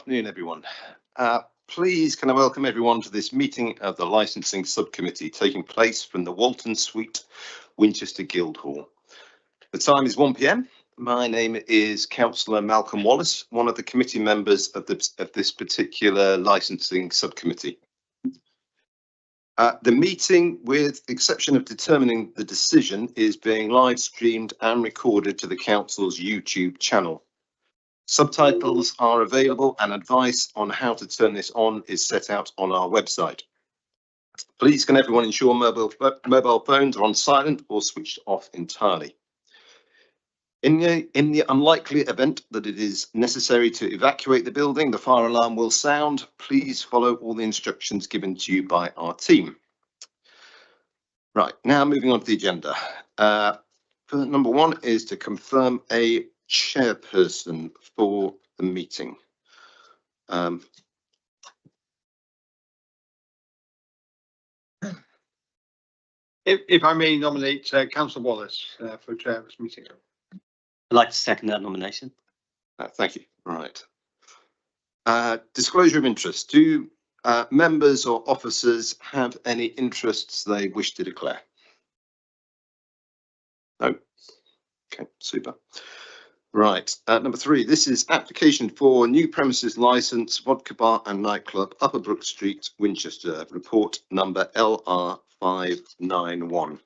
afternoon, everyone. Please can I welcome everyone to this meeting of the Licensing Subcommittee taking place from the Walton Suite, Winchester Guildhall. The time is 1 p.m. My name is Councillor Malcolm Wallace, one of the committee members of this particular Licensing Subcommittee. The meeting, with exception of determining the decision, is being live streamed and recorded to the Council's YouTube channel. Subtitles are available and advice on how to turn this on is set out on our website. Please can everyone ensure mobile phones are on silent or switched off entirely. In the unlikely event that it is necessary to evacuate the building, the fire alarm will sound. Please follow all the instructions given to you by our team. Right, now moving on to the agenda. Number one is to confirm a chairperson for the meeting. If I may nominate Councillor Wallace for chair of this meeting. I'd like to second that nomination. Thank you. Right. Disclosure of interest. Do members or officers have any interests they wish to declare? No. Okay, super. Right, number three, this is application for new premises licence, vodka bar and nightclub, Upper Brook Street, Winchester, report number LR591.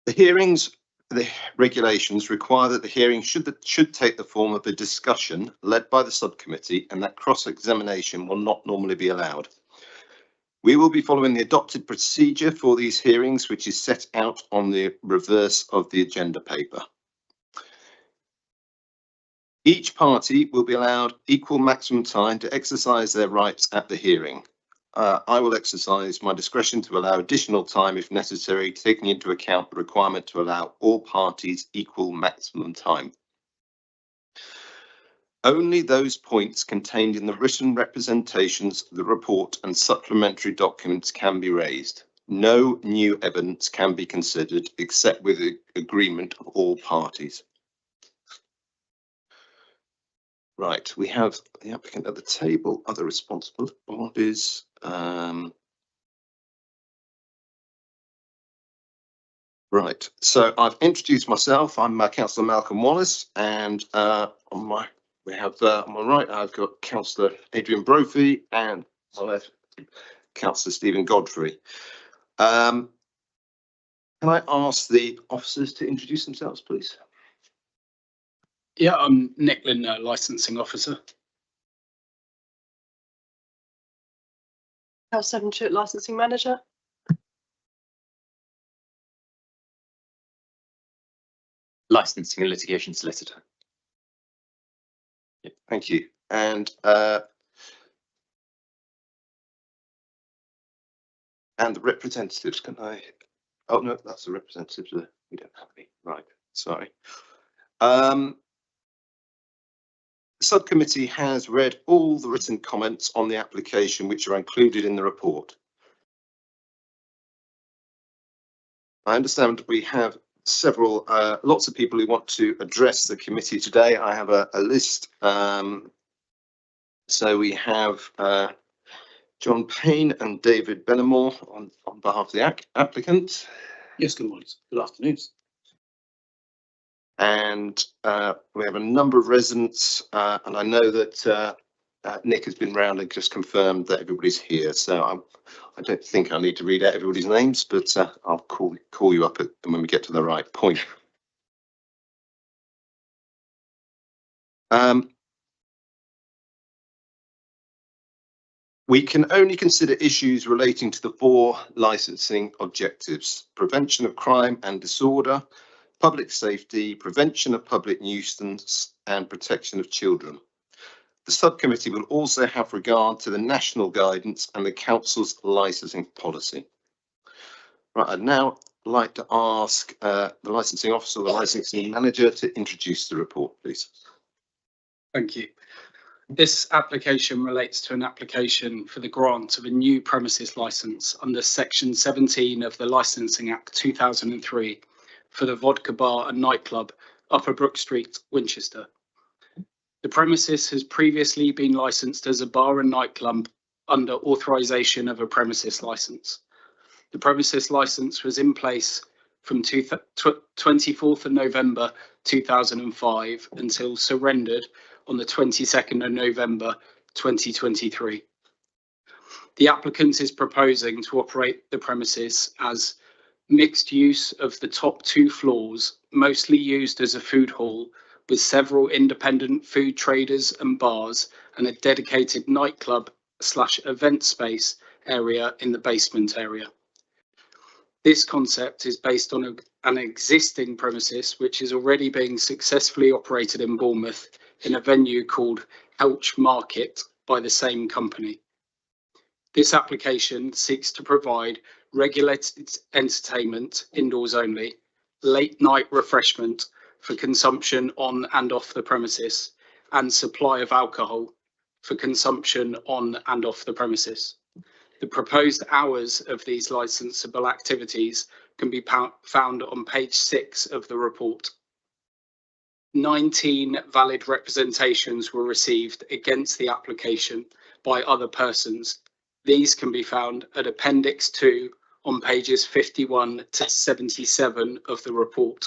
The regulations require that the hearing should take the form of a discussion led by the subcommittee, and that cross-examination will not normally be allowed. We will be following the adopted procedure for these hearings, which is set out on the reverse of the agenda paper. Each party will be allowed equal maximum time to exercise their rights at the hearing. I will exercise my discretion to allow additional time if necessary, taking into account the requirement to allow all parties equal maximum time. Only those points contained in the written representations, the report and supplementary documents can be raised. No new evidence can be considered except with the agreement of all parties. Right, we have the applicant at the table, other responsible bodies. Right, so I've introduced myself. I'm Councillor Malcolm Wallace, and we have on my right, I've got Councillor Adrian Brophy, and on my left, Councillor Stephen Godfrey. Can I ask the officers to introduce themselves, please? Yeah, I'm Nick Lynn, licensing officer. House Seven Churt, licensing manager. Licensing and litigation solicitor. Thank you. And the representatives, can I? Oh no, that's the representatives. We don't have any. Right, sorry. The subcommittee has read all the written comments on the application which are included in the report. I understand we have several, lots of people who want to address the committee today. I have a list. So we have John Payne and David Benamore on behalf of the applicant. Yes, good morning. Good afternoon. And we have a number of residents, and I know that Nick has been round and just confirmed that everybody's here. So I don't think I need to read out everybody's names, but I'll call you up when we get to the right point. We can only consider issues relating to the 4 licensing objectives: prevention of crime and disorder, public safety, prevention of public nuisance, and protection of children. The subcommittee will also have regard to the national guidance and the council's licensing policy. Right, I'd now like to ask the licensing officer or the licensing manager to introduce the report, please. Thank you. This application relates to an application for the grant of a new premises licence under Section 17 of the Licensing Act 2003 for the Vodka Bar and Nightclub, Upper Brook Street, Winchester. The premises has previously been licensed as a bar and nightclub under authorization of a premises license. The premises license was in place from 24th of November 2005 until surrendered on the 22nd of November 2023. The applicant is proposing to operate the premises as mixed use of the top 2 floors, mostly used as a food hall, with several independent food traders and bars and a dedicated nightclub/event space area in the basement area. This concept is based on an existing premises which is already being successfully operated in Bournemouth in a venue called Elch Market by the same company. This application seeks to provide regulated entertainment, indoors only, late night refreshment for consumption on and off the premises, and supply of alcohol for consumption on and off the premises. The proposed hours of these licensable activities can be found on page 6 of the report. 19 valid representations were received against the application by other persons. These can be found at Appendix 2 on pages 51 to 77 of the report.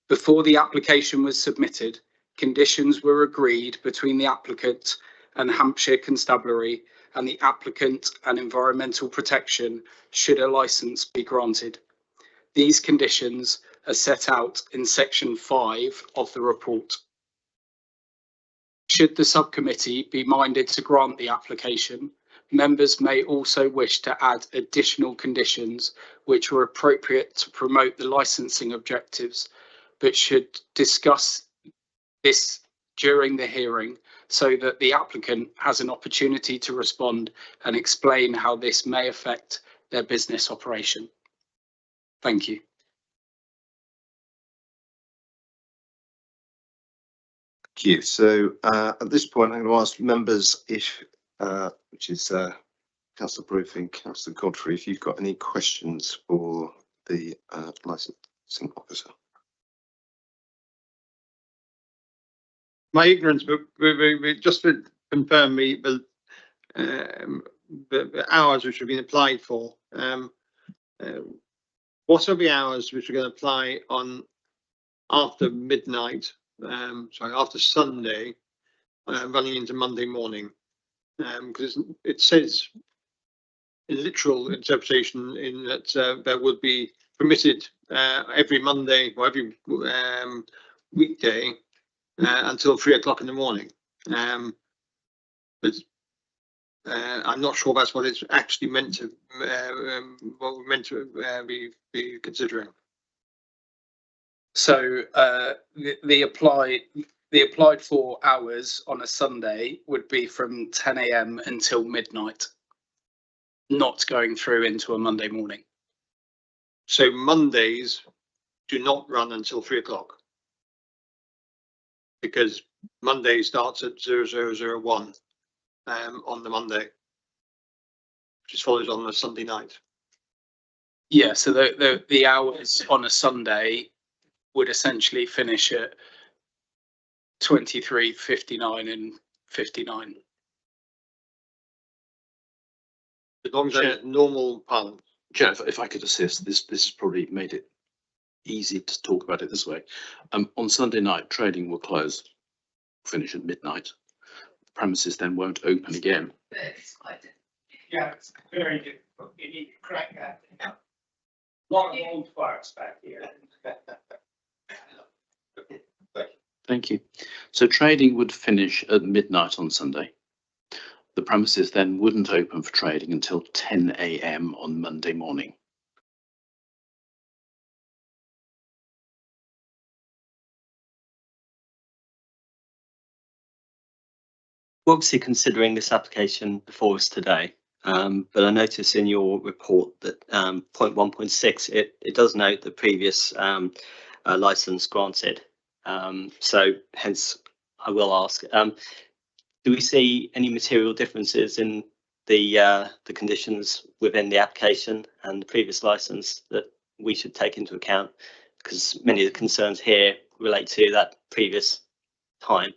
Before the application was submitted, conditions were agreed between the applicant and Hampshire Constabulary and the applicant and Environmental Protection should a licence be granted. These conditions are set out in section 5 of the report. Should the subcommittee be minded to grant the application, members may also wish to add additional conditions which are appropriate to promote the licensing objectives, but should discuss this during the hearing so that the applicant has an opportunity to respond and explain how this may affect their business operation. Thank you. Thank you. So at this point, I'm going to ask members if, which is Councillor Briefing, Councillor Godfrey, if you've got any questions for the licensing officer. My ignorance, but just to confirm the hours which have been applied for. What are the hours which are going to apply on after midnight? Sorry, after Sunday, running into Monday morning, because it says in literal interpretation in that there would be permitted every Monday or every weekday until 3 o'clock in the morning. But I'm not sure that's what it's actually meant to what we're meant to be considering. So the applied for hours on a Sunday would be from 10 a.m. until midnight, not going through into a Monday morning. So Mondays do not run until 3 o'clock because Monday starts at 0001 on the Monday, which follows on the Sunday night. Yeah, so the hours on a Sunday would essentially finish at 23:59 and 59. As long as they're normal parlance. Chair, if I could assist, this has probably made it easy to talk about it this way. On Sunday night, trading will close, finish at midnight. The premises then won't open again. Yeah, it's very difficult. You need to crack that. A lot of old farts back here. Thank you. So trading would finish at midnight on Sunday. The premises then wouldn't open for trading until 10 a.m. on Monday morning. We're obviously considering this application before us today, but I notice in your report that point 1.6, it does note the previous license granted. So hence I will ask, do we see any material differences in the conditions within the application and the previous license that we should take into account, because many of the concerns here relate to that previous time.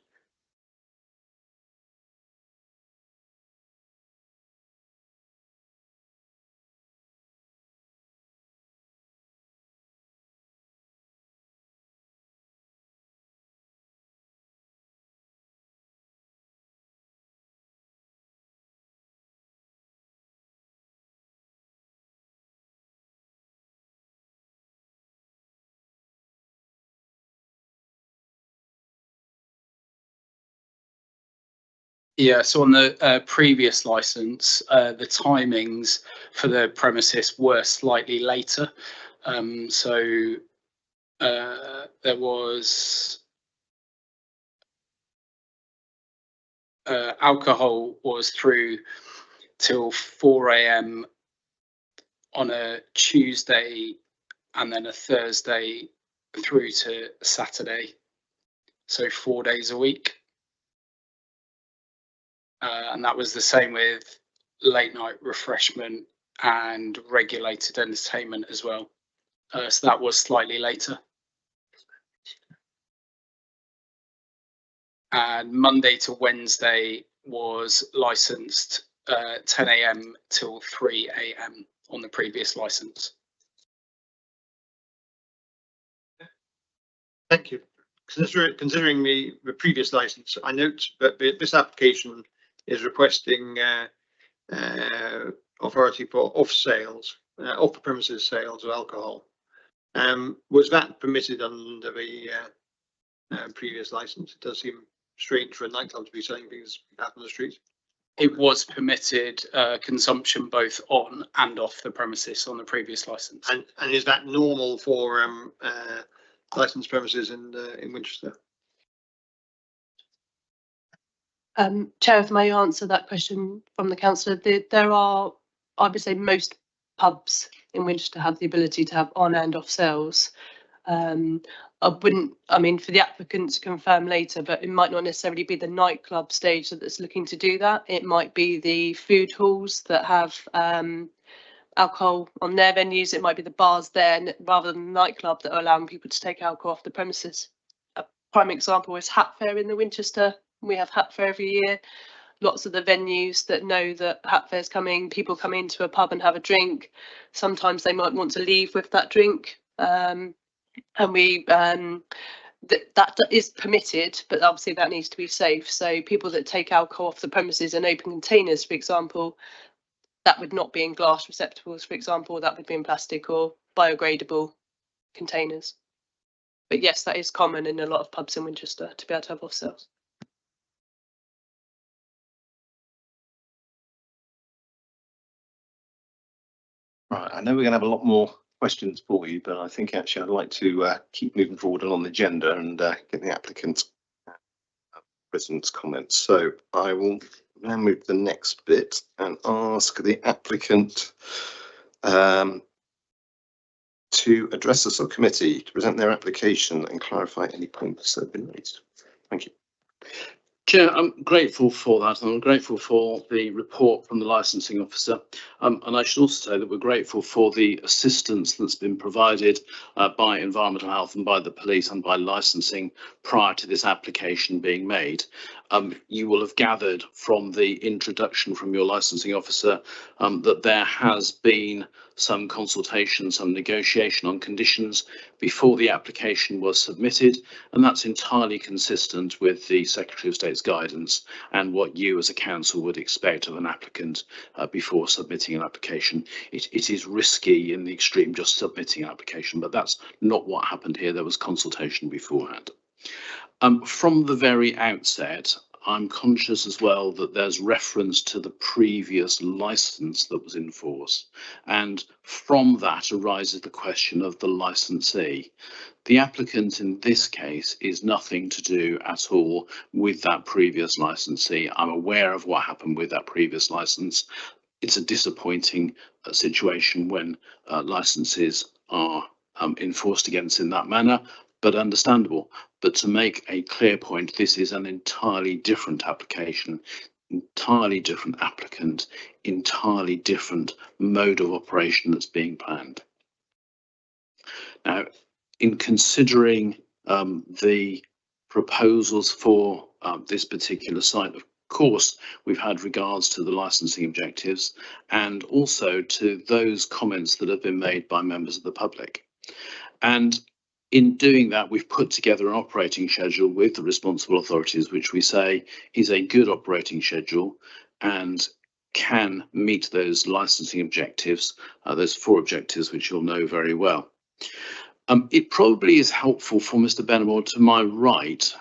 Yeah, so on the previous license, the timings for the premises were slightly later. So there was alcohol was through till 4 a.m. on a Tuesday, and then a Thursday through to Saturday. So 4 days a week. And that was the same with late night refreshment and regulated entertainment as well. So that was slightly later. And Monday to Wednesday was licensed 10 a.m. till 3 a.m. on the previous license. Thank you. Considering the previous license, I note that this application is requesting authority for off the premises sales of alcohol. Was that permitted under the previous license? It does seem strange for a nightclub to be selling things out on the street. It was permitted consumption both on and off the premises on the previous license. And is that normal for licensed premises in Winchester? Chair, if I may answer that question from the councillor, there are, I would say, most pubs in Winchester have the ability to have on and off sales. I mean, for the applicant to confirm later, but it might not necessarily be the nightclub stage that's looking to do that. It might be the food halls that have alcohol on their venues. It might be the bars there rather than the nightclub that are allowing people to take alcohol off the premises. A prime example is Hat Fair in the Winchester. We have Hat Fair every year. Lots of the venues that know that Hat Fair's coming, people come into a pub and have a drink. Sometimes they might want to leave with that drink. And we that is permitted, but obviously that needs to be safe. So people that take alcohol off the premises in open containers, for example, that would not be in glass receptacles, for example, that would be in plastic or biodegradable containers. But yes, that is common in a lot of pubs in Winchester to be able to have off sales. Right, I know we're going to have a lot more questions for you, but I think actually I'd like to keep moving forward along the agenda and get the applicant's president's comments. So I will now move to the next bit and ask the applicant to address the subcommittee to present their application and clarify any points that have been raised. Thank you. Chair, I'm grateful for that, and I'm grateful for the report from the licensing officer. And I should also say that we're grateful for the assistance that's been provided by Environmental Health and by the police and by licensing prior to this application being made. You will have gathered from the introduction from your licensing officer that there has been some consultation, some negotiation on conditions before the application was submitted, and that's entirely consistent with the Secretary of State's guidance and what you as a council would expect of an applicant before submitting an application. It is risky in the extreme just submitting an application, but that's not what happened here. There was consultation beforehand. From the very outset, I'm conscious as well that there's reference to the previous license that was in force, and from that arises the question of the licensee. The applicant in this case is nothing to do at all with that previous licensee. I'm aware of what happened with that previous license. It's a disappointing situation when licenses are enforced against in that manner, but understandable. But to make a clear point, this is an entirely different application, entirely different applicant, entirely different mode of operation that's being planned. Now, in considering the proposals for this particular site, of course, we've had regards to the licensing objectives and also to those comments that have been made by members of the public. And in doing that, we've put together an operating schedule with the responsible authorities, which we say is a good operating schedule and can meet those licensing objectives, those 4 objectives, which you'll know very well. It probably is helpful for Mr. Benamor to my right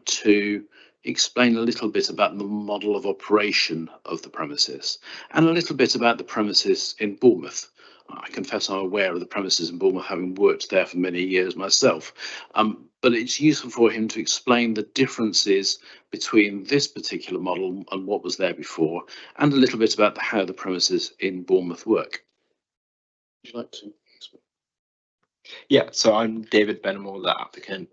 to explain a little bit about the model of operation of the premises and a little bit about the premises in Bournemouth. I confess I'm aware of the premises in Bournemouth, having worked there for many years myself, but it's useful for him to explain the differences between this particular model and what was there before, and a little bit about how the premises in Bournemouth work. Would you like to? Yeah, so I'm David Benamor, the applicant,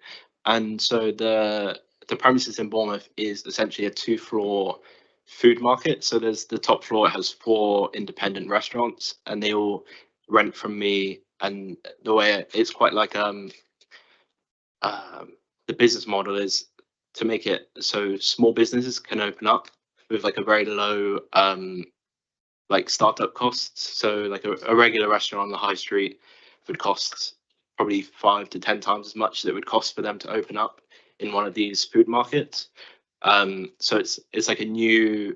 and so the premises in Bournemouth is essentially a 2-floor food market. So there's the top floor has 4 independent restaurants, and they all rent from me. And the way it's quite like the business model is to make it so small businesses can open up with like a very low like startup costs. So like a regular restaurant on the high street would cost probably 5 to 10 times as much as it would cost for them to open up in one of these food markets. So it's like a new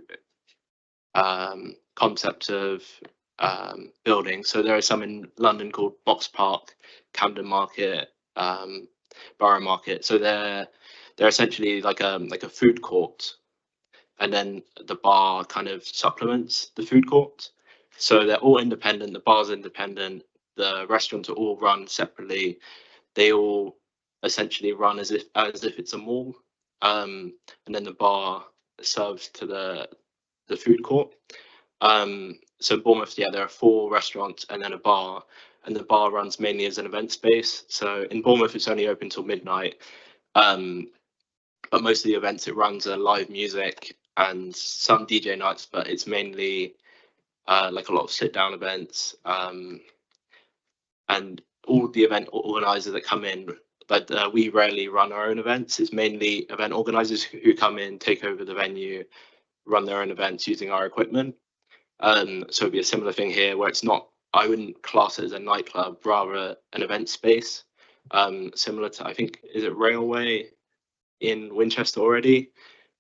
concept of building. So there are some in London called Box Park, Camden Market, Borough Market. So they're essentially like a food court, and then the bar kind of supplements the food court. So they're all independent. The bar's independent. The restaurants are all run separately. They all essentially run as if it's a mall, and then the bar serves to the food court. So in Bournemouth, yeah, there are 4 restaurants and then a bar, and the bar runs mainly as an event space. So in Bournemouth, it's only open till midnight, but most of the events it runs are live music and some DJ nights, but it's mainly like a lot of sit-down events, and all the event organisers that come in. But we rarely run our own events. It's mainly event organisers who come in, take over the venue, run their own events using our equipment. So it'd be a similar thing here where it's not, I wouldn't class it as a nightclub, rather an event space. Similar to, I think, is it Railway in Winchester already?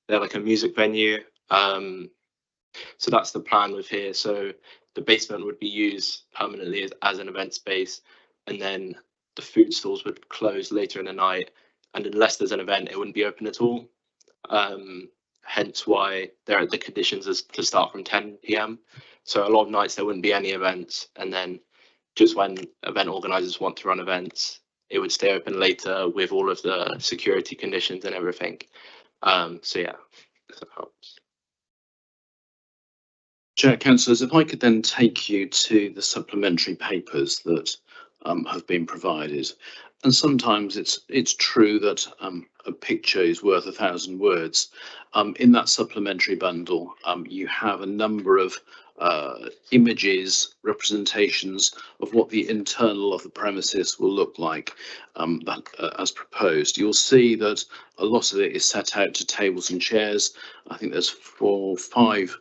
They're like a music venue. So that's the plan with here. So the basement would be used permanently as an event space, and then the food stalls would close later in the night, and unless there's an event, it wouldn't be open at all. Hence why there are the conditions as to start from 10 p.m. So a lot of nights there wouldn't be any events, and then just when event organisers want to run events, it would stay open later with all of the security conditions and everything. So yeah, if that helps. Chair, councillors, if I could then take you to the supplementary papers that have been provided. And sometimes it's true that a picture is worth 1,000 words. In that supplementary bundle, you have a number of images, representations of what the internal of the premises will look like as proposed. You'll see that a lot of it is set out to tables and chairs. I think there's 4 or 5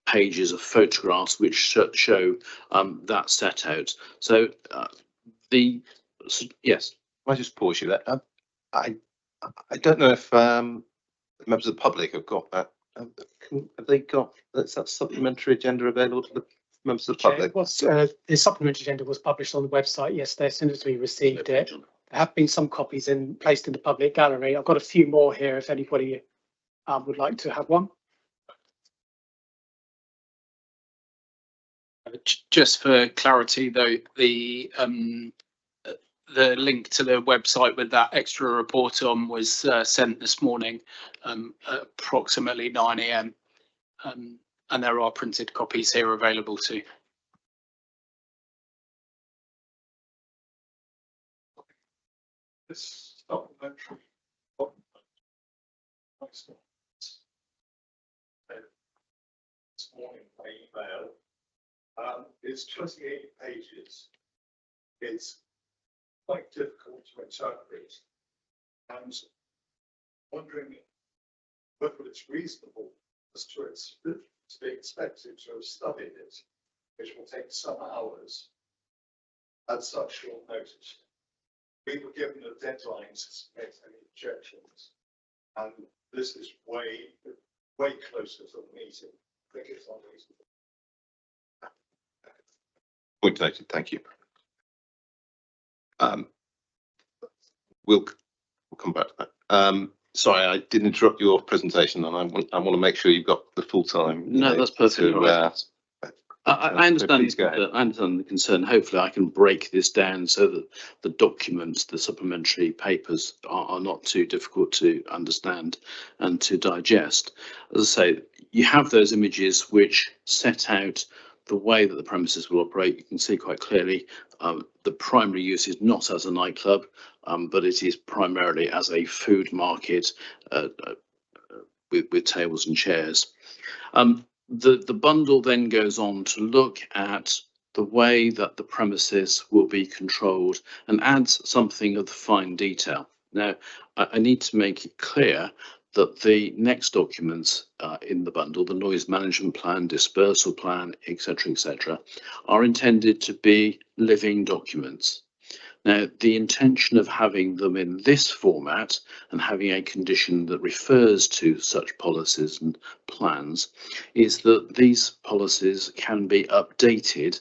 pages of photographs which show that set out. So yes. Can I just pause you there? I don't know if members of the public have got that. Have they got that supplementary agenda available to the members of the public? The supplementary agenda was published on the website yesterday as soon as we received it. There have been some copies placed in the public gallery. I've got a few more here if anybody would like to have one. Just for clarity, though, the link to the website with that extra report on was sent this morning at approximately 9 a.m. And there are printed copies here available too. This supplementary. This morning by email. It's 28 pages. is quite difficult to interpret. And wondering whether it's reasonable as to it's to be expected to have studied it, which will take some hours at such short notice. We were given a deadline to submit any objections, and this is way closer to the meeting. I think it's unreasonable. Point taken, thank you. We'll come back to that. Sorry, I did interrupt your presentation, and I want to make sure you've got the full time. No, that's perfectly right. I understand. Please go ahead. I understand the concern. Hopefully, I can break this down so that the documents, the supplementary papers, are not too difficult to understand and to digest. As I say, you have those images which set out the way that the premises will operate. You can see quite clearly the primary use is not as a nightclub, but it is primarily as a food market with tables and chairs. The bundle then goes on to look at the way that the premises will be controlled and adds something of the fine detail. Now, I need to make it clear that the next documents in the bundle, the noise management plan, dispersal plan, etc., are intended to be living documents. Now, the intention of having them in this format and having a condition that refers to such policies and plans is that these policies can be updated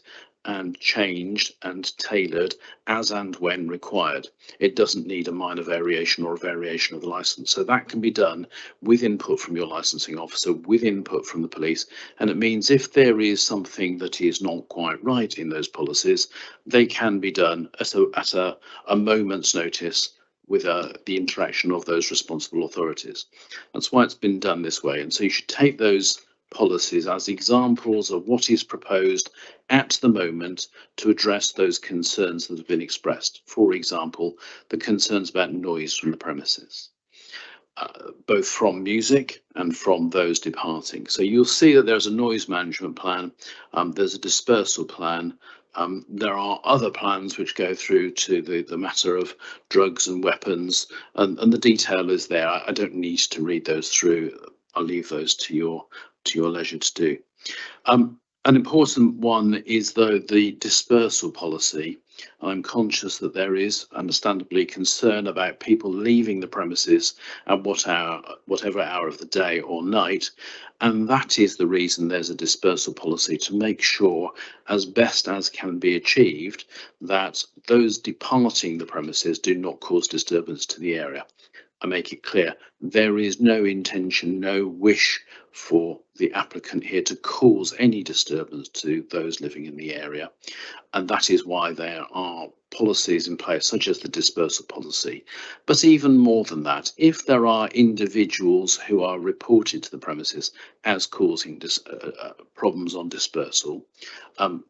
and changed and tailored as and when required. It doesn't need a minor variation or a variation of the license. So that can be done with input from your licensing officer, with input from the police. And it means if there is something that is not quite right in those policies, they can be done at a moment's notice with the interaction of those responsible authorities. That's why it's been done this way. And so you should take those policies as examples of what is proposed at the moment to address those concerns that have been expressed. For example, the concerns about noise from the premises, both from music and from those departing. So you'll see that there's a noise management plan, there's a dispersal plan, there are other plans which go through to the matter of drugs and weapons, and the detail is there. I don't need to read those through. I'll leave those to your leisure to do. An important one is though the dispersal policy. I'm conscious that there is understandably concern about people leaving the premises at whatever hour of the day or night, and that is the reason there's a dispersal policy, to make sure as best as can be achieved that those departing the premises do not cause disturbance to the area. I make it clear there is no intention, no wish for the applicant here to cause any disturbance to those living in the area. And that is why there are policies in place, such as the dispersal policy. But even more than that, if there are individuals who are reported to the premises as causing problems on dispersal,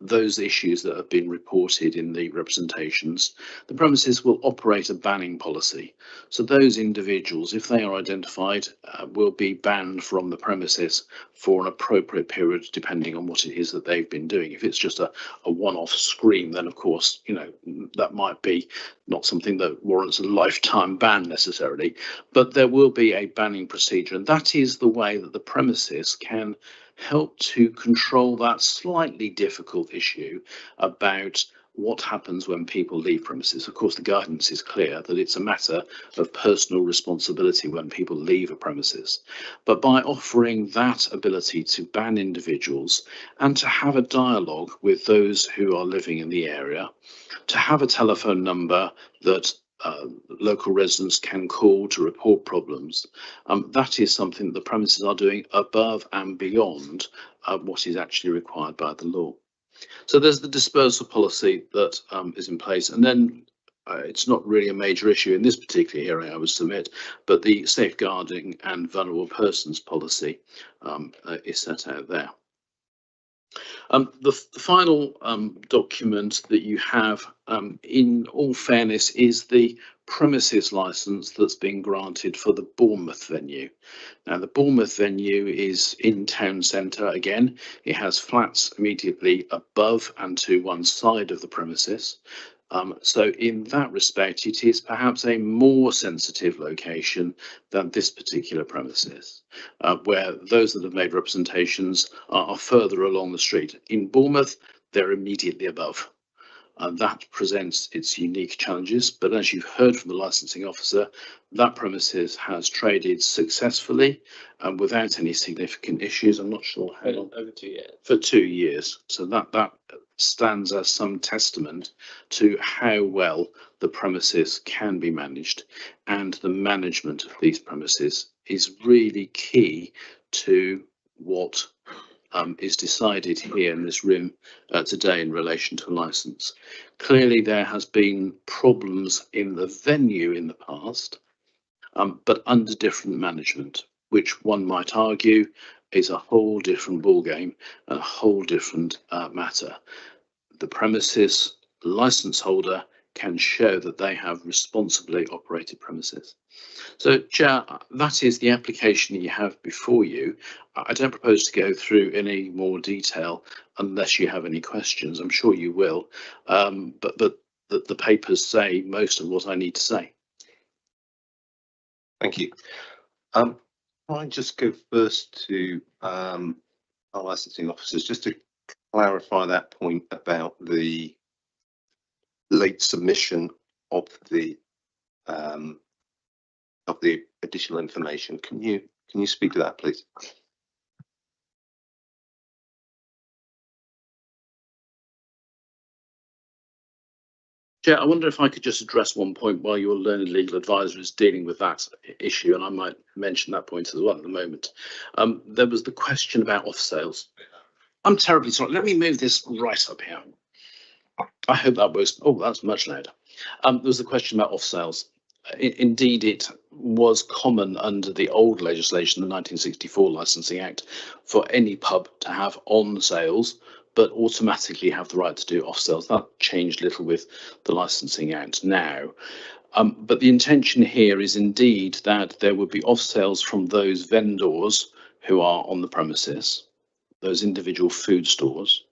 those issues that have been reported in the representations, the premises will operate a banning policy. So those individuals, if they are identified, will be banned from the premises for an appropriate period, depending on what it is that they've been doing. If it's just a one-off scream, then of course, you know, that might be not something that warrants a lifetime ban necessarily, but there will be a banning procedure. And that is the way that the premises can help to control that slightly difficult issue about what happens when people leave premises. Of course, the guidance is clear that it's a matter of personal responsibility when people leave a premises. But by offering that ability to ban individuals and to have a dialogue with those who are living in the area, to have a telephone number that local residents can call to report problems, that is something that the premises are doing above and beyond what is actually required by the law. So there's the dispersal policy that is in place, and then it's not really a major issue in this particular area, I would submit, but the safeguarding and vulnerable persons policy is set out there. The final document that you have, in all fairness, is the premises license that's been granted for the Bournemouth venue. Now, the Bournemouth venue is in town centre again. It has flats immediately above and to one side of the premises. So in that respect, it is perhaps a more sensitive location than this particular premises, where those that have made representations are further along the street. In Bournemouth, they're immediately above. And that presents its unique challenges. But as you've heard from the licensing officer, that premises has traded successfully and without any significant issues. I'm not sure how long. Over 2 years. For 2 years. So that stands as some testament to how well the premises can be managed, and the management of these premises is really key to what is decided here in this room today in relation to a licence. Clearly there has been problems in the venue in the past, but under different management, which one might argue is a whole different ballgame, a whole different matter. The premises licence holder can show that they have responsibly operated premises. So, Chair, that is the application that you have before you. I don't propose to go through any more detail unless you have any questions. I'm sure you will, but the papers say most of what I need to say. Thank you. Can I just go first to our licensing officers, just to clarify that point about the late submission of the additional information. Can you speak to that, please? Chair, I wonder if I could just address one point while your learned legal advisor is dealing with that issue, and I might mention that point as well at the moment. There was the question about off sales. I'm terribly sorry. Let me move this right up here. I hope that was, oh, that's much louder. There was the question about off sales. Indeed, it was common under the old legislation, the 1964 Licensing Act, for any pub to have on sales, but automatically have the right to do off sales. That changed little with the Licensing Act now. But the intention here is indeed that there would be off sales from those vendors who are on the premises, those individual food stores.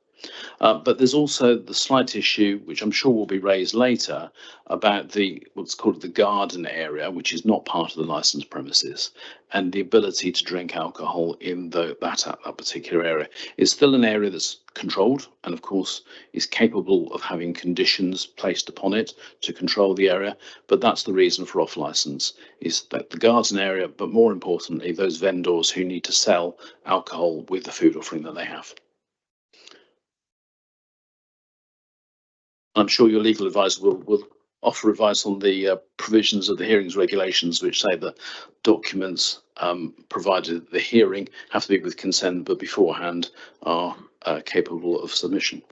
But there's also the slight issue, which I'm sure will be raised later, about what's called the garden area, which is not part of the licensed premises, and the ability to drink alcohol in that particular area. It's still an area that's controlled, and of course is capable of having conditions placed upon it to control the area. But that's the reason for off license, is that the garden area, but more importantly, those vendors who need to sell alcohol with the food offering that they have. I'm sure your legal advisor will offer advice on the provisions of the hearings regulations, which say the documents provided at the hearing have to be with consent, but beforehand are capable of submission.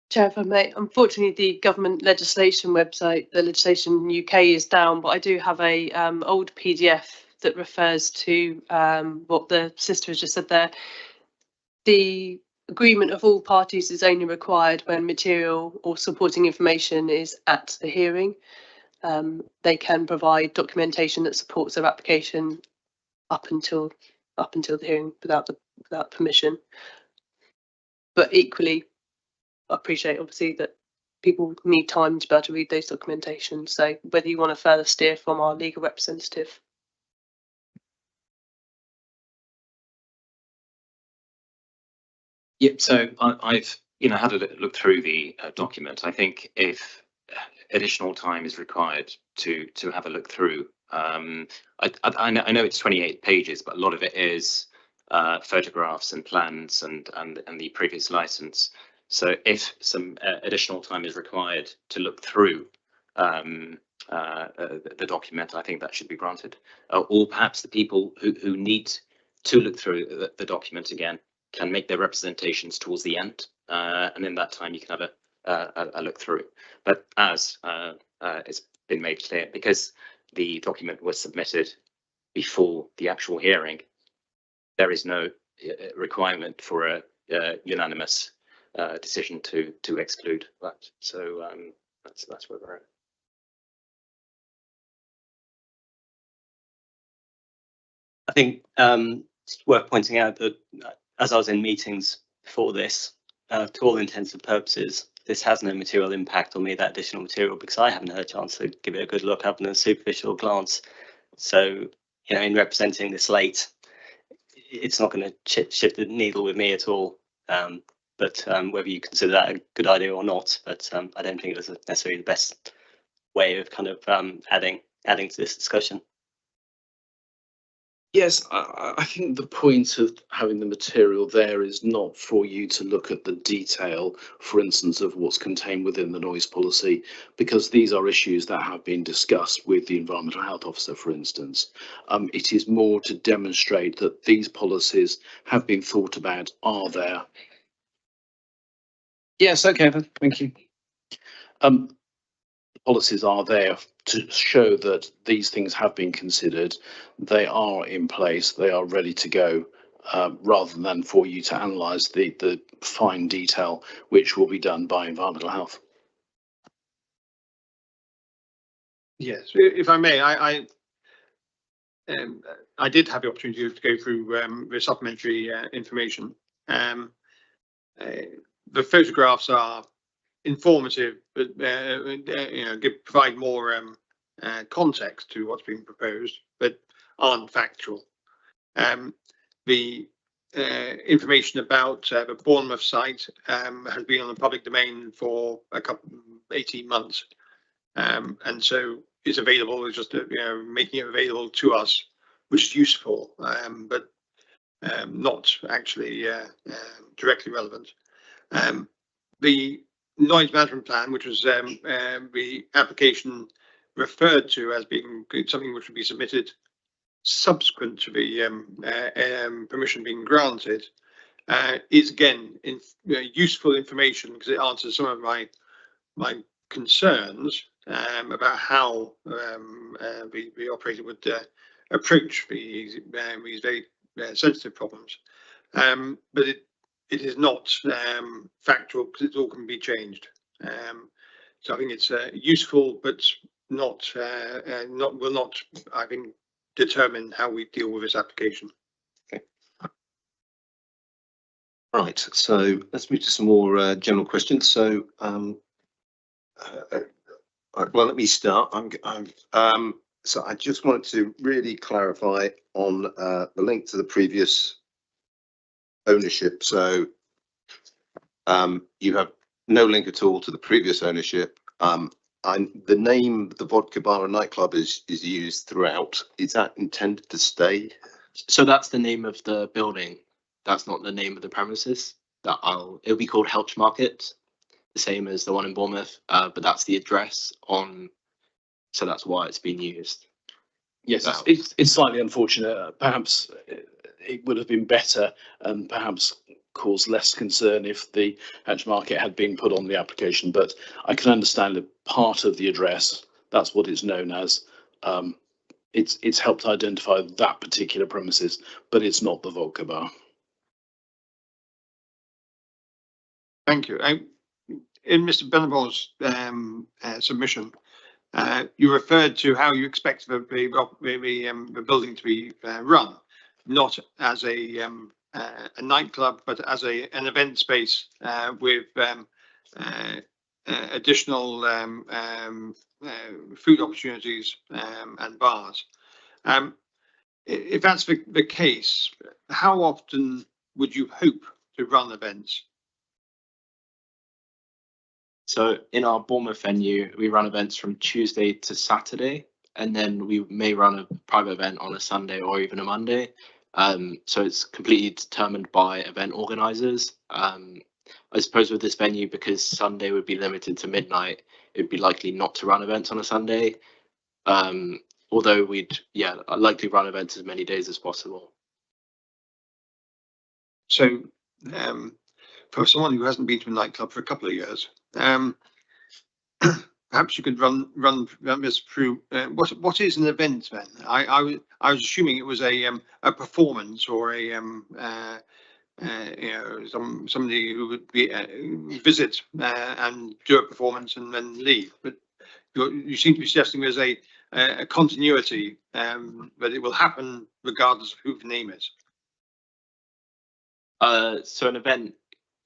Chair, if I may, unfortunately, the government legislation website, the legislation UK, is down, but I do have a old PDF that refers to what the sister has just said there. The agreement of all parties is only required when material or supporting information is at the hearing. They can provide documentation that supports their application up until the hearing without permission. But equally, I appreciate obviously that people need time to be able to read those documentations. So whether you want to further steer from our legal representative. Yep. So I've had a look through the document. I think if additional time is required to have a look through, I know it's 28 pages, but a lot of it is photographs and plans and the previous license. So if some additional time is required to look through the document, I think that should be granted. Or perhaps the people who need to look through the document again can make their representations towards the end, and in that time you can have a look through. But as it's been made clear, because the document was submitted before the actual hearing, there is no requirement for a unanimous decision to exclude that. So that's where we're at. I think it's worth pointing out that as I was in meetings before this, to all intents and purposes, this has no material impact on me, that additional material, because I haven't had a chance to give it a good look other than a superficial glance. So, in representing this late, it's not going to shift the needle with me at all. But whether you consider that a good idea or not, but I don't think it was necessarily the best way of kind of adding to this discussion. Yes, I think the point of having the material there is not for you to look at the detail, for instance, of what's contained within the noise policy, because these are issues that have been discussed with the environmental health officer, for instance. It is more to demonstrate that these policies have been thought about, are there. Yes, okay, then, thank you. Policies are there to show that these things have been considered, they are in place, they are ready to go, rather than for you to analyse the fine detail, which will be done by environmental health. Yes, if I may, I did have the opportunity to go through the supplementary information. The photographs are informative, but provide more context to what's being proposed, but aren't factual. The information about the Bournemouth site has been on the public domain for 18 months, and so it's available. It's just making it available to us, which is useful, but not actually directly relevant. The noise management plan, which was the application referred to as being something which would be submitted subsequent to the permission being granted, is again useful information because it answers some of my concerns about how the operator would approach these very sensitive problems, but it is not factual because it all can be changed. So I think it's useful, but will not, I think, determine how we deal with this application. Okay. Right. So let's move to some more general questions. So, well, let me start. So I just wanted to really clarify on the link to the previous ownership. So you have no link at all to the previous ownership. The name, the Vodka Bar and Nightclub, is used throughout. Is that intended to stay? So that's the name of the building. That's not the name of the premises. It'll be called Helch Market, the same as the one in Bournemouth, but that's the address on. So that's why it's been used. Yes, it's slightly unfortunate. Perhaps it would have been better and perhaps cause less concern if the Helch Market had been put on the application. But I can understand that part of the address, that's what it's known as. It's helped identify that particular premises, but it's not the Vodka Bar. Thank you. In Mr. Bennebaul's submission, you referred to how you expect the building to be run, not as a nightclub, but as an event space with additional food opportunities and bars. If that's the case, how often would you hope to run events? So in our Bournemouth venue, we run events from Tuesday to Saturday, and then we may run a private event on a Sunday or even a Monday. So it's completely determined by event organisers. I suppose with this venue, because Sunday would be limited to midnight, it would be likely not to run events on a Sunday. Although we'd likely run events as many days as possible. So for someone who hasn't been to a nightclub for a couple of years, perhaps you could run this through. What is an event then? I was assuming it was a performance or a somebody who would be visit and do a performance and then leave. But you seem to be suggesting there's a continuity, but it will happen regardless of who the name is. So an event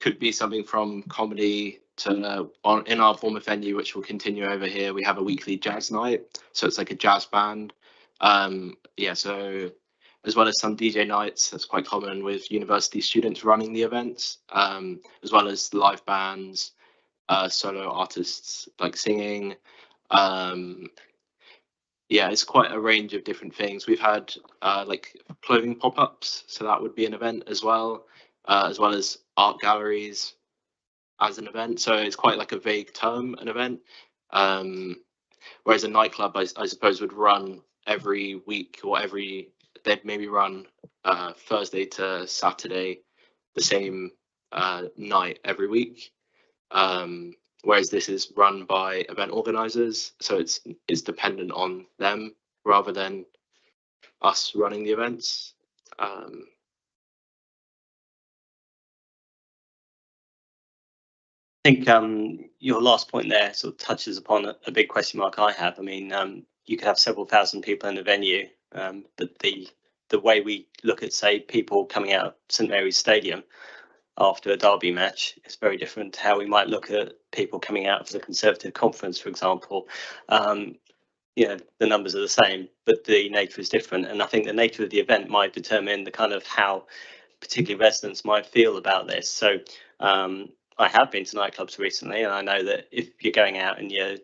could be something from comedy to in our former venue, which will continue over here. We have a weekly jazz night, so it's like a jazz band. Yeah, so as well as some DJ nights, that's quite common with university students running the events, as well as live bands, solo artists like singing. Yeah, it's quite a range of different things. We've had like clothing pop-ups, so that would be an event as well as art galleries as an event. So it's quite like a vague term, an event. Whereas a nightclub, I suppose, would run every week or they'd maybe run Thursday to Saturday, the same night every week. Whereas this is run by event organizers, so it's dependent on them rather than us running the events. I think your last point there sort of touches upon a big question mark I have. I mean, you could have several thousand people in a venue, but the way we look at, say, people coming out of St Mary's Stadium after a derby match is very different to how we might look at people coming out of the Conservative Conference, for example. You know, the numbers are the same, but the nature is different. And I think the nature of the event might determine the kind of how particularly residents might feel about this. So I have been to nightclubs recently, and I know that if you're going out and you're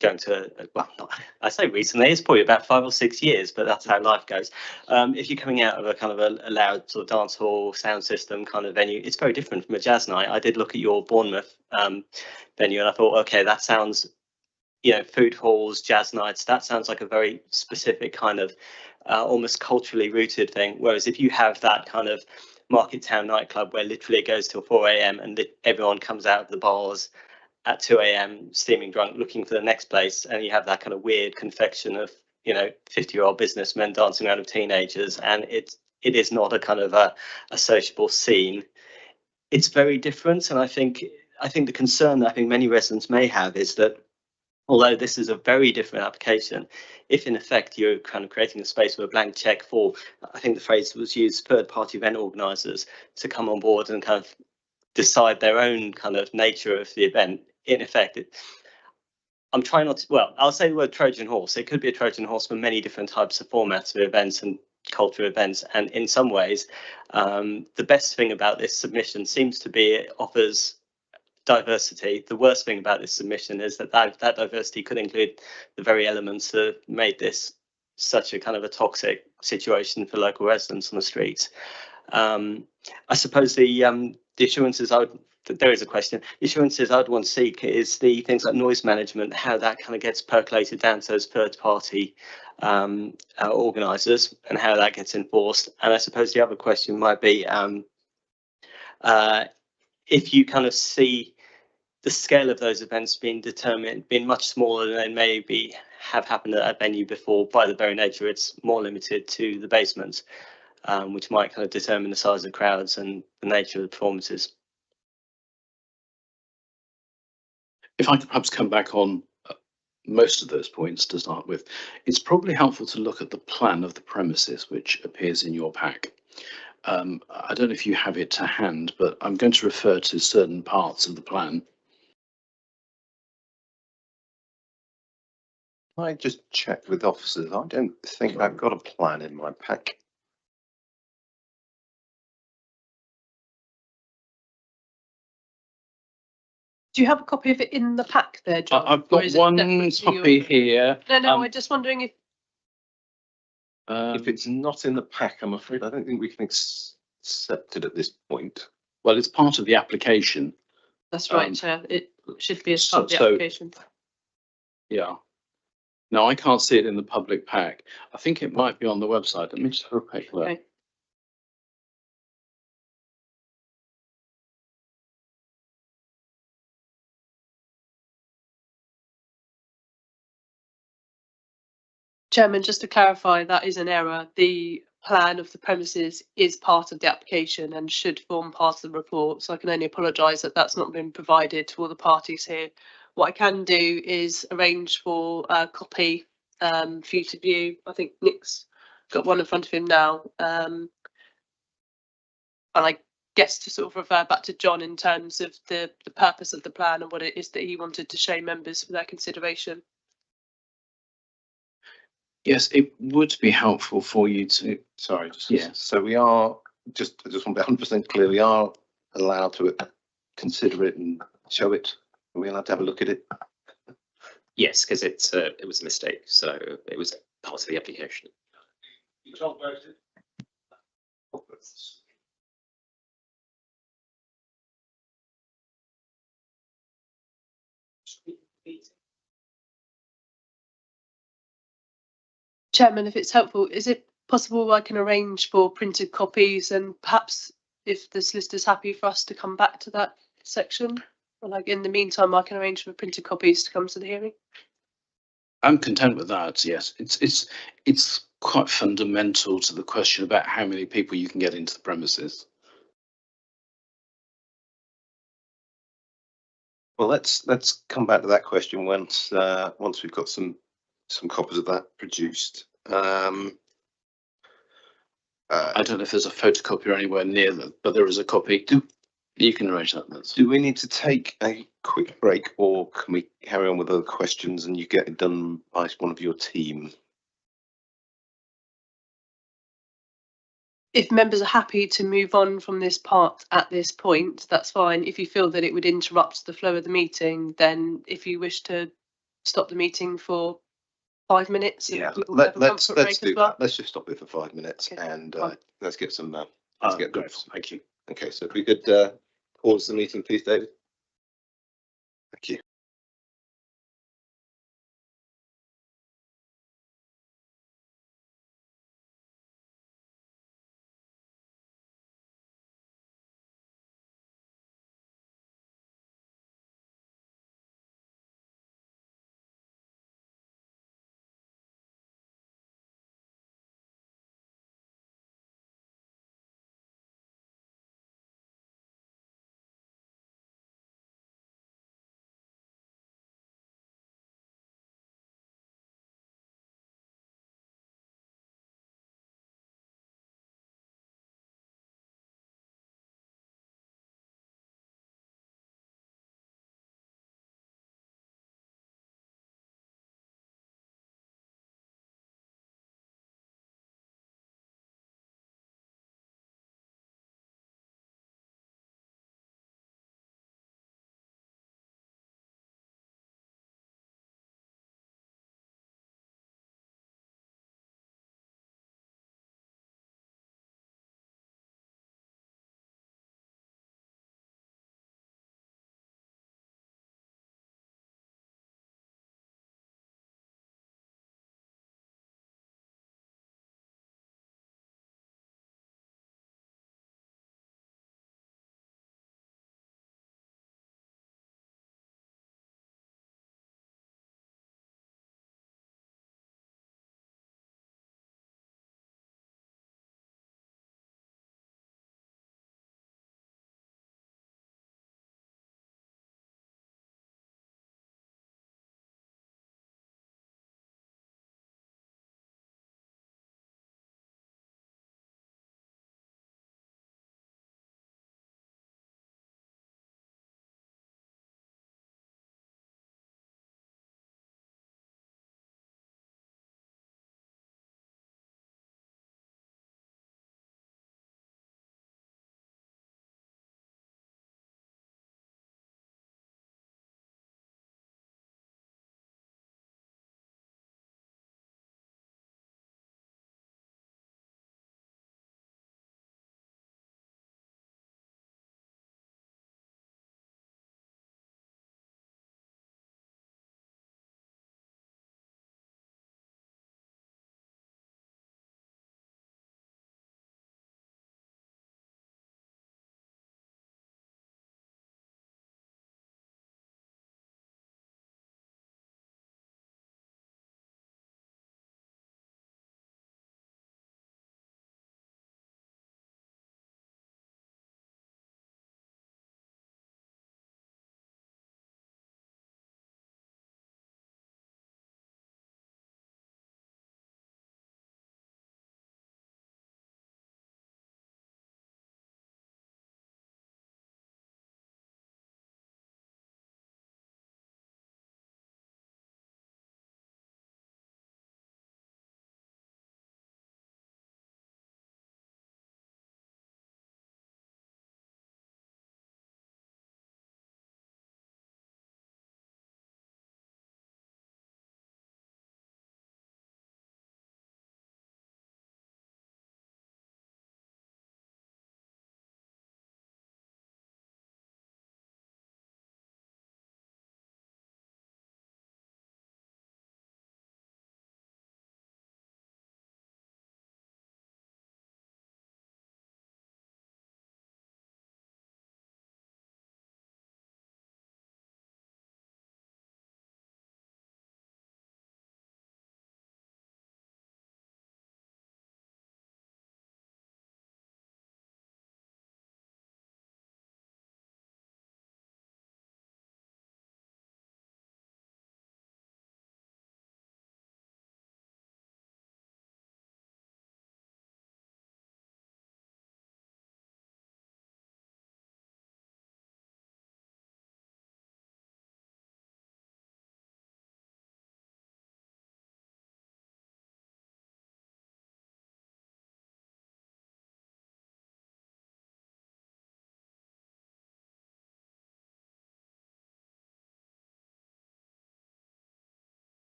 going to, well, I say recently, it's probably about 5 or 6 years, but that's how life goes. If you're coming out of a kind of a loud sort of dance hall sound system kind of venue, it's very different from a jazz night. I did look at your Bournemouth venue, and I thought, okay, that sounds, you know, food halls, jazz nights, that sounds like a very specific kind of almost culturally rooted thing. Whereas if you have that kind of Market Town nightclub where literally it goes till 4 a.m. and everyone comes out of the bars at 2 a.m. steaming drunk looking for the next place, and you have that kind of weird confection of, you know, 50-year-old businessmen dancing around with teenagers, and it is not a kind of a sociable scene. It's very different, and I think the concern that I think many residents may have is that although this is a very different application, if in effect you're kind of creating a space with a blank check for, I think the phrase was used, third-party event organisers to come on board and kind of decide their own kind of nature of the event, in effect, I'm trying not to, well, I'll say the word Trojan horse. It could be a Trojan horse for many different types of formats of events and culture events. And in some ways, the best thing about this submission seems to be it offers diversity. The worst thing about this submission is that diversity could include the very elements that made this such a kind of a toxic situation for local residents on the streets. I suppose the assurances there is a question. The assurances I'd want to seek is the things like noise management, how that kind of gets percolated down to those third-party organisers and how that gets enforced. And I suppose the other question might be if you kind of see the scale of those events being much smaller than they maybe have happened at a venue before. By the very nature, it's more limited to the basements, which might kind of determine the size of crowds and the nature of the performances. If I could perhaps come back on most of those points to start with, it's probably helpful to look at the plan of the premises, which appears in your pack. I don't know if you have it to hand, but I'm going to refer to certain parts of the plan. I just check with officers. I don't think I've got a plan in my pack. Do you have a copy of it in the pack there, John? I've Or got is it one separate to copy your- here. No, I'm just wondering if If it's not in the pack, I'm afraid I don't think we can accept it at this point. Well, it's part of the application. that's right, Chair. It should be as so- part of the so- application. Yeah. No, I can't see it in the public pack. I think it might be on the website. Let me just have a quick look. Okay. Chairman, just to clarify, that is an error. The plan of the premises is part of the application and should form part of the report. So I can only apologise that that's not been provided to all the parties here. What I can do is arrange for a copy for you to view. I think Nick's got one in front of him now. And I guess to sort of refer back to John in terms of the purpose of the plan and what it is that he wanted to show members for their consideration. Yes, it would be helpful for you to, Sorry, Yeah. so we are, I just want to be 100% clear, we are allowed to consider it and show it. Are we allowed to have a look at it? Yes, because it was a mistake, so it was part of the application. Chairman, if it's helpful, is it possible I can arrange for printed copies, and perhaps if the solicitor's happy for us to come back to that section? Or like in the meantime, I can arrange for printed copies to come to the hearing. I'm content with that, yes. It's quite fundamental to the question about how many people you can get into the premises. Well, let's come back to that question once we've got some copies of that produced. I don't know if there's a photocopier anywhere near them, but there is a copy. You can arrange that. Do we need to take a quick break, or can we carry on with other questions and you get it done by one of your team? If members are happy to move on from this part at this point, that's fine. If you feel that it would interrupt the flow of the meeting, then if you wish to stop the meeting for 5 minutes. Yeah, we'll have a let's comfort break do as well. that. Let's just stop it for 5 minutes, Okay, and fine. let's get some. Great, thank you. Okay, so if we could pause the meeting, please, David. Thank you.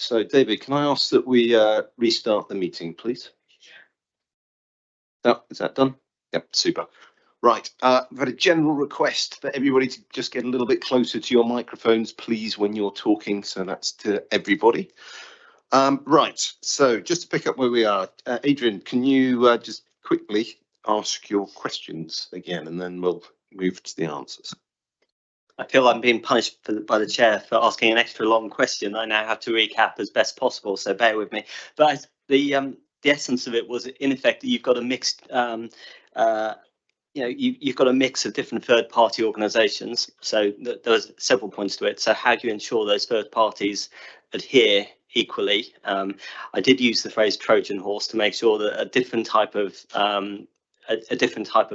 So David, can I ask that we restart the meeting, please? Oh, is that done? Yep, super. Right, I've had a general request for everybody to just get a little bit closer to your microphones, please, when you're talking. So that's to everybody. Right, so just to pick up where we are, Adrian, can you just quickly ask your questions again, and then we'll move to the answers. I feel I'm being punished by the chair for asking an extra long question. I now have to recap as best possible, so bear with me. But the essence of it was, in effect, that you've got a mixed, you've got a mix of different third-party organisations. So there's several points to it. So how do you ensure those third parties adhere equally? I did use the phrase Trojan horse to make sure that a different type of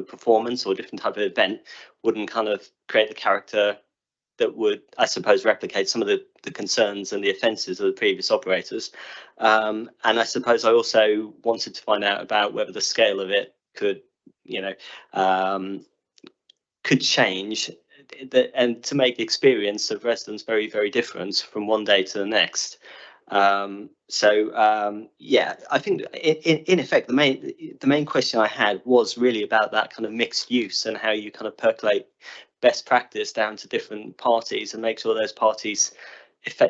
performance or a different type of event wouldn't kind of create the character that would, I suppose, replicate some of the concerns and the offences of the previous operators. And I suppose I also wanted to find out about whether the scale of it could change, and to make the experience of residents very, very different from one day to the next. Yeah, I think in effect, the main question I had was really about that kind of mixed use and how you kind of percolate best practice down to different parties and make sure those parties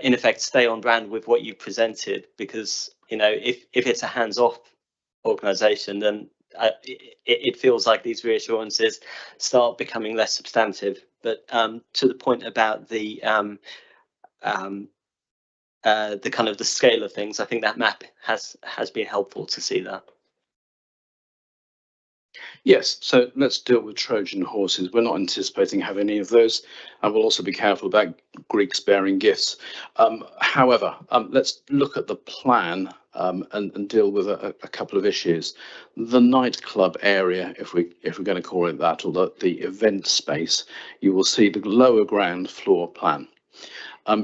in effect stay on brand with what you presented, because if it's a hands-off organisation, then it feels like these reassurances start becoming less substantive. But to the point about the kind of the scale of things, I think that map has been helpful to see that. Yes, so let's deal with Trojan horses. We're not anticipating having any of those, and we'll also be careful about Greeks bearing gifts. However, let's look at the plan and deal with a couple of issues. The nightclub area, if we're going to call it that, or the event space, you will see the lower ground floor plan.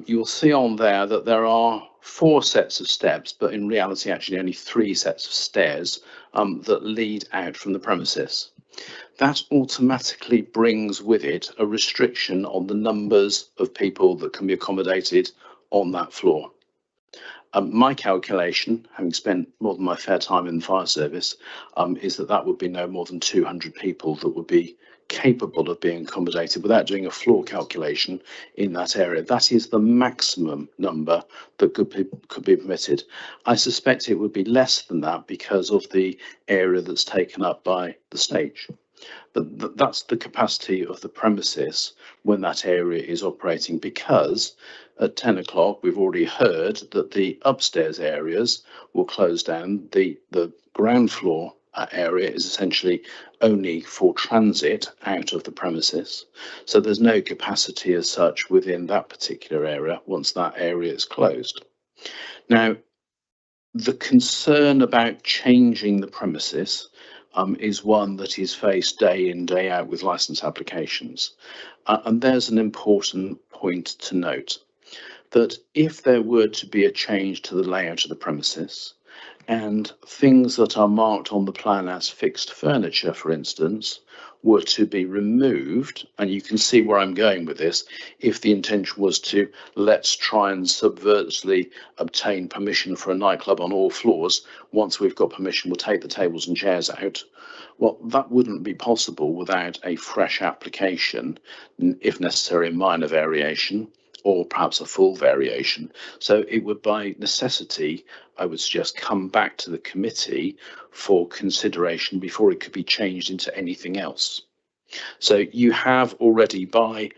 You'll see on there that there are 4 sets of steps, but in reality actually only 3 sets of stairs that lead out from the premises. That automatically brings with it a restriction on the numbers of people that can be accommodated on that floor. My calculation, having spent more than my fair time in the fire service, is that would be no more than 200 people that would be capable of being accommodated without doing a floor calculation in that area. That is the maximum number that could be permitted. I suspect it would be less than that because of the area that's taken up by the stage. But that's the capacity of the premises when that area is operating, because at 10 o'clock we've already heard that the upstairs areas will close down. The ground floor area is essentially only for transit out of the premises, so there's no capacity as such within that particular area once that area is closed. Now, the concern about changing the premises is one that is faced day in, day out with licence applications, and there's an important point to note, that if there were to be a change to the layout of the premises, and things that are marked on the plan as fixed furniture, for instance, were to be removed, and you can see where I'm going with this, if the intention was to let's try and subvertly obtain permission for a nightclub on all floors, once we've got permission we'll take the tables and chairs out. Well, that wouldn't be possible without a fresh application, if necessary a minor variation, or perhaps a full variation. So it would, by necessity, I would suggest, come back to the committee for consideration before it could be changed into anything else. So you have already, by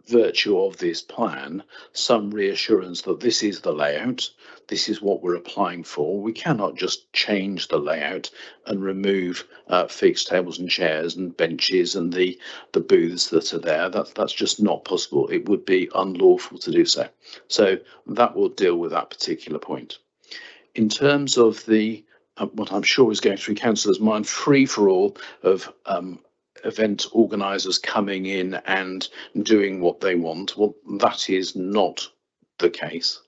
virtue of this plan, some reassurance that this is the layout, this is what we're applying for. We cannot just change the layout and remove fixed tables and chairs and benches and the booths that are there. That's just not possible. It would be unlawful to do so. So that will deal with that particular point. In terms of the what I'm sure is going through councillors' mind, free for all of event organisers coming in and doing what they want. Well, that is not the case.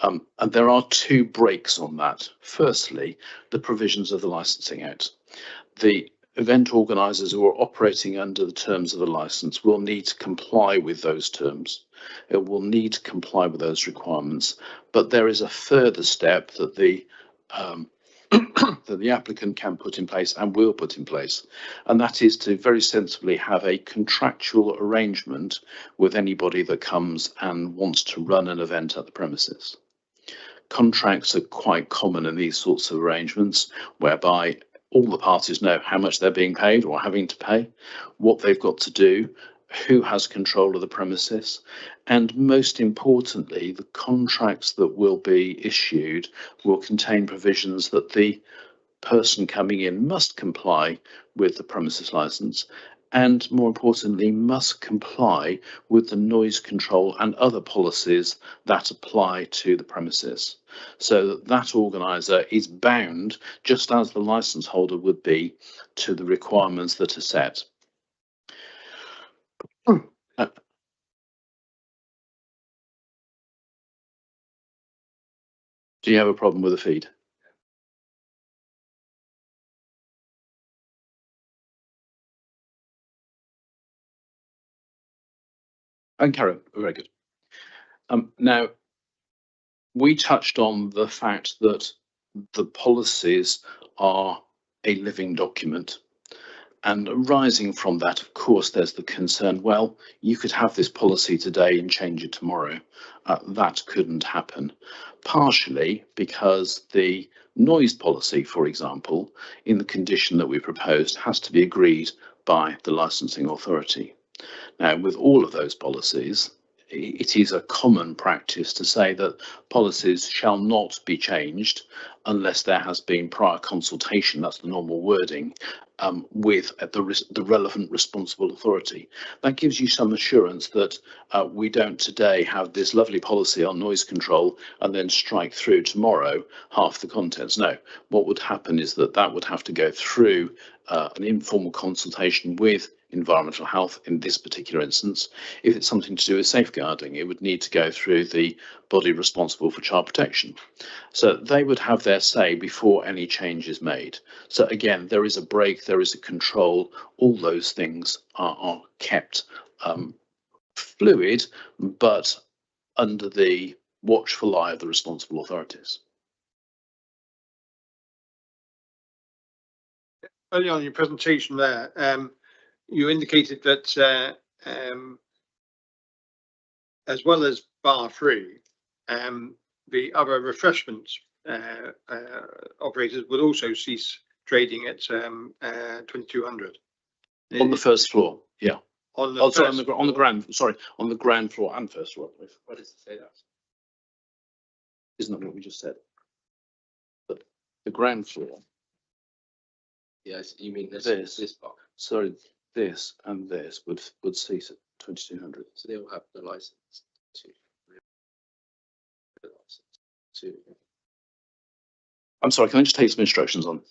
And there are 2 breaks on that. Firstly, the provisions of the Licensing Act. The event organisers who are operating under the terms of the licence will need to comply with those terms. It will need to comply with those requirements, but there is a further step that the that the applicant can put in place and will put in place, and that is to very sensibly have a contractual arrangement with anybody that comes and wants to run an event at the premises. Contracts are quite common in these sorts of arrangements, whereby all the parties know how much they're being paid or having to pay, what they've got to do, who has control of the premises, and most importantly, the contracts that will be issued will contain provisions that the person coming in must comply with the premises license, and more importantly, must comply with the noise control and other policies that apply to the premises, so that that organiser is bound, just as the licence holder would be, to the requirements that are set. Do you have a problem with the feed? And Karen, very good. Now, we touched on the fact that the policies are a living document. And arising from that, of course, there's the concern, well, you could have this policy today and change it tomorrow. That couldn't happen, partially because the noise policy, for example, in the condition that we proposed, has to be agreed by the licensing authority. Now, with all of those policies, it is a common practice to say that policies shall not be changed unless there has been prior consultation, that's the normal wording, with the relevant responsible authority. That gives you some assurance that we don't today have this lovely policy on noise control and then strike through tomorrow half the contents. No, what would happen is that that would have to go through an informal consultation with environmental health in this particular instance. If it's something to do with safeguarding, it would need to go through the body responsible for child protection. So they would have their say before any change is made. So again, there is a break, there is a control, all those things are kept fluid, but under the watchful eye of the responsible authorities. Early on in your presentation there, you indicated that as well as bar free, the other refreshment operators would also cease trading at 2200. On the first floor, yeah. On the On the ground floor and first floor. Why does it say that? Isn't that what we just said? But the ground floor. Yes, you mean this box. Sorry, this and this would cease at 2200. So they will have the license to. I'm sorry, can I just take some instructions on?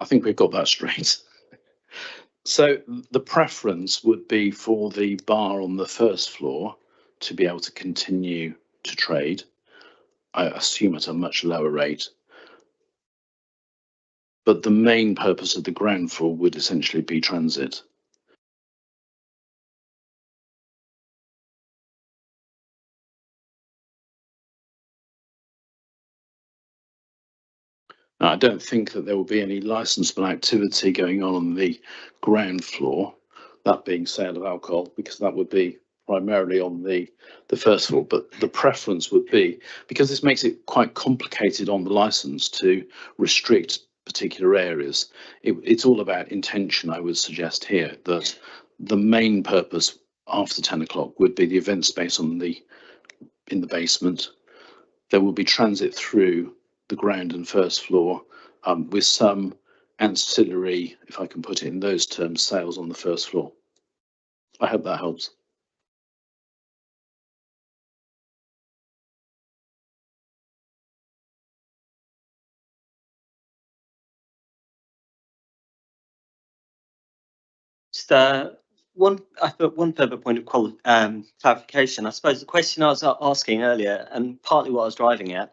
I think we've got that straight. So the preference would be for the bar on the first floor to be able to continue to trade, I assume at a much lower rate. But the main purpose of the ground floor would essentially be transit. Now, I don't think that there will be any licensable activity going on the ground floor, that being sale of alcohol, because that would be primarily on the first floor. But the preference would be, because this makes it quite complicated on the license to restrict particular areas. It's all about intention, I would suggest here, that the main purpose after 10 o'clock would be the event space in the basement. There will be transit through the ground and first floor, with some ancillary, if I can put it in those terms, sales on the first floor. I hope that helps. Just one further point of clarification. I suppose the question I was asking earlier, and partly what I was driving at,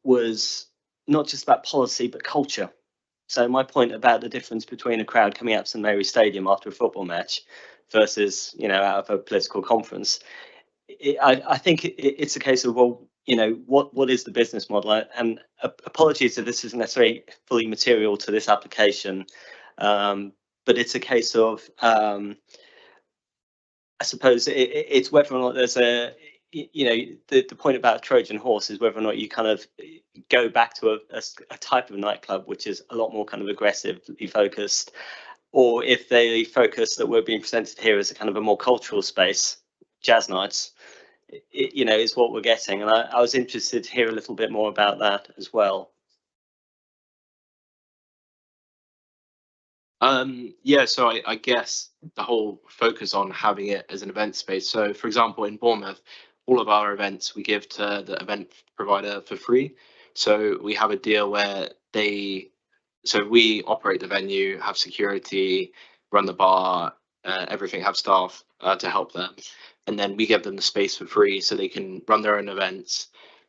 was not just about policy but culture. So my point about the difference between a crowd coming out to St Mary's Stadium after a football match versus, you know, out of a political conference, I think it's a case of, well, you know, what is the business model? And apologies if this isn't necessarily fully material to this application, but it's a case of, I suppose it's whether or not there's a, you know, the point about a Trojan horse is whether or not you kind of go back to a type of nightclub which is a lot more kind of aggressively focused, or if they focus that we're being presented here as a kind of a more cultural space, jazz nights, you know, is what we're getting. And I was interested to hear a little bit more about that as well. Yeah, so I guess the whole focus on having it as an event space. So for example, in Bournemouth, all of our events we give to the event provider for free. So we have a deal where so we operate the venue, have security, run the bar, everything, have staff to help them. And then we give them the space for free so they can run their own events.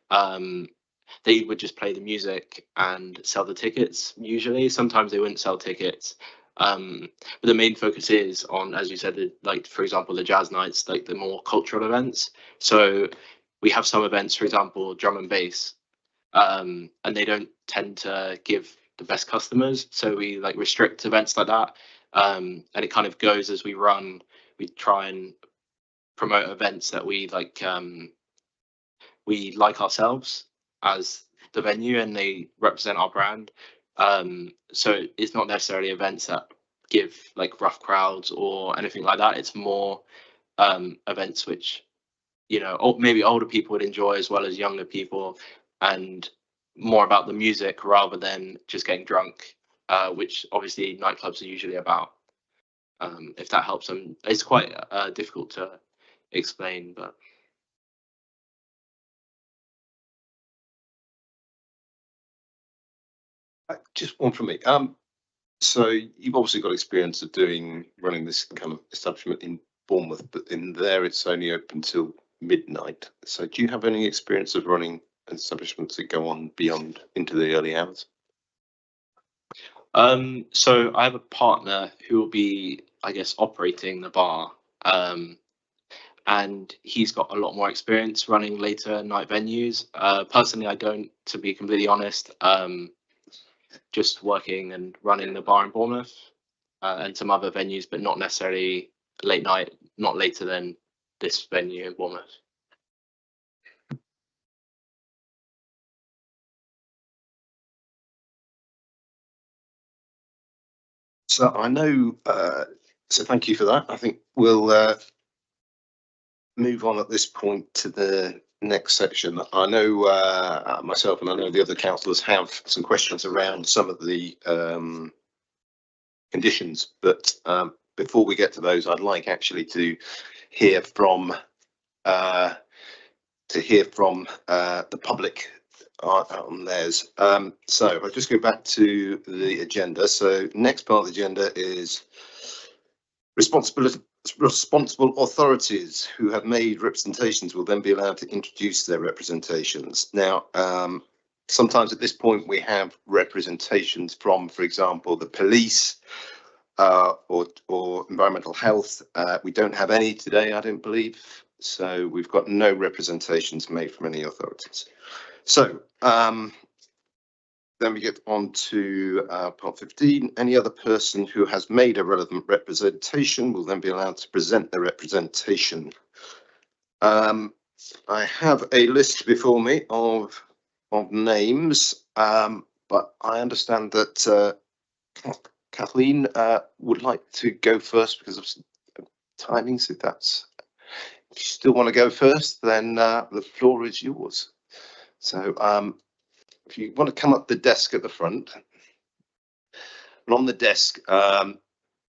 They would just play the music and sell the tickets usually. Sometimes they wouldn't sell tickets. But the main focus is on, as you said, like, for example, the jazz nights, like the more cultural events. So we have some events, for example, drum and bass, and they don't tend to give the best customers. So we like restrict events like that. And it kind of goes as we run, we try and promote events that we like ourselves as the venue and they represent our brand. So it's not necessarily events that give like rough crowds or anything like that. It's more events which, you know, maybe older people would enjoy as well as younger people, and more about the music rather than just getting drunk, which obviously nightclubs are usually about. If that helps them, it's quite difficult to explain, but. Just one from me. So you've obviously got experience of running this kind of establishment in Bournemouth, but in there it's only open till midnight. So do you have any experience of running establishments that go on beyond into the early hours? So I have a partner who will be, I guess, operating the bar. And he's got a lot more experience running later night venues. Personally, I don't, to be completely honest. Just working and running the bar in Bournemouth and some other venues, but not necessarily late night, not later than this venue in Bournemouth. So I know, so thank you for that. I think we'll move on at this point to the next section. I know myself and I know the other councillors have some questions around some of the conditions, but before we get to those, I'd like actually to hear from the public on theirs. So I'll just go back to the agenda. So next part of the agenda is responsible authorities who have made representations will then be allowed to introduce their representations. Now, sometimes at this point we have representations from, for example, the police or environmental health. We don't have any today, I don't believe. So we've got no representations made from any authorities. So then we get on to part 15. Any other person who has made a relevant representation will then be allowed to present their representation. I have a list before me of names, but but I understand that Kathleen would like to go first because of timings. If you still want to go first, then the floor is yours. So if you want to come up the desk at the front, and on the desk,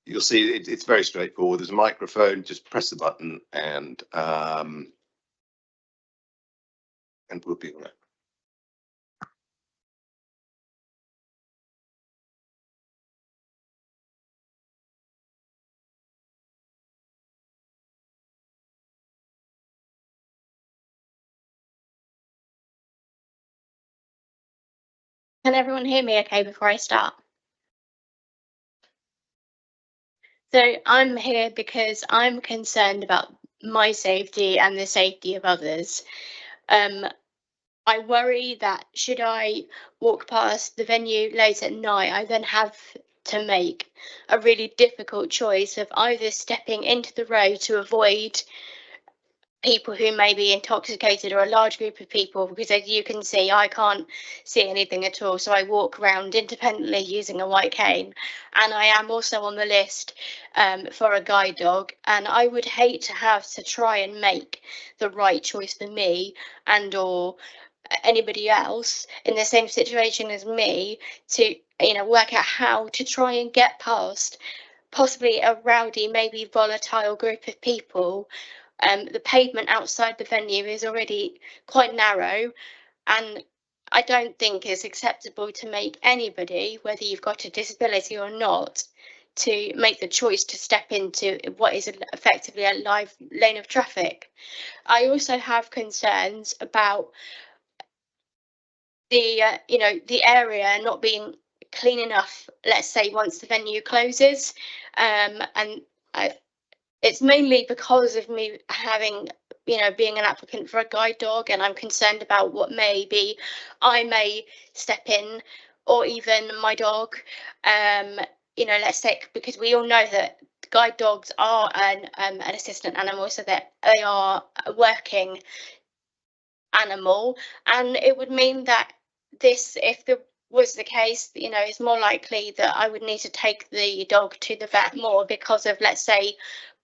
you'll see it's very straightforward. There's a microphone. Just press the button, and we'll be all right. Can everyone hear me okay before I start? So I'm here because I'm concerned about my safety and the safety of others. I worry that should I walk past the venue late at night, I then have to make a really difficult choice of either stepping into the road to avoid people who may be intoxicated or a large group of people, because as you can see, I can't see anything at all. So I walk around independently using a white cane, and I am also on the list for a guide dog. And I would hate to have to try and make the right choice for me and or anybody else in the same situation as me to, work out how to try and get past possibly a rowdy, maybe volatile group of people. The pavement outside the venue is already quite narrow, and I don't think it's acceptable to make anybody, whether you've got a disability or not, to make the choice to step into what is effectively a live lane of traffic. I also have concerns about the the area not being clean enough, let's say, once the venue closes, and it's mainly because of me having, being an applicant for a guide dog, and I'm concerned about what maybe I may step in, or even my dog. Let's say, because we all know that guide dogs are an assistant animal, so that they are a working animal, and it would mean that this, if there was the case, it's more likely that I would need to take the dog to the vet more because of, let's say,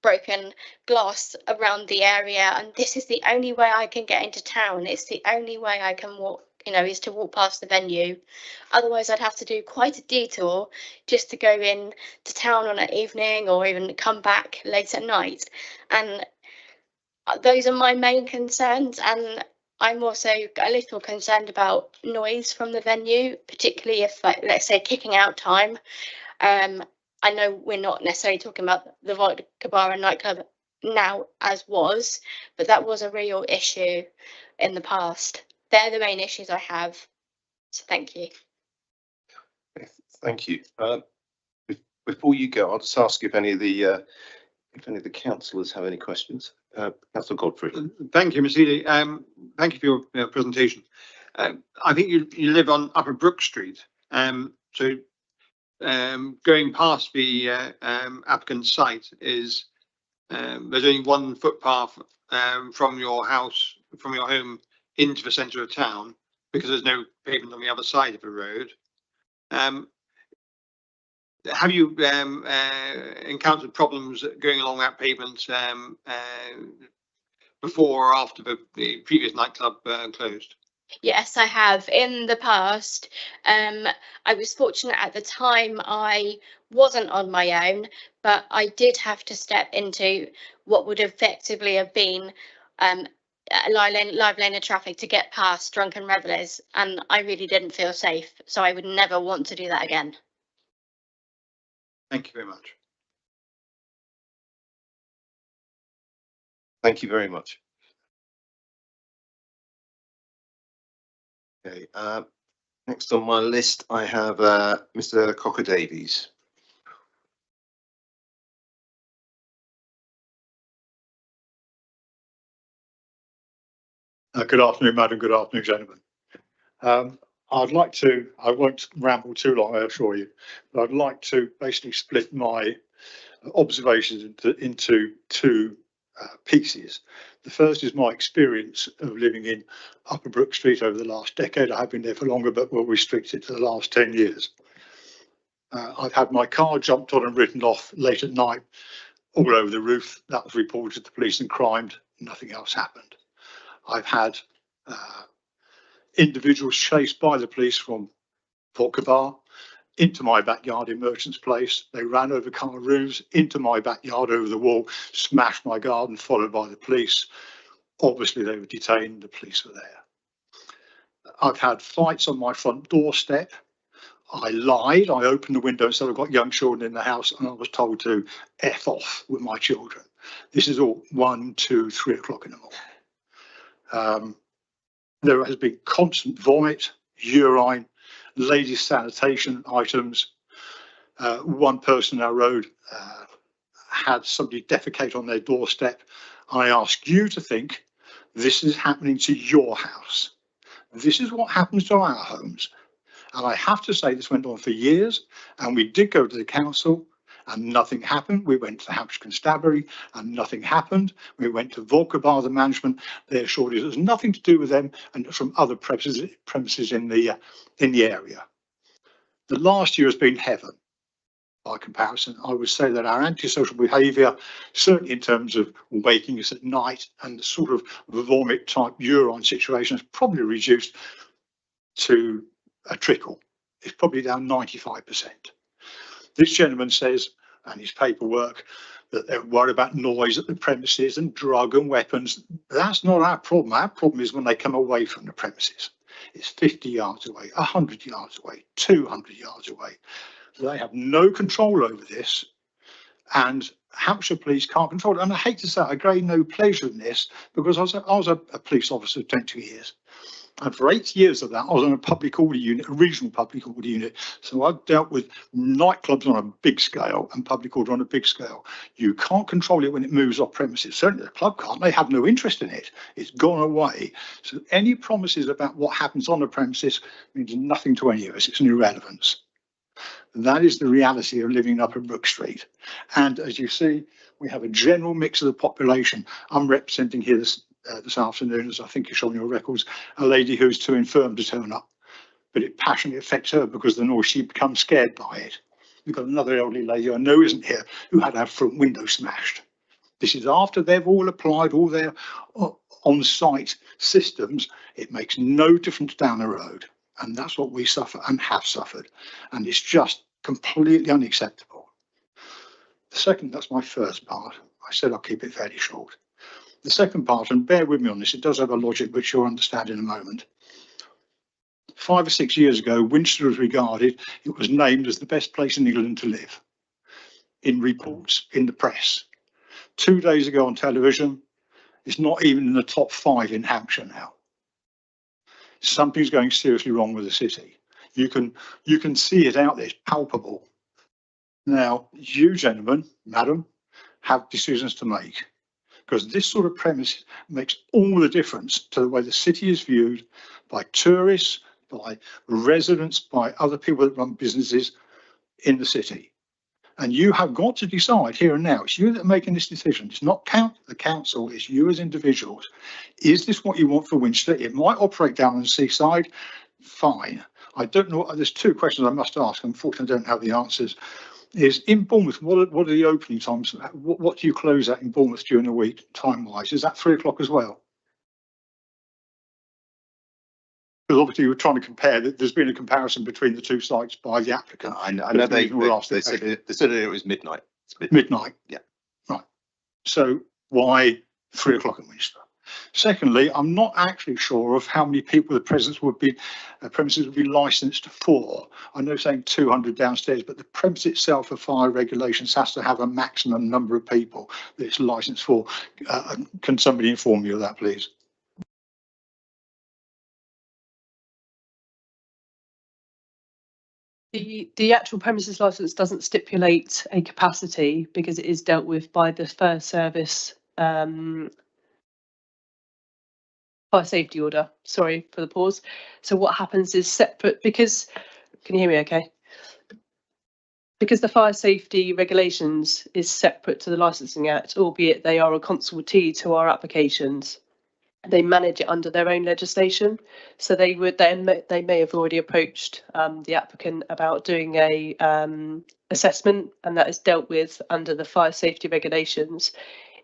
broken glass around the area, and this is the only way I can get into town. It's the only way I can walk, is to walk past the venue. Otherwise I'd have to do quite a detour just to go in to town on an evening, or even come back late at night. And those are my main concerns. And I'm also a little concerned about noise from the venue, particularly if, let's say, kicking out time. I know we're not necessarily talking about the Vodka Bar and nightclub now as was, but that was a real issue in the past. They're the main issues I have. So thank you. Thank you. Before you go, I'll just ask if any of the councillors have any questions. Councillor Godfrey. Thank you, Ms. Healy. Thank you for your presentation. I think you live on Upper Brook Street. So going past the applicant's site is there's only one footpath from your house, from your home into the centre of town, because there's no pavement on the other side of the road. Have you encountered problems going along that pavement before or after the previous nightclub closed? Yes, I have. In the past, I was fortunate at the time I wasn't on my own, but I did have to step into what would effectively have been a live lane of traffic to get past drunken revellers, and I really didn't feel safe, so I would never want to do that again. Thank you very much. Thank you very much. Okay, next on my list, I have Mr. Cocker Davies. Good afternoon, madam. Good afternoon, gentlemen. I won't ramble too long, I assure you, but I'd like to basically split my observations into two pieces. The first is my experience of living in Upper Brook Street over the last decade. I have been there for longer, but will restrict it to the last 10 years. I've had my car jumped on and written off late at night all over the roof. That was reported to police and crime. Nothing else happened. I've had individuals chased by the police from Vodka Bar into my backyard in Merchant's Place. They ran over car roofs into my backyard over the wall, smashed my garden, followed by the police. Obviously, they were detained. The police were there. I've had fights on my front doorstep. I lied. I opened the window and said I've got young children in the house, and I was told to F off with my children. This is all 1, 2, 3 o'clock in the morning. There has been constant vomit, urine, ladies' sanitation items. One person on our road had somebody defecate on their doorstep. I ask you to think this is happening to your house. This is what happens to our homes. And I have to say this went on for years, and we did go to the council and nothing happened. We went to the Hampshire Constabulary and nothing happened. We went to Vodka Bar, the management. They assured us it was nothing to do with them and from other premises in the area. The last year has been heaven by comparison. I would say that our antisocial behaviour, certainly in terms of waking us at night and the sort of vomit type urine situation, has probably reduced to a trickle. It's probably down 95%. This gentleman says, and his paperwork, that they're worried about noise at the premises and drug and weapons. That's not our problem. Our problem is when they come away from the premises. It's 50 yards away, 100 yards away, 200 yards away. They have no control over this, and Hampshire Police can't control it. And I hate to say I gained no pleasure in this, because I was a police officer for 20 years. And for 8 years of that, I was on a public order unit, a regional public order unit. So I've dealt with nightclubs on a big scale and public order on a big scale. You can't control it when it moves off premises. Certainly the club can't. They have no interest in it. It's gone away. So any promises about what happens on the premises means nothing to any of us. It's an irrelevance. That is the reality of living up at Brook Street. And as you see, we have a general mix of the population. I'm representing here this afternoon, as I think you show on your records, a lady who's too infirm to turn up, but it passionately affects her because the noise, she becomes scared by it. We've got another elderly lady I know isn't here who had her front window smashed. This is after they've all applied all their on-site systems. It makes no difference down the road, and that's what we suffer and have suffered, and it's just completely unacceptable. The second, that's my first part. I said I'll keep it fairly short. The second part, and bear with me on this, it does have a logic which you'll understand in a moment. 5 or 6 years ago, Winchester was regarded, it was named as the best place in England to live, in reports, in the press. 2 days ago on television, it's not even in the top 5 in Hampshire now. Something's going seriously wrong with the city. You can see it out there, it's palpable. Now, you gentlemen, madam, have decisions to make, because this sort of premise makes all the difference to the way the city is viewed by tourists, by residents, by other people that run businesses in the city. And you have got to decide here and now. It's you that are making this decision. It's not the council, it's you as individuals. Is this what you want for Winchester? It might operate down on the seaside. Fine. I don't know. There's 2 questions I must ask. Unfortunately, I don't have the answers. Is in Bournemouth, what are the opening times? What do you close at in Bournemouth during the week, time-wise? Is that 3 o'clock as well? Because obviously we're trying to compare. There's been a comparison between the 2 sites by the applicant. I know they said it was midnight. It's midnight. Yeah. Right. So why 3 o'clock in Winchester? Secondly, I'm not actually sure of how many people the premises would be licensed for. I know saying 200 downstairs, but the premise itself for fire regulations has to have a maximum number of people that it's licensed for. Can somebody inform me of that, please? The actual premises license doesn't stipulate a capacity because it is dealt with by the fire service fire safety order. Sorry for the pause. So what happens is separate, because can you hear me okay? Because the fire safety regulations is separate to the Licensing Act, albeit they are a consultee to our applications. They manage it under their own legislation, so they may have already approached the applicant about doing a assessment, and that is dealt with under the fire safety regulations.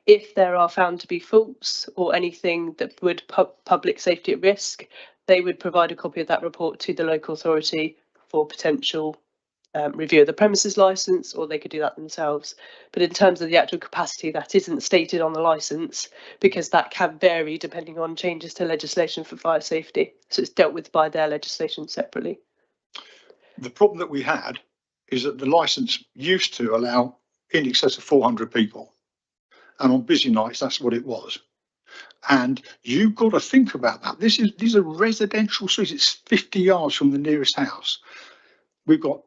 If there are found to be faults or anything that would put public safety at risk, they would provide a copy of that report to the local authority for potential review of the premises licence, or they could do that themselves. But in terms of the actual capacity, that isn't stated on the licence, because that can vary depending on changes to legislation for fire safety. So it's dealt with by their legislation separately. The problem that we had is that the licence used to allow in excess of 400 people. And on busy nights, that's what it was. And you've got to think about that. These are residential streets. It's 50 yards from the nearest house. We've got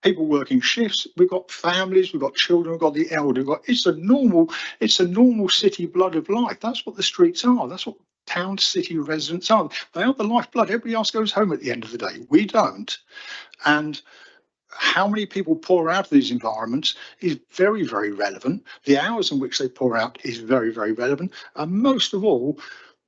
people working shifts, we've got families, we've got children, we've got the elderly. It's a normal city blood of life. That's what the streets are. That's what town city residents are. They are the lifeblood. Everybody else goes home at the end of the day. We don't. And how many people pour out of these environments is very, very relevant. The hours in which they pour out is very, very relevant. And most of all,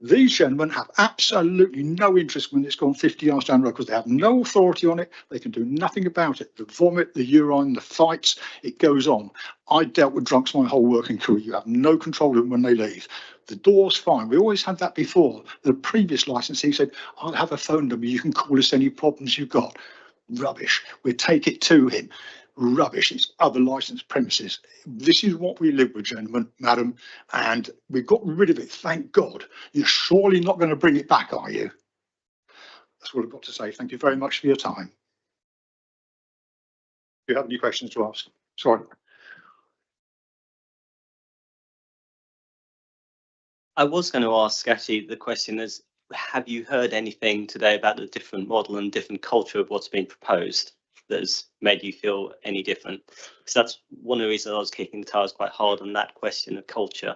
these gentlemen have absolutely no interest when it's gone 50 yards down the road, because they have no authority on it. They can do nothing about it. The vomit, the urine, the fights, it goes on. I dealt with drunks my whole working career. You have no control of them when they leave. The door's fine. We always had that before. The previous licensee said, I'll have a phone number. You can call us any problems you've got. Rubbish. We take it to him. Rubbish. It's other licensed premises. This is what we live with, gentlemen, madam, and we've got rid of it. Thank God. You're surely not going to bring it back, are you? That's what I've got to say. Thank you very much for your time. Do you have any questions to ask? Sorry. I was going to ask, actually, the question is, have you heard anything today about the different model and different culture of what's been proposed that has made you feel any different? Because that's one of the reasons I was kicking the tires quite hard on that question of culture.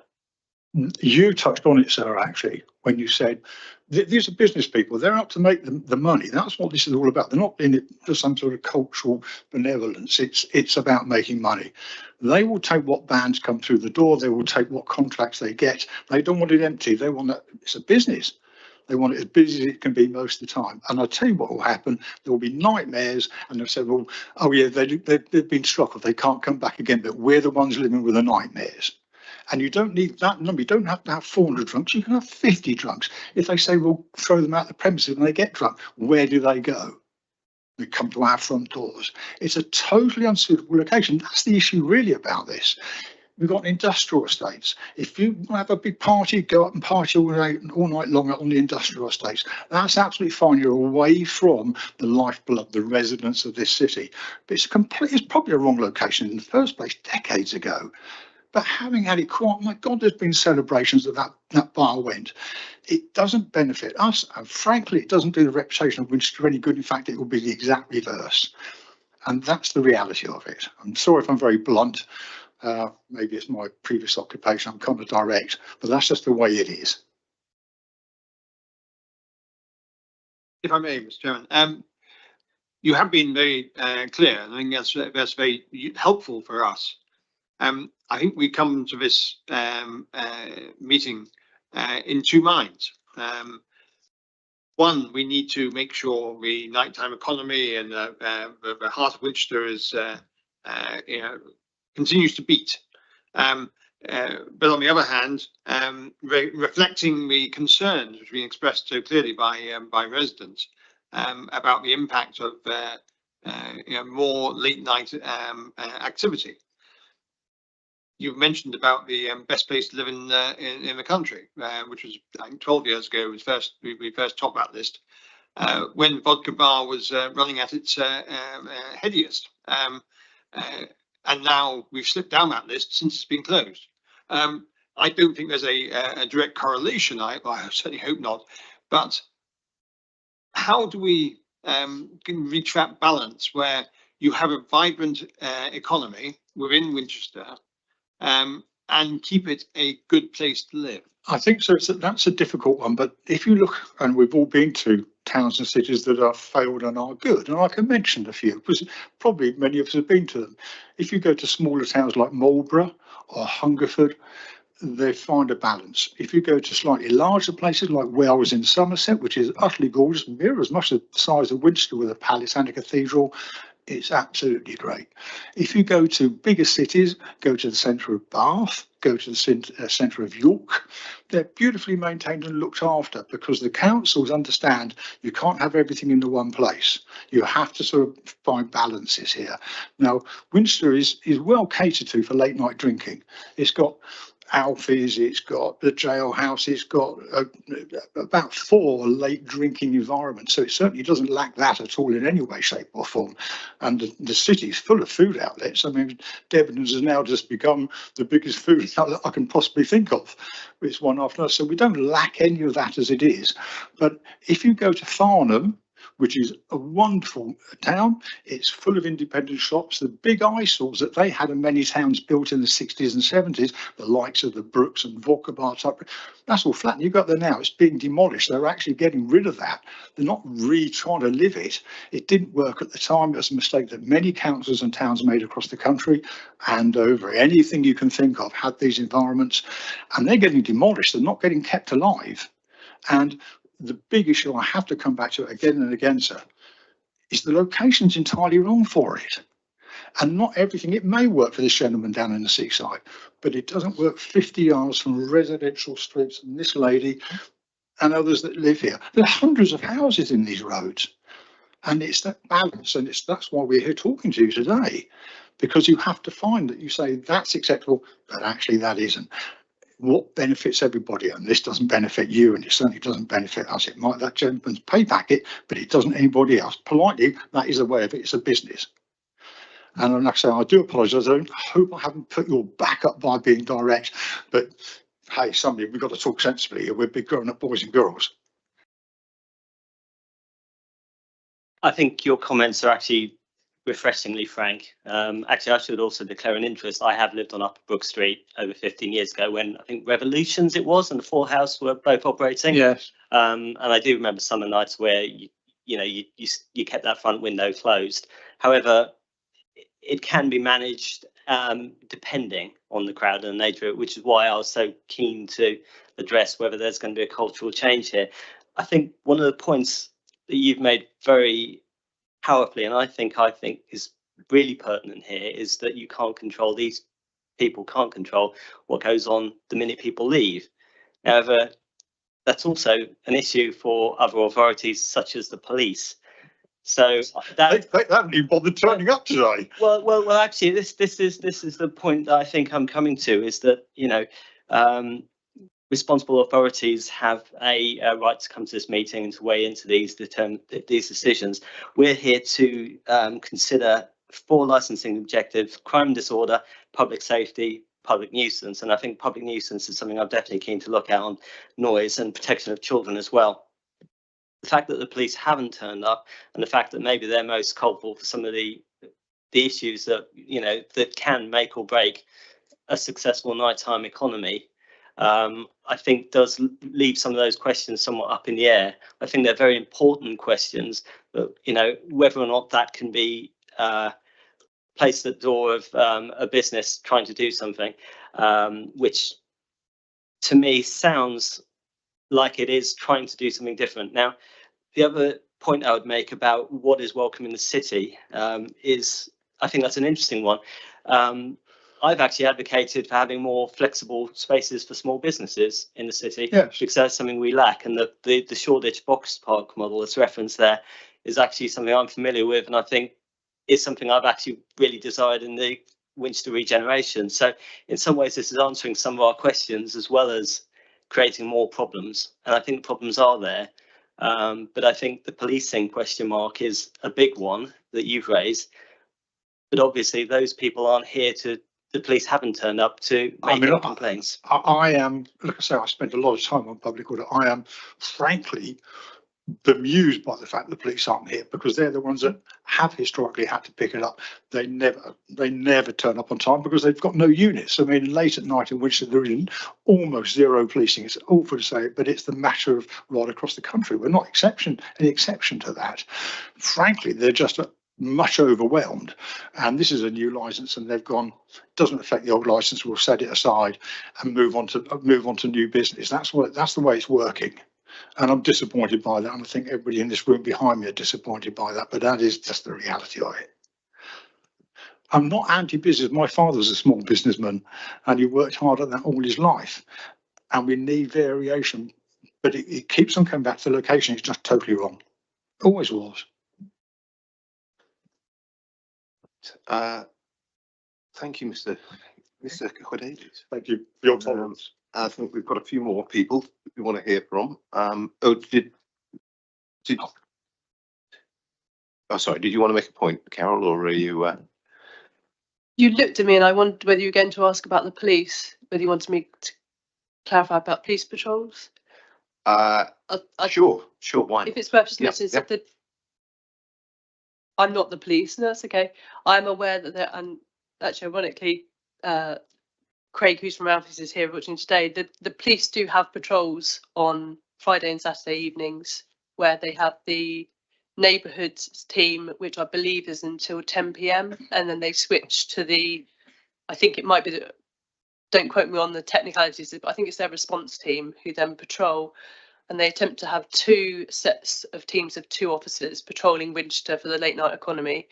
You touched on it, sir, actually, when you said these are business people. They're out to make the money. That's what this is all about. They're not in it for some sort of cultural benevolence. It's about making money. They will take what bands come through the door. They will take what contracts they get. They don't want it empty. They want that. It's a business. They want it as busy as it can be most of the time. And I'll tell you what will happen. There will be nightmares, and they'll say, well, oh yeah, they've been struck off. They can't come back again, but we're the ones living with the nightmares. And you don't need that number. You don't have to have 400 drunks. You can have 50 drunks. If they say, we'll throw them out the premises and they get drunk, where do they go? They come to our front doors. It's a totally unsuitable location. That's the issue really about this. We've got industrial estates. If you want to have a big party, go up and party all night long on the industrial estates. That's absolutely fine. You're away from the lifeblood, the residents of this city. But it's probably a wrong location in the first place, decades ago. But having had it quite, my God, there's been celebrations that bar went. It doesn't benefit us, and frankly, it doesn't do the reputation of Winchester any good. In fact, it will be the exact reverse. And that's the reality of it. I'm sorry if I'm very blunt. Maybe it's my previous occupation. I'm kind of direct, but that's just the way it is. If I may, Mr. Chairman, you have been very clear, and I think that's very helpful for us. I think we come to this meeting in two minds. One, we need to make sure the nighttime economy and the heart of Winchester is, continues to beat. But on the other hand, reflecting the concerns which have been expressed so clearly by residents about the impact of more late night activity. You've mentioned about the best place to live in the country, which was, I think, 12 years ago. We first topped that list when Vodka Bar was running at its headiest, and now we've slipped down that list since it's been closed. I don't think there's a direct correlation. I certainly hope not. But how do we reach that balance where you have a vibrant economy within Winchester? And keep it a good place to live? I think so. That's a difficult one. But if you look, and we've all been to towns and cities that are failed and are good. And I can mention a few because probably many of us have been to them. If you go to smaller towns like Marlborough or Hungerford, they find a balance. If you go to slightly larger places like Wells in Somerset, which is utterly gorgeous, mirrors much the size of Winchester with a palace and a cathedral, it's absolutely great. If you go to bigger cities, go to the centre of Bath, go to the centre of York, they're beautifully maintained and looked after because the councils understand you can't have everything in the one place. You have to sort of find balances here. Now, Winchester is well catered to for late night drinking. It's got Alfie's, it's got the jailhouse, it's got about 4 late drinking environments. So it certainly doesn't lack that at all in any way, shape or form. And the city is full of food outlets. I mean, Debenhams has now just become the biggest food outlet I can possibly think of. It's one after another. So we don't lack any of that as it is. But if you go to Farnham, which is a wonderful town. It's full of independent shops. The big eyesores that they had in many towns built in the 60s and 70s, the likes of the Brooks and Vodka Bar type, that's all flat. And you've got there now, it's being demolished. They're actually getting rid of that. They're not trying to live it. It didn't work at the time. It was a mistake that many councils and towns made across the country and over. Anything you can think of had these environments, and they're getting demolished. They're not getting kept alive. And the big issue I have to come back to again and again, sir, is the location's entirely wrong for it. And not everything, it may work for this gentleman down in the seaside, but it doesn't work 50 yards from residential streets and this lady and others that live here. There are hundreds of houses in these roads. And it's that balance, and that's why we're here talking to you today, because you have to find that you say that's acceptable, but actually that isn't. What benefits everybody, and this doesn't benefit you, and it certainly doesn't benefit us. It might that gentleman's pay packet, but it doesn't anybody else. Politely, that is the way of it. It's a business. And like I say, I do apologise. I hope I haven't put your back up by being direct, but hey, somebody, we've got to talk sensibly here. We're big grown-up boys and girls. I think your comments are actually refreshingly frank. Actually, I should also declare an interest. I have lived on Upper Brook Street over 15 years ago when I think Revolutions it was, and the 4 House were both operating. Yes. And I do remember summer nights where you kept that front window closed. However, it can be managed depending on the crowd and the nature of it, which is why I was so keen to address whether there's going to be a cultural change here. I think one of the points that you've made very powerfully, and I think is really pertinent here, is that you can't control, these people can't control what goes on the minute people leave. However, that's also an issue for other authorities such as the police. So They haven't even bothered turning up today. Well, actually, this is the point that I think I'm coming to, is that responsible authorities have a right to come to this meeting and to weigh into these decisions. We're here to consider 4 licensing objectives: crime and disorder, public safety, public nuisance. And I think public nuisance is something I'm definitely keen to look at on noise and protection of children as well. The fact that the police haven't turned up, and the fact that maybe they're most culpable for some of the issues that, that can make or break a successful nighttime economy, I think does leave some of those questions somewhat up in the air. I think they're very important questions, but whether or not that can be placed at the door of a business trying to do something, which to me sounds like it is trying to do something different. Now, the other point I would make about what is welcome in the city is, I think that's an interesting one. I've actually advocated for having more flexible spaces for small businesses in the city, yes, because that's something we lack. And the Shoreditch box park model that's referenced there is actually something I'm familiar with, and I think is something I've actually really desired in the Winchester regeneration. So in some ways, this is answering some of our questions as well as creating more problems. And I think the problems are there. But I think the policing question mark is a big one that you've raised. But obviously, those people aren't here to. The police haven't turned up to make any complaints. I am, like I say, I spent a lot of time on public order. I am frankly bemused by the fact the police aren't here, because they're the ones that have historically had to pick it up. They never turn up on time because they've got no units. I mean, late at night in Winchester there is almost zero policing. It's awful to say, but it's the matter of right across the country. We're not any exception to that. Frankly, they're just much overwhelmed, and this is a new license, and they've gone, doesn't affect the old license, we'll set it aside and move on to new business. That's the way it's working, and I'm disappointed by that, and I think everybody in this room behind me are disappointed by that, but that is just the reality of it. I'm not anti-business. My father was a small businessman and he worked hard at that all his life, and we need variation, but it keeps on coming back to the location. It's just totally wrong, always was. Thank you, Mr. Cordelis. Thank you for your tolerance. I think we've got a few more people we want to hear from. Sorry, did you want to make a point, Carol, or are you? You looked at me and I wondered whether you were going to ask about the police, whether you wanted me to clarify about police patrols. Sure, why not? If it's worth just Yep, listening, yep. so I'm not the police, no, that's okay. I'm aware that there, and actually ironically, Craig, who's from Alfie's, is here watching today. The police do have patrols on Friday and Saturday evenings where they have the neighbourhood team, which I believe is until 10 p.m. and then they switch to I think it might be, don't quote me on the technicalities, but I think it's their response team who then patrol, and they attempt to have 2 sets of teams of 2 officers patrolling Winchester for the late night economy.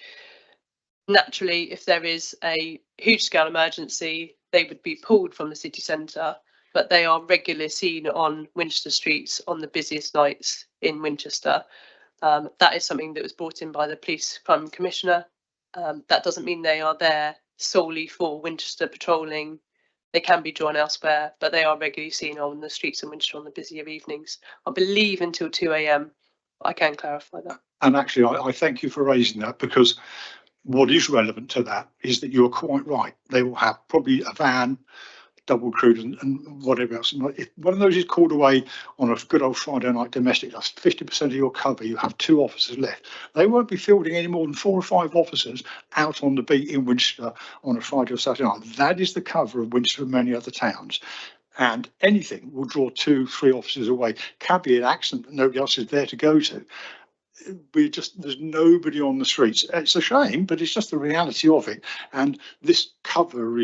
Naturally, if there is a huge scale emergency, they would be pulled from the city centre, but they are regularly seen on Winchester streets on the busiest nights in Winchester. That is something that was brought in by the Police Crime Commissioner. That doesn't mean they are there solely for Winchester patrolling. They can be drawn elsewhere, but they are regularly seen on the streets in Winchester on the busier evenings. I believe until 2 a.m. I can clarify that. And actually, I thank you for raising that, because what is relevant to that is that you're quite right. They will have probably a van, double crewed and whatever else. If one of those is called away on a good old Friday night domestic, that's 50% of your cover. You have 2 officers left. They won't be fielding any more than 4 or 5 officers out on the beat in Winchester on a Friday or Saturday night. That is the cover of Winchester and many other towns. And anything will draw 2, 3 officers away. Can be an accident that nobody else is there to go to. There's nobody on the streets. It's a shame, but it's just the reality of it. And this cover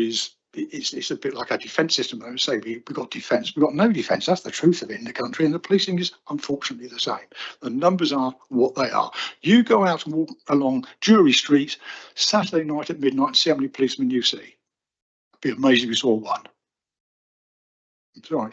it's a bit like a defence system. I would say we've got defence, we've got no defence. That's the truth of it in the country, and the policing is unfortunately the same. The numbers are what they are. You go out and walk along Jury Street Saturday night at midnight and see how many policemen you see. It'd be amazing if you saw one. I'm sorry.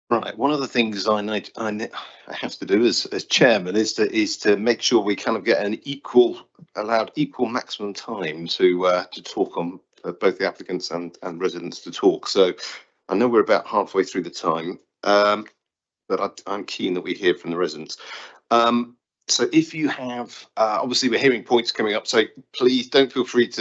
Right. One of the things I have to do as chairman is to make sure we kind of get an allowed equal maximum time to talk on both the applicants and residents to talk. So I know we're about halfway through the time, but I'm keen that we hear from the residents. So if you have, obviously we're hearing points coming up, so please don't feel as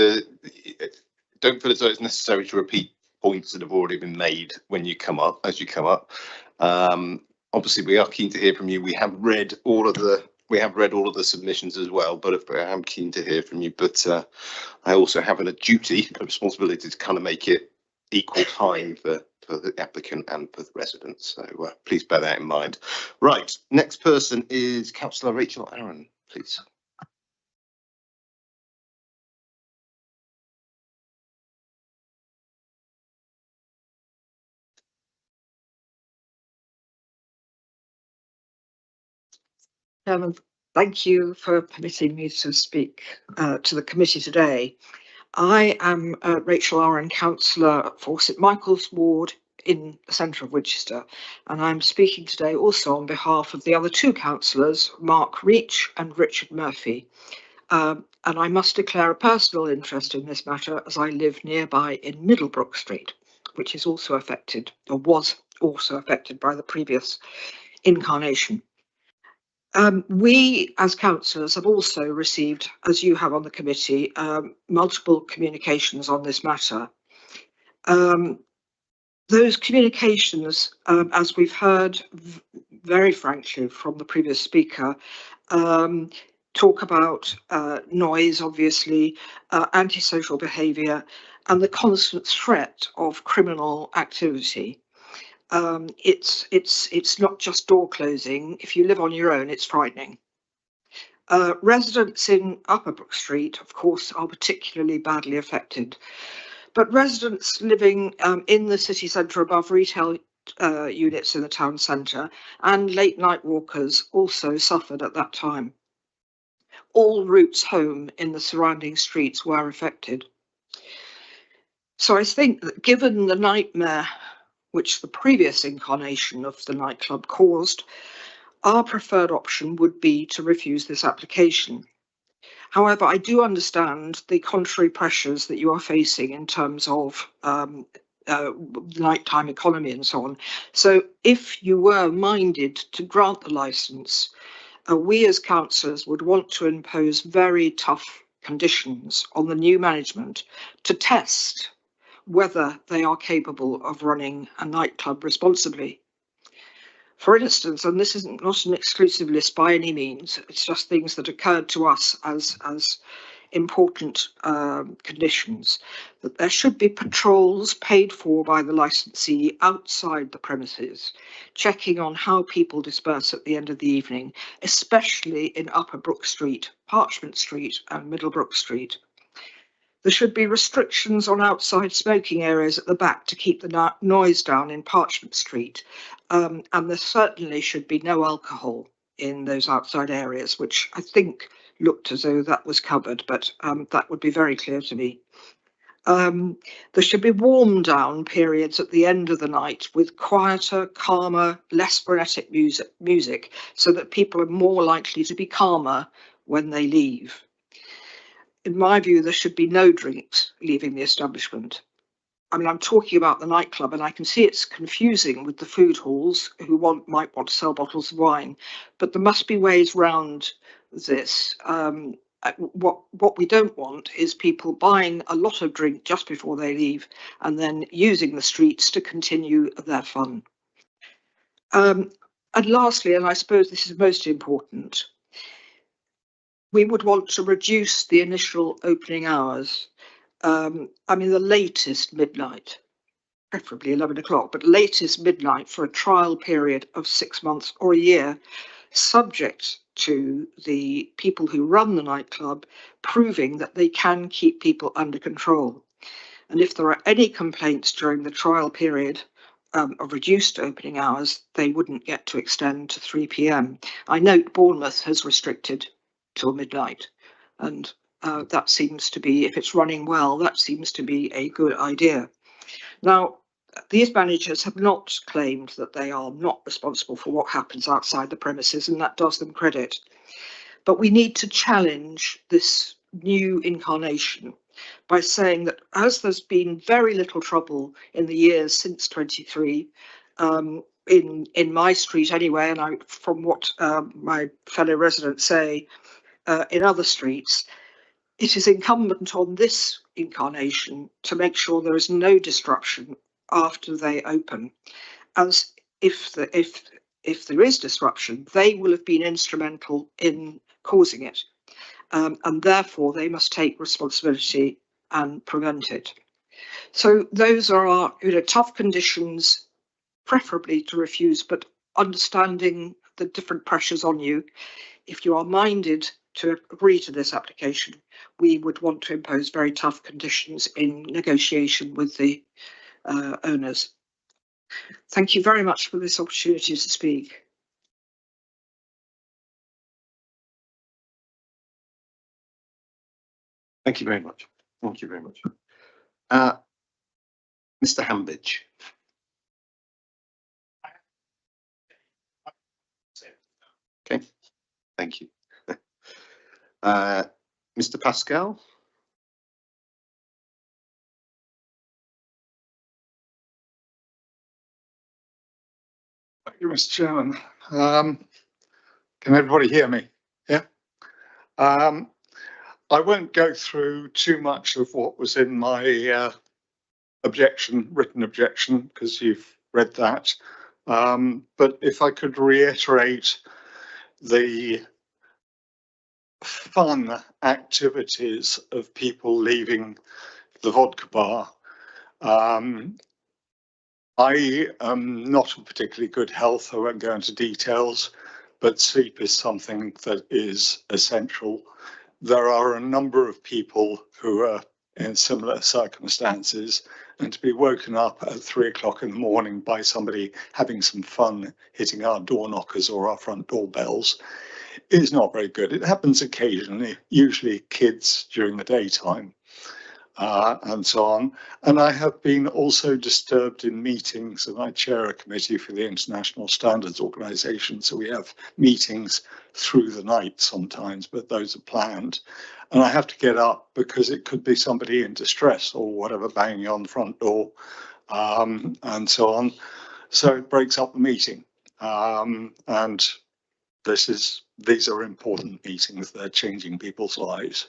though it's necessary to repeat points that have already been made when you come up, as you come up. Obviously we are keen to hear from you. We have read all of the submissions as well, but I am keen to hear from you. But I also have a responsibility to kind of make it equal time for the applicant and for the residents. So please bear that in mind. Right, next person is Councillor Rachel Aaron, please. Thank you for permitting me to speak to the committee today. I am Rachel Aaron, councillor for St Michael's Ward in the centre of Winchester, and I'm speaking today also on behalf of the other 2 councillors, Mark Reach and Richard Murphy. And I must declare a personal interest in this matter as I live nearby in Middlebrook Street. which is also affected, or was also affected by the previous incarnation. We as councillors have also received, as you have on the committee, multiple communications on this matter. Those communications, as we've heard very frankly from the previous speaker, talk about noise, obviously, antisocial behaviour, and the constant threat of criminal activity. It's not just door closing. If you live on your own, it's frightening. Residents in Upper Brook Street, of course, are particularly badly affected. But residents living in the city centre above retail units in the town centre and late night walkers also suffered at that time. All routes home in the surrounding streets were affected. So I think that given the nightmare which the previous incarnation of the nightclub caused, our preferred option would be to refuse this application. However, I do understand the contrary pressures that you are facing in terms of nighttime economy and so on. So if you were minded to grant the licence, we as councillors would want to impose very tough conditions on the new management to test whether they are capable of running a nightclub responsibly. For instance, and this isn't not an exclusive list by any means, it's just things that occurred to us as important conditions, that there should be patrols paid for by the licensee outside the premises, checking on how people disperse at the end of the evening, especially in Upper Brook Street, Parchment Street and Middle Brook Street. There should be restrictions on outside smoking areas at the back to keep the noise down in Parchment Street. And there certainly should be no alcohol in those outside areas, which I think looked as though that was covered, but that would be very clear to me. There should be warm down periods at the end of the night with quieter, calmer, less frenetic music, so that people are more likely to be calmer when they leave. In my view, there should be no drinks leaving the establishment. I mean, I'm talking about the nightclub, and I can see it's confusing with the food halls who might want to sell bottles of wine, but there must be ways round this. What we don't want is people buying a lot of drink just before they leave and then using the streets to continue their fun. And lastly, and I suppose this is most important, we would want to reduce the initial opening hours. I mean, the latest midnight, preferably 11 o'clock, but latest midnight for a trial period of 6 months or a year, subject to the people who run the nightclub proving that they can keep people under control. And if there are any complaints during the trial period of reduced opening hours, they wouldn't get to extend to 3 p.m. I note Bournemouth has restricted till midnight, and that seems to be, if it's running well, that seems to be a good idea. Now, these managers have not claimed that they are not responsible for what happens outside the premises, and that does them credit. But we need to challenge this new incarnation by saying that as there's been very little trouble in the years since 23, in my street anyway, and from what my fellow residents say, in other streets, it is incumbent on this incarnation to make sure there is no disruption after they open, as if there is disruption, they will have been instrumental in causing it, and therefore they must take responsibility and prevent it. So those are our tough conditions, preferably to refuse, but understanding the different pressures on you. If you are minded to agree to this application, we would want to impose very tough conditions in negotiation with the owners. Thank you very much for this opportunity to speak. Thank you very much. Thank you very much. Mr. Hambidge. Okay, thank you. Mr. Pascal. you, Mr. Chairman. Can everybody hear me? Yeah. I won't go through too much of what was in my written objection, because you've read that. But if I could reiterate the fun activities of people leaving the vodka bar. I am not in particularly good health. I won't go into details, but sleep is something that is essential. There are a number of people who are in similar circumstances, and to be woken up at 3 o'clock in the morning by somebody having some fun hitting our door knockers or our front door bells is not very good. It happens occasionally, usually kids during the daytime, and so on. And I have been also disturbed in meetings, and I chair a committee for the International Standards Organization, so we have meetings through the night sometimes, but those are planned. And I have to get up because it could be somebody in distress or whatever banging on the front door, and so on. So it breaks up the meeting. And these are important meetings. They're changing people's lives,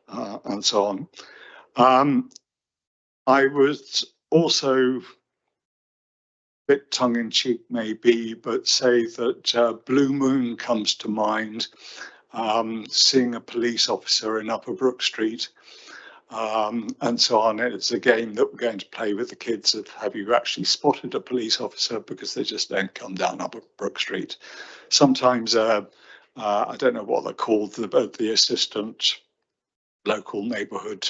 and so on. I was also a bit tongue-in-cheek maybe, but say that Blue Moon comes to mind, seeing a police officer in Upper Brook Street, and so on. It's a game that we're going to play with the kids of, have you actually spotted a police officer, because they just don't come down Upper Brook Street. Sometimes I don't know what they're called, the assistant local neighbourhood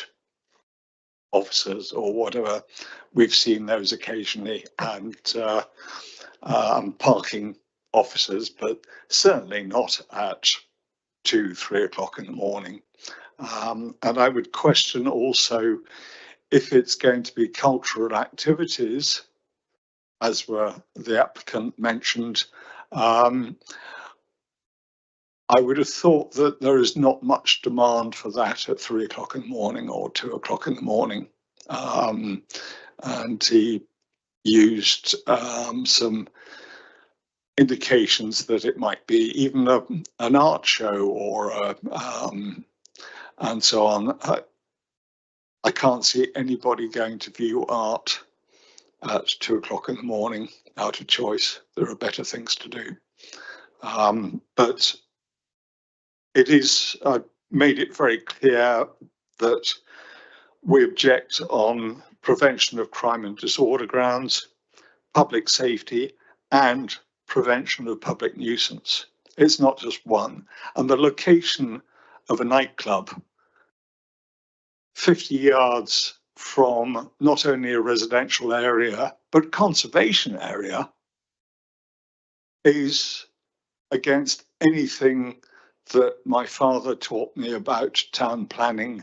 officers or whatever. We've seen those occasionally, and parking officers, but certainly not at 2, 3 o'clock in the morning. And I would question also if it's going to be cultural activities, as were the applicant mentioned. I would have thought that there is not much demand for that at 3 o'clock in the morning or 2 o'clock in the morning. And he used some indications that it might be even an art show or and so on. I can't see anybody going to view art at 2 o'clock in the morning out of choice. There are better things to do. But it is, I made it very clear that we object on prevention of crime and disorder grounds, public safety, and prevention of public nuisance. It's not just one. And the location of a nightclub 50 yards from not only a residential area, but conservation area is against anything that my father taught me about town planning,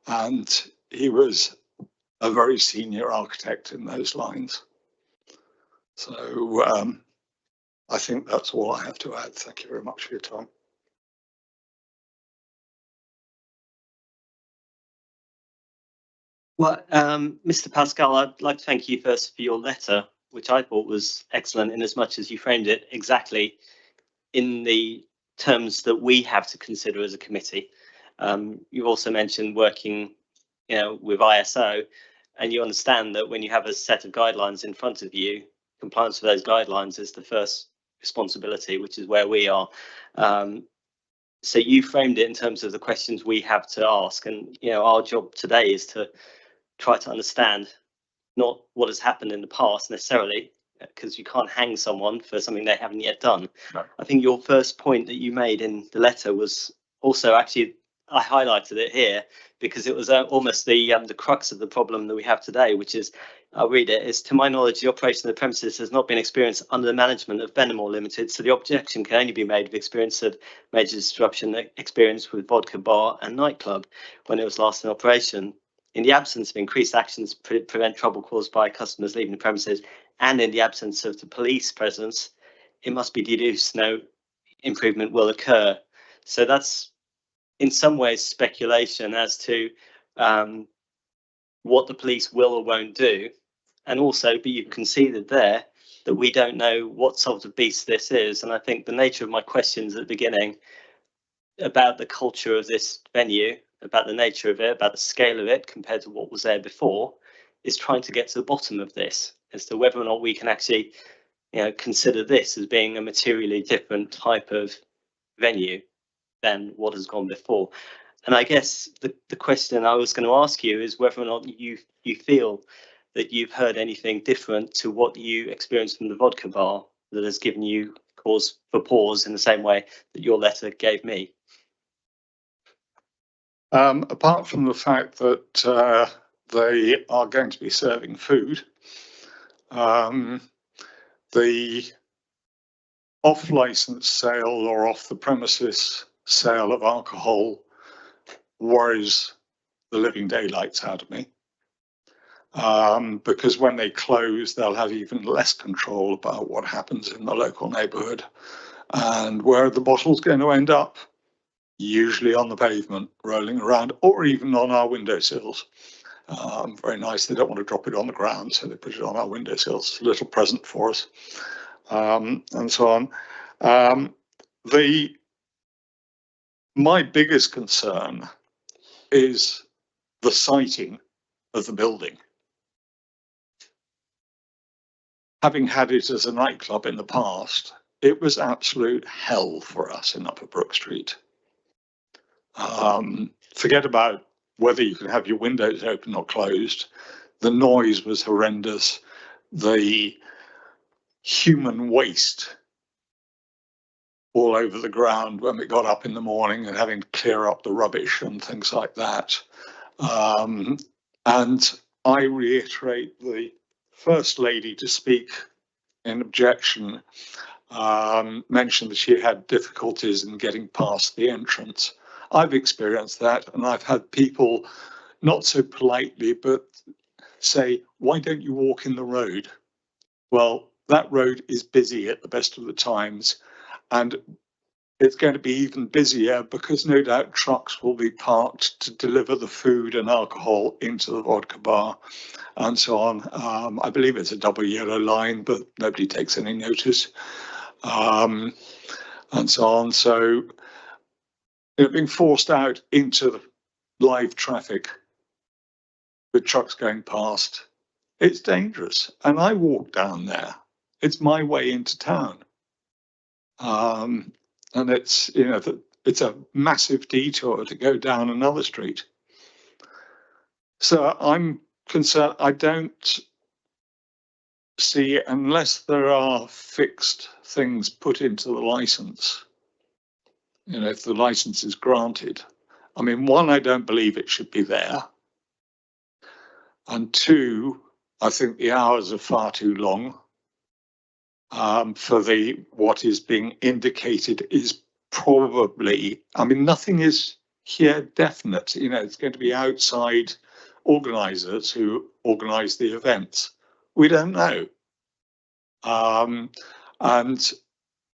and he was a very senior architect in those lines. So I think that's all I have to add. Thank you very much for your time. Well, Mr. Pascal, I'd like to thank you first for your letter, which I thought was excellent in as much as you framed it exactly in the terms that we have to consider as a committee. You've also mentioned working, with ISO, and you understand that when you have a set of guidelines in front of you, compliance with those guidelines is the first responsibility, which is where we are. So you framed it in terms of the questions we have to ask, and our job today is to try to understand not what has happened in the past necessarily, because you can't hang someone for something they haven't yet done. No. I think your first point that you made in the letter was also actually, I highlighted it here because it was almost the crux of the problem that we have today, which is, I'll read it, is to my knowledge, the operation of the premises has not been experienced under the management of Benamor Limited, so the objection can only be made of experience of major disruption experienced with vodka bar and nightclub when it was last in operation. In the absence of increased actions to prevent trouble caused by customers leaving the premises, and in the absence of the police presence, it must be deduced no improvement will occur. So that's in some ways speculation as to what the police will or won't do. And also, but you've conceded there that we don't know what sort of beast this is. And I think the nature of my questions at the beginning about the culture of this venue, about the nature of it, about the scale of it compared to what was there before, is trying to get to the bottom of this as to whether or not we can actually, consider this as being a materially different type of venue than what has gone before. And I guess the question I was going to ask you is whether or not you feel that you've heard anything different to what you experienced from the vodka bar that has given you cause for pause in the same way that your letter gave me. Apart from the fact that they are going to be serving food, the off-license sale or off-the-premises sale of alcohol worries the living daylights out of me. Because when they close, they'll have even less control about what happens in the local neighbourhood. And where are the bottles going to end up? Usually on the pavement, rolling around, or even on our windowsills. Very nice. They don't want to drop it on the ground, so they put it on our windowsills. A little present for us, and so on. My biggest concern is the siting of the building. Having had it as a nightclub in the past, it was absolute hell for us in Upper Brook Street. Forget about whether you can have your windows open or closed. The noise was horrendous. The human waste all over the ground when we got up in the morning and having to clear up the rubbish and things like that. And I reiterate, the First Lady to speak in objection mentioned that she had difficulties in getting past the entrance. I've experienced that, and I've had people not so politely but say, why don't you walk in the road? Well, that road is busy at the best of the times, and it's going to be even busier because no doubt trucks will be parked to deliver the food and alcohol into the vodka bar and so on. I believe it's a double yellow line, but nobody takes any notice, and so on. So being forced out into the live traffic with trucks going past, it's dangerous. And I walk down there. It's my way into town. And it's, it's a massive detour to go down another street. So I'm concerned. I don't see, unless there are fixed things put into the license, if the license is granted. I mean, one, I don't believe it should be there. And two, I think the hours are far too long. For what is being indicated is probably, I mean, nothing is here definite. It's going to be outside organisers who organise the events. We don't know. And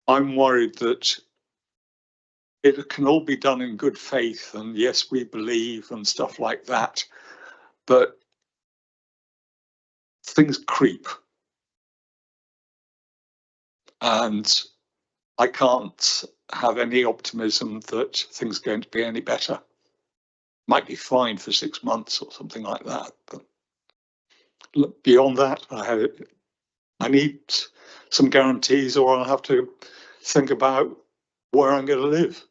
I'm worried that it can all be done in good faith, and yes, we believe and stuff like that, but things creep. And I can't have any optimism that things are going to be any better. Might be fine for 6 months or something like that, but look, beyond that, I need some guarantees, or I'll have to think about where I'm going to live.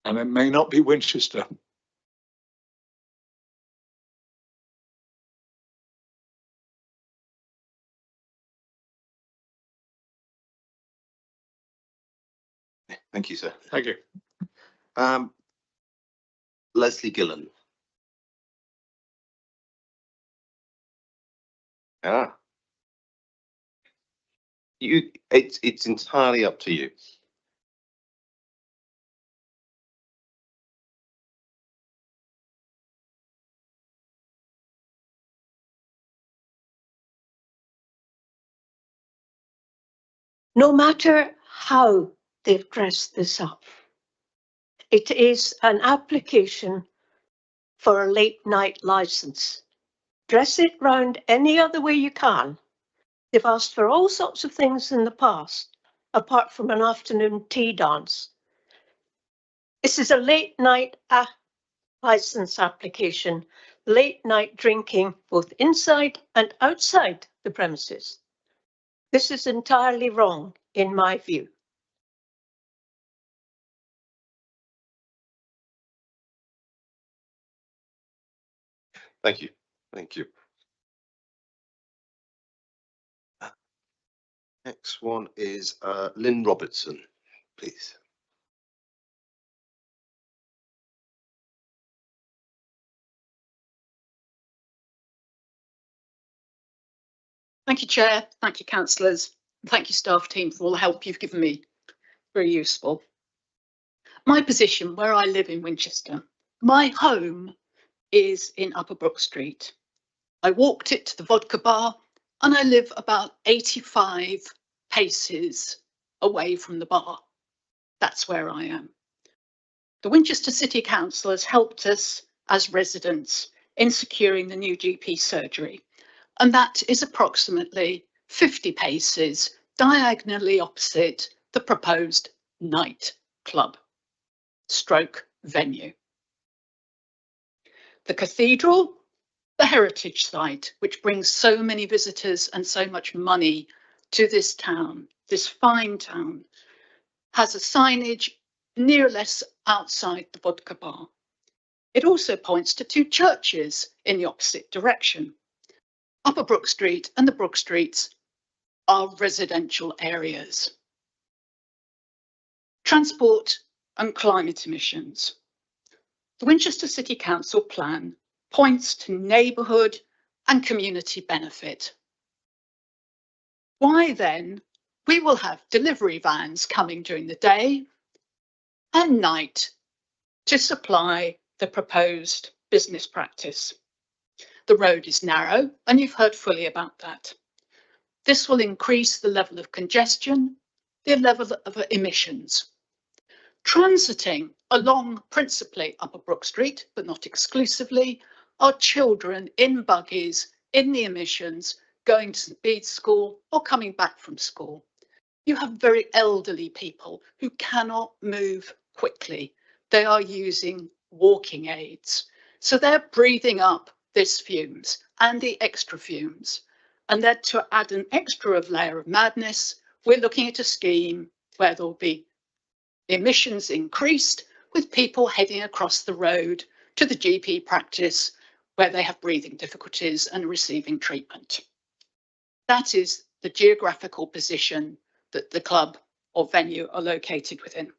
And it may not be Winchester. Thank you, sir. Thank you. Leslie Gillen. It's entirely up to you. No matter how they've dressed this up, it is an application for a late night license. dress it round any other way you can. They've asked for all sorts of things in the past, apart from an afternoon tea dance. This is a late night license application, late night drinking both inside and outside the premises. This is entirely wrong in my view. Thank you. Thank you. Next one is Lynn Robertson, please. Thank you, Chair. Thank you, councillors. Thank you, staff team, for all the help you've given me. Very useful. My position, where I live in Winchester, my home is in Upper Brook Street. I walked it to the vodka bar and I live about 85 paces away from the bar. That's where I am. The Winchester City Council has helped us as residents in securing the new GP surgery, and that is approximately 50 paces diagonally opposite the proposed night club stroke venue. The cathedral, the heritage site, which brings so many visitors and so much money to this town, this fine town, has a signage near less outside the vodka bar. It also points to two churches in the opposite direction. Upper Brook Street and the Brook Streets are residential areas. Transport and climate emissions. The Winchester City Council plan points to neighbourhood and community benefit. Why then? We will have delivery vans coming during the day and night to supply the proposed business practice. The road is narrow, and you've heard fully about that. This will increase the level of congestion, the level of emissions. Transiting along principally Upper Brook Street, but not exclusively, are children in buggies, in the emissions, going to speed school or coming back from school. You have very elderly people who cannot move quickly. They are using walking aids. So they're breathing up these fumes and the extra fumes. And then to add an extra layer of madness, we're looking at a scheme where there'll be emissions increased with people heading across the road to the GP practice where they have breathing difficulties and receiving treatment. That is the geographical position that the club or venue are located within.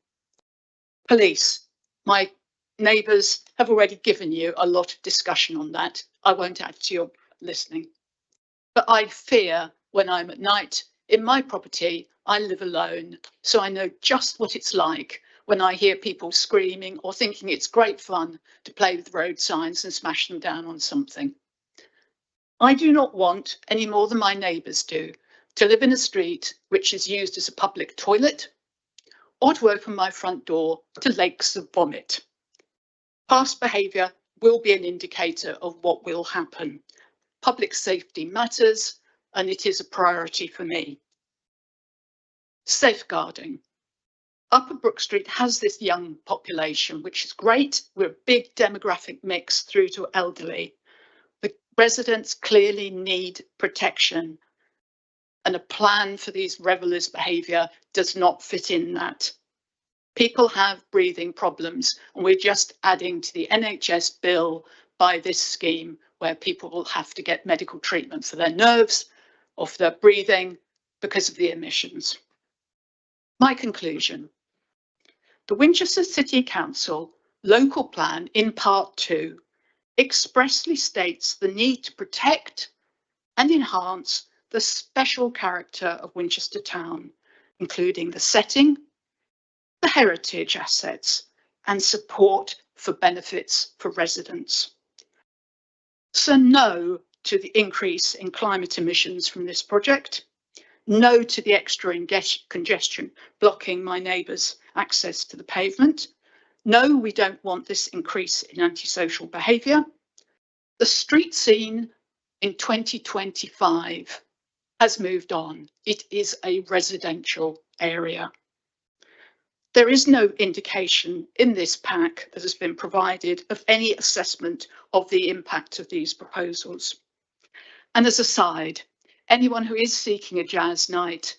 Police, my neighbours have already given you a lot of discussion on that. I won't add to your listening. But I fear when I'm at night in my property, I live alone, so I know just what it's like when I hear people screaming or thinking it's great fun to play with road signs and smash them down on something. I do not want, any more than my neighbours do, to live in a street which is used as a public toilet or to open my front door to lakes of vomit. Past behaviour will be an indicator of what will happen. Public safety matters, and it is a priority for me. Safeguarding. Upper Brook Street has this young population, which is great. We're a big demographic mix through to elderly. The residents clearly need protection, and a plan for these revellers' behaviour does not fit in that. People have breathing problems, and we're just adding to the NHS bill by this scheme where people will have to get medical treatment for their nerves or for their breathing because of the emissions. My conclusion. The Winchester City Council local plan in part 2 expressly states the need to protect and enhance the special character of Winchester Town, including the setting, the heritage assets, and support for benefits for residents. So no to the increase in climate emissions from this project, no to the extra congestion blocking my neighbours' access to the pavement, no, we don't want this increase in antisocial behaviour. The street scene in 2025 has moved on. It is a residential area. There is no indication in this pack that has been provided of any assessment of the impact of these proposals. And as a side, anyone who is seeking a jazz night,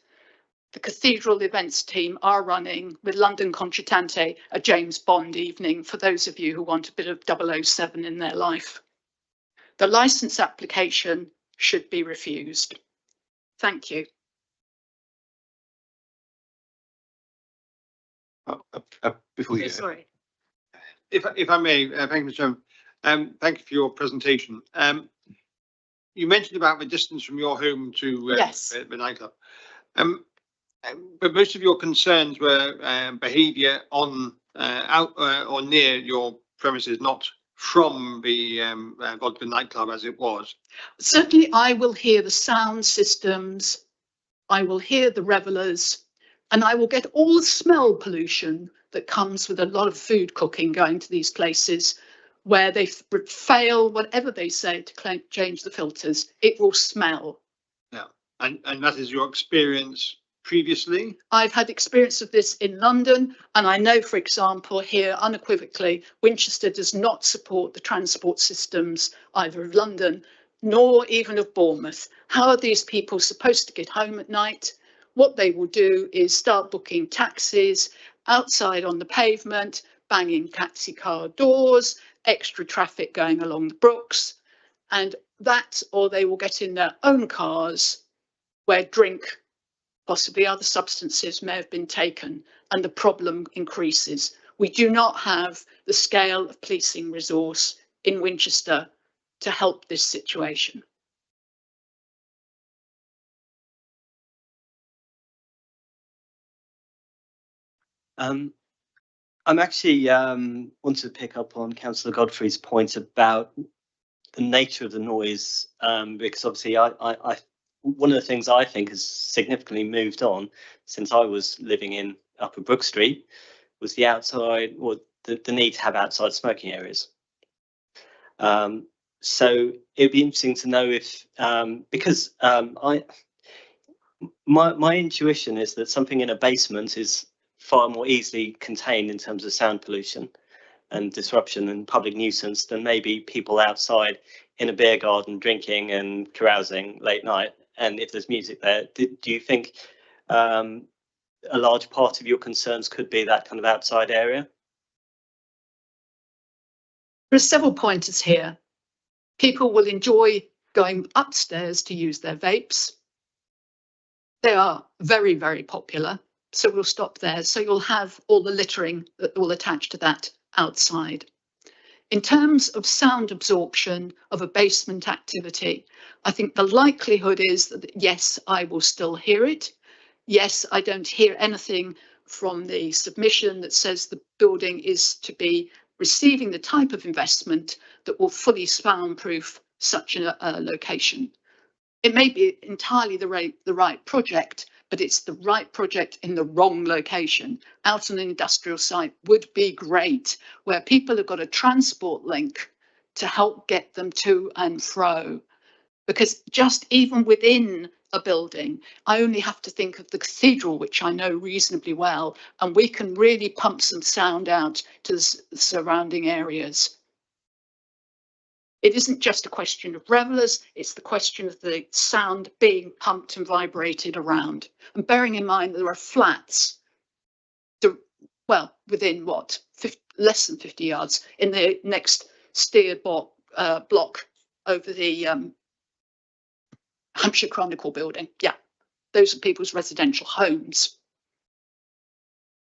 the Cathedral events team are running with London Concertante a James Bond evening for those of you who want a bit of 007 in their life. The licence application should be refused. Thank you. Before you, Sorry. If I may, thank you, Mr. Chairman. Thank you for your presentation. You mentioned about the distance from your home to Yes. the nightclub. But most of your concerns were behaviour on out or near your premises, not from the Godfrey nightclub as it was. Certainly, I will hear the sound systems, I will hear the revellers, and I will get all the smell pollution that comes with a lot of food cooking going to these places where they fail, whatever they say, to change the filters. It will smell. Yeah, and that is your experience previously? I've had experience of this in London, and I know, for example, here unequivocally, Winchester does not support the transport systems either of London nor even of Bournemouth. How are these people supposed to get home at night? What they will do is start booking taxis outside on the pavement, banging taxi car doors, extra traffic going along the brooks, and that, or they will get in their own cars where drink, possibly other substances, may have been taken, and the problem increases. We do not have the scale of policing resource in Winchester to help this situation. I'm actually wanted to pick up on Councillor Godfrey's point about the nature of the noise, because obviously one of the things I think has significantly moved on since I was living in Upper Brook Street was the outside, or the need to have outside smoking areas. So it'd be interesting to know if, because my intuition is that something in a basement is far more easily contained in terms of sound pollution and disruption and public nuisance than maybe people outside in a beer garden drinking and carousing late night. And if there's music there, do you think a large part of your concerns could be that kind of outside area? There are several pointers here. People will enjoy going upstairs to use their vapes. They are very, very popular. So we'll stop there. So you'll have all the littering that will attach to that outside. In terms of sound absorption of a basement activity, I think the likelihood is that, yes, I will still hear it. Yes, I don't hear anything from the submission that says the building is to be receiving the type of investment that will fully soundproof such a location. It may be entirely the right project, but it's the right project in the wrong location. Out on an industrial site would be great, where people have got a transport link to help get them to and fro. Because just even within a building, I only have to think of the cathedral, which I know reasonably well, and we can really pump some sound out to the surrounding areas. It isn't just a question of revellers, it's the question of the sound being pumped and vibrated around. And bearing in mind there are flats, within what, less than 50 yards in the next steered block over the Hampshire Chronicle building. Yeah, those are people's residential homes.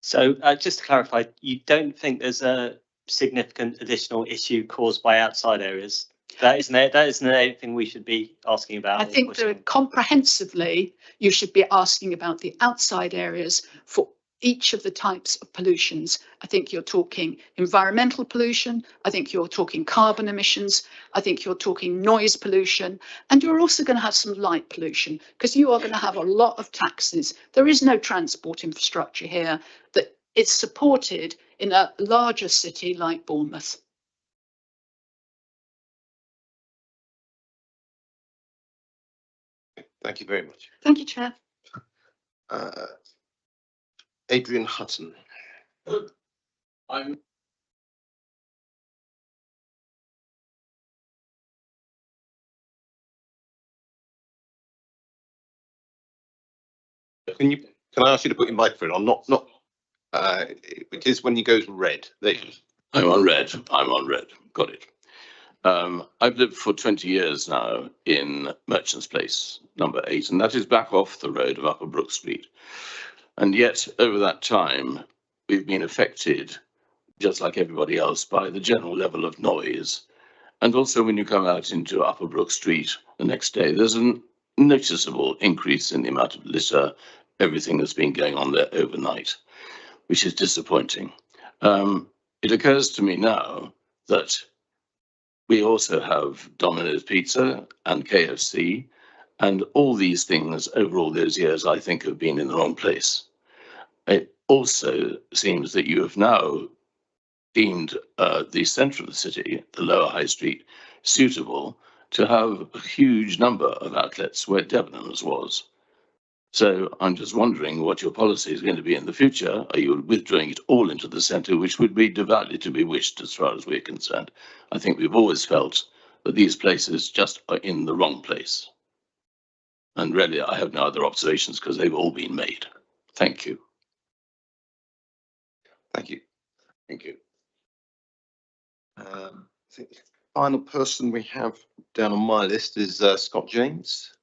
So just to clarify, you don't think there's a significant additional issue caused by outside areas? That isn't anything we should be asking about. I think that comprehensively you should be asking about the outside areas for each of the types of pollutions. I think you're talking environmental pollution, I think you're talking carbon emissions, I think you're talking noise pollution, and you're also going to have some light pollution because you are going to have a lot of taxis. There is no transport infrastructure here that is supported in a larger city like Bournemouth. Thank you very much. Thank you, Chair. Adrian Hutton. I'm Can I ask you to put your microphone on? Not. It is when you go red. There. I'm on red. Got it. I've lived for 20 years now in Merchants Place, number 8, and that is back off the road of Upper Brook Street. And yet, over that time, we've been affected, just like everybody else, by the general level of noise. And also, when you come out into Upper Brook Street the next day, there's a noticeable increase in the amount of litter, everything that's been going on there overnight, which is disappointing. It occurs to me now that we also have Domino's Pizza and KFC, and all these things over all those years, I think, have been in the wrong place. It also seems that you have now deemed the centre of the city, the Lower High Street, suitable to have a huge number of outlets where Debenhams was. So I'm just wondering what your policy is going to be in the future. Are you withdrawing it all into the centre, which would be devoutly to be wished as far as we're concerned? I think we've always felt that these places just are in the wrong place. And really, I have no other observations because they've all been made. Thank you. Thank you. Thank you. I think the final person we have down on my list is Scott James.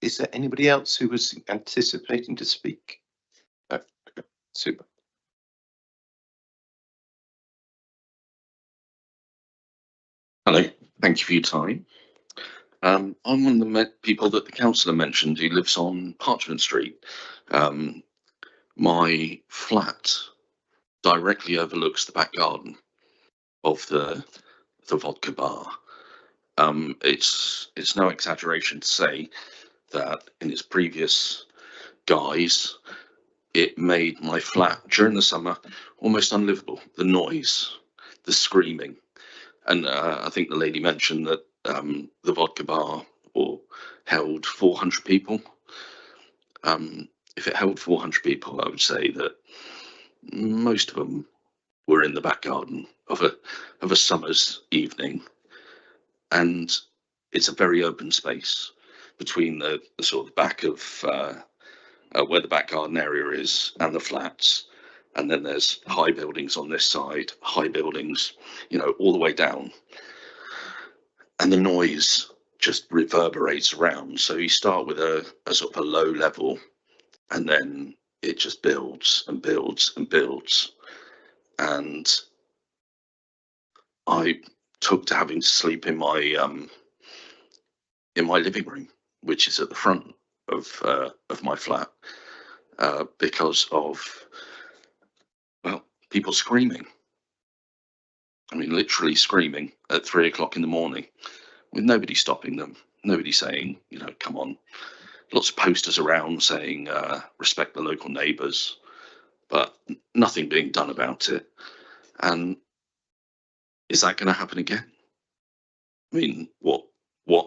Is there anybody else who was anticipating to speak? No. Okay. Super. Hello, thank you for your time. I'm one of the people that the councillor mentioned who lives on Parchment Street. My flat directly overlooks the back garden of the vodka bar. It's no exaggeration to say that in its previous guise, it made my flat during the summer almost unlivable. The noise, the screaming. And I think the lady mentioned that the vodka bar held 400 people. If it held 400 people, I would say that most of them were in the back garden of a summer's evening. And it's a very open space between the sort of back of where the back garden area is and the flats. And then there's high buildings on this side, high buildings, all the way down. And the noise just reverberates around. So you start with a sort of a low level, and then it just builds and builds and builds. And I took to having to sleep in my living room, which is at the front of my flat, because of people screaming. I mean, literally screaming at 3 o'clock in the morning with nobody stopping them, nobody saying, come on. Lots of posters around saying, respect the local neighbours, but nothing being done about it. And is that going to happen again? I mean, what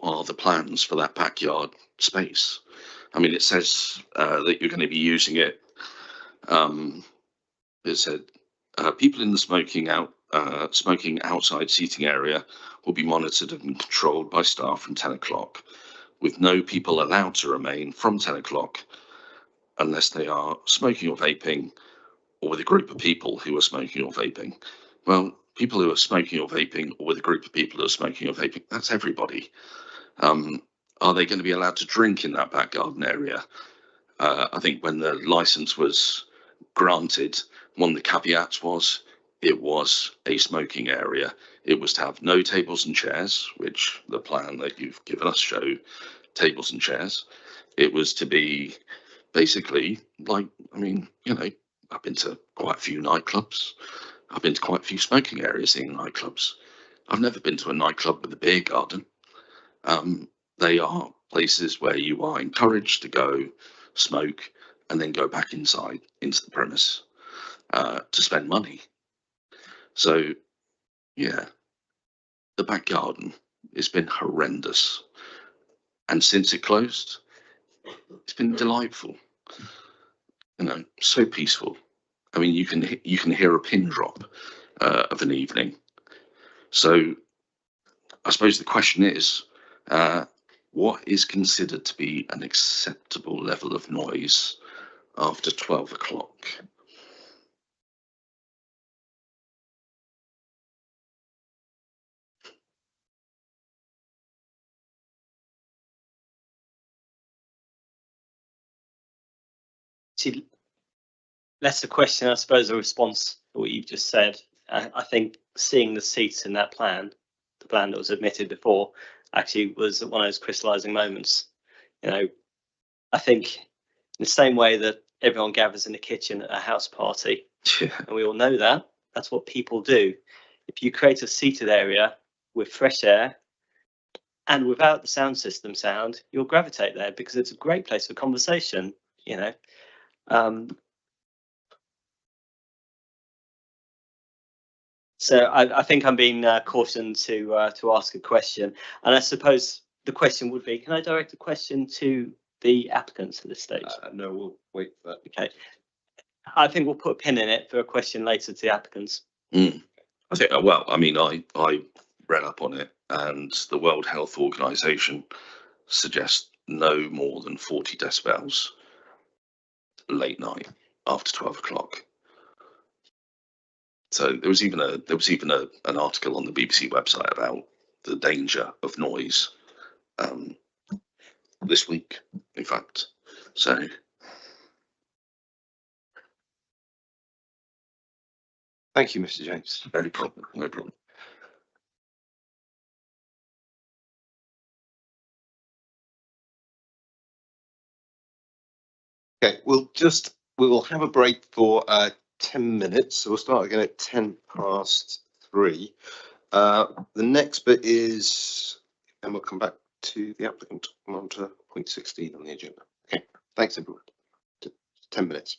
are the plans for that backyard space? I mean, it says that you're going to be using it. It said, people in the smoking outside seating area will be monitored and controlled by staff from 10 o'clock, with no people allowed to remain from 10 o'clock unless they are smoking or vaping, or with a group of people who are smoking or vaping. Well, people who are smoking or vaping, or with a group of people who are smoking or vaping, that's everybody. Are they going to be allowed to drink in that back garden area? I think when the license was granted, one of the caveats was it was a smoking area. It was to have no tables and chairs, which the plan that you've given us show tables and chairs. It was to be basically like, I've been to quite a few nightclubs. I've been to quite a few smoking areas in nightclubs. I've never been to a nightclub with a beer garden. They are places where you are encouraged to go smoke and then go back inside into the premise to spend money. So, yeah, the back garden has been horrendous. And since it closed, it's been delightful. You know, so peaceful. I mean, you can hear a pin drop of an evening. So I suppose the question is, what is considered to be an acceptable level of noise after 12 o'clock? See, less a question, I suppose, a response to what you've just said. I think seeing the seats in that plan, the plan that was admitted before, actually was one of those crystallizing moments. You know, I think in the same way that everyone gathers in the kitchen at a house party, and we all know that, that's what people do. If you create a seated area with fresh air and without the sound system sound, you'll gravitate there because it's a great place for conversation, you know. So I think I'm being cautioned to ask a question, and I suppose the question would be: can I direct a question to the applicants at this stage? No, we'll wait for that. Okay, I think we'll put a pin in it for a question later to the applicants. I think, well, I mean, I read up on it, and the World Health Organization suggests no more than 40 decibels late night after 12 o'clock. So there was even an article on the BBC website about the danger of noise this week, in fact. So Thank you, Mr. James. no problem, no problem. Okay, we will have a break for 10 minutes. So we'll start again at 3:10. The next bit is, and we'll come back to the applicant on to point 16 on the agenda. Okay, thanks everyone. 10 minutes.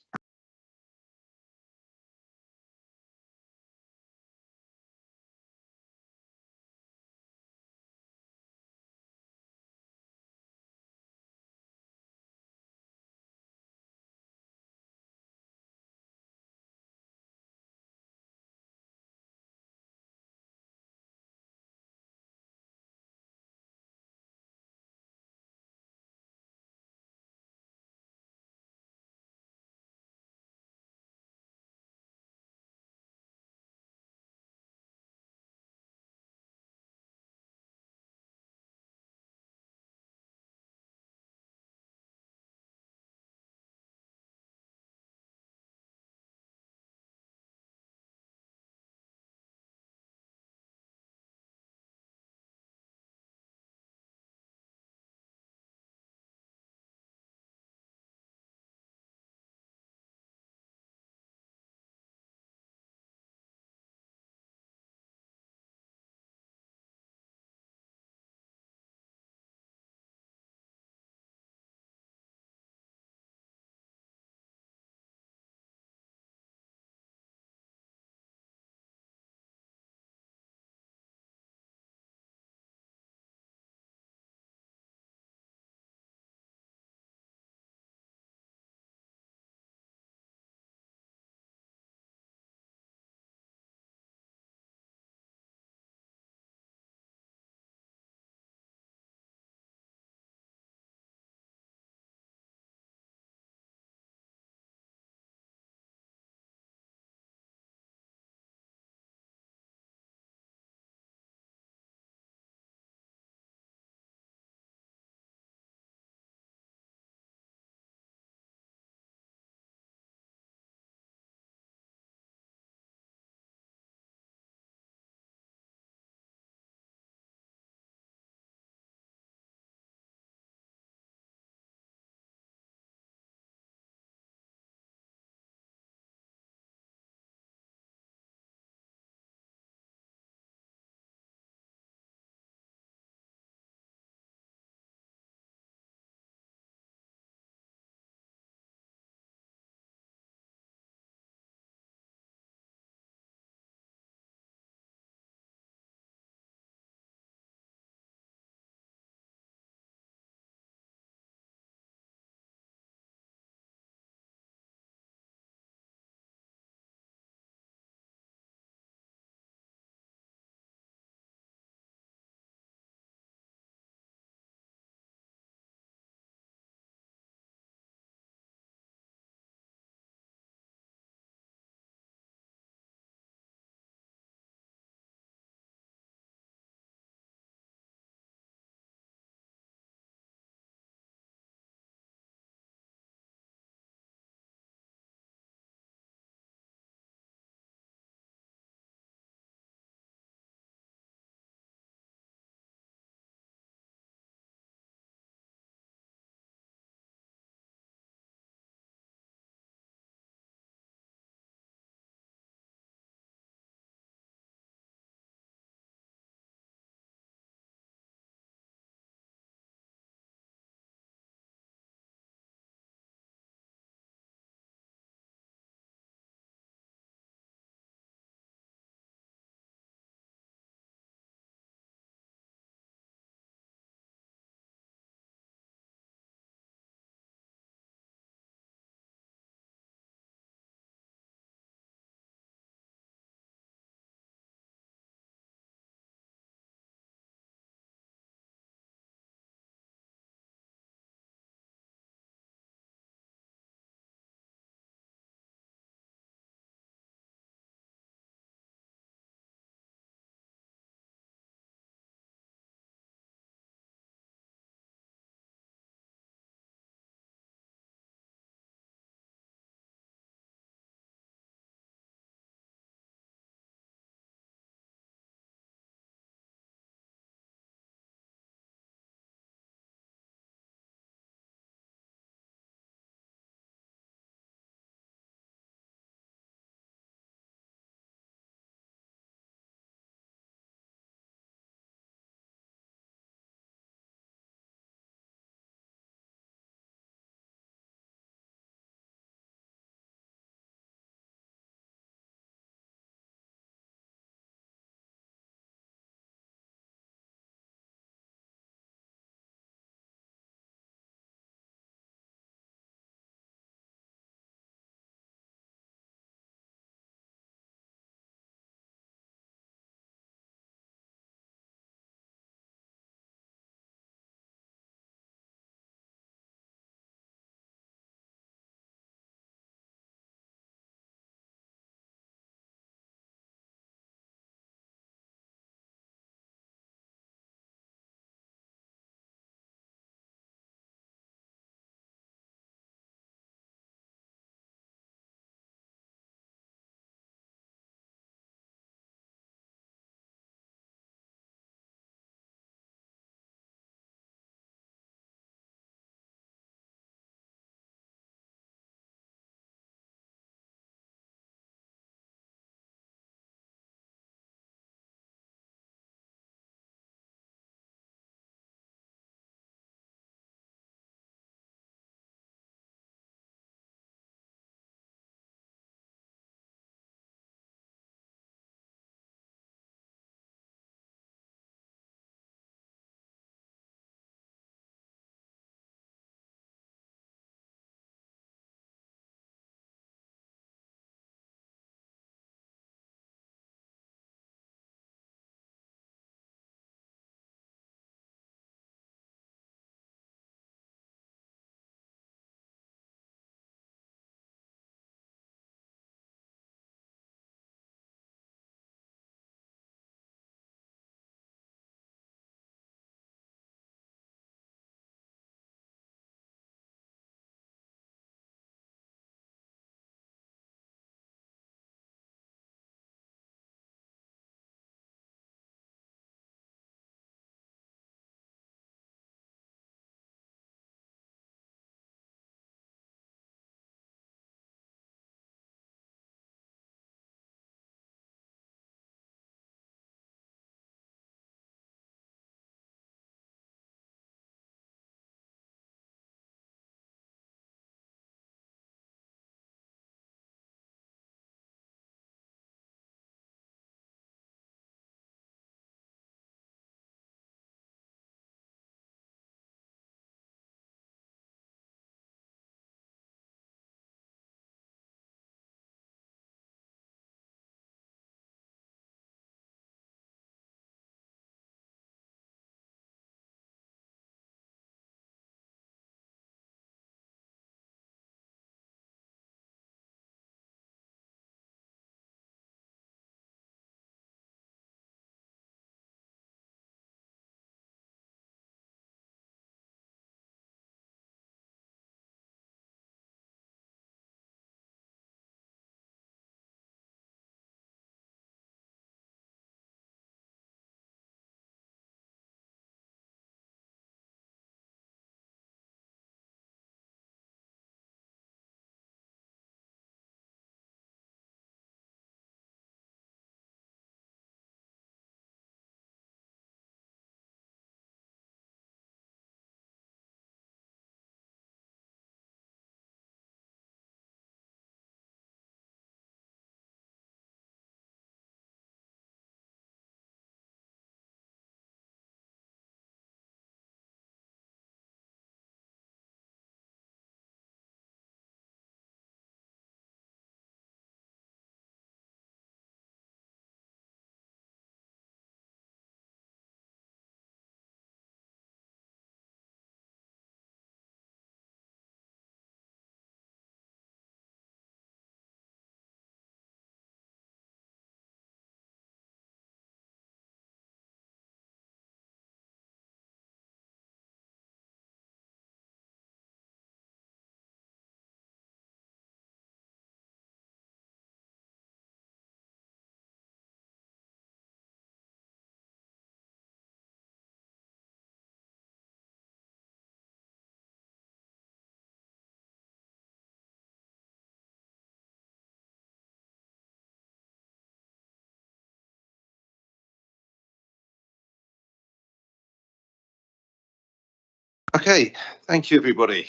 Okay, thank you, everybody.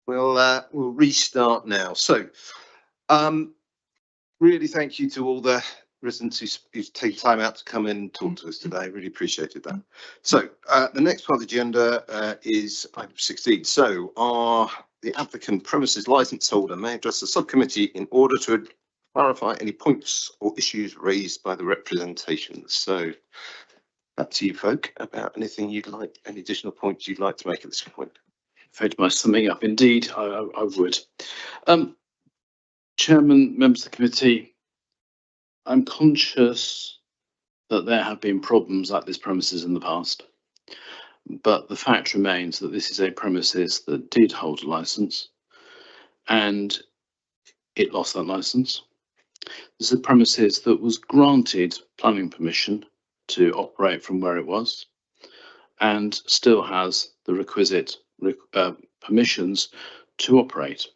We'll restart now. So, really thank you to all the residents who've taken time out to come in and talk to us today. Really appreciated that. So, the next part of the agenda is item 16. So, the applicant premises license holder may address the subcommittee in order to clarify any points or issues raised by the representations. So, back to you, folk, about anything you'd like, any additional points you'd like to make at this point. Afraid by summing up, indeed, I would. Chairman, members of the committee, I'm conscious that there have been problems at this premises in the past, but the fact remains that this is a premises that did hold a licence and it lost that licence. This is a premises that was granted planning permission to operate from where it was and still has the requisite permissions to operate.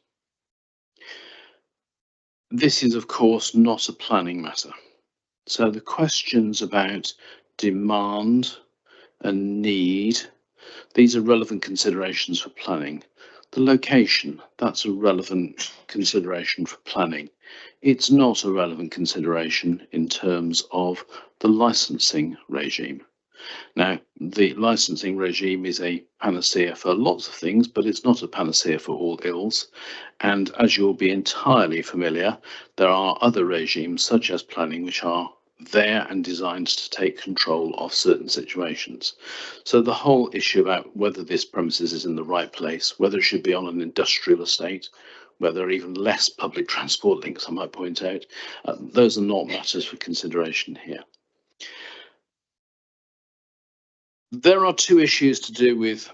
This is, of course, not a planning matter. So the questions about demand and need, these are relevant considerations for planning. The location, that's a relevant consideration for planning. It's not a relevant consideration in terms of the licensing regime. Now, the licensing regime is a panacea for lots of things, but it's not a panacea for all ills. And as you'll be entirely familiar, there are other regimes such as planning which are there and designed to take control of certain situations. So the whole issue about whether this premises is in the right place, whether it should be on an industrial estate, whether even less public transport links, I might point out, those are not matters for consideration here. There are two issues to do with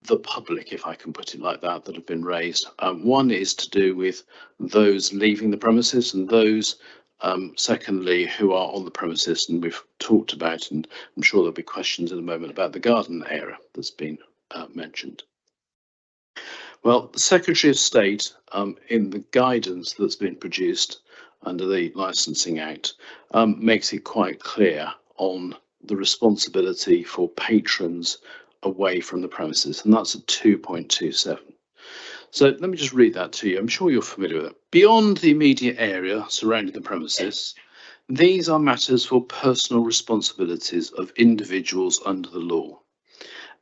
the public, if I can put it like that, that have been raised. One is to do with those leaving the premises and those, secondly, who are on the premises, and we've talked about, and I'm sure there'll be questions in a moment about the garden area that's been mentioned. Well, the Secretary of State, in the guidance that's been produced under the Licensing Act, makes it quite clear on the responsibility for patrons away from the premises, and that's at 2.27. So let me just read that to you. I'm sure you're familiar with it. Beyond the immediate area surrounding the premises, these are matters for personal responsibilities of individuals under the law.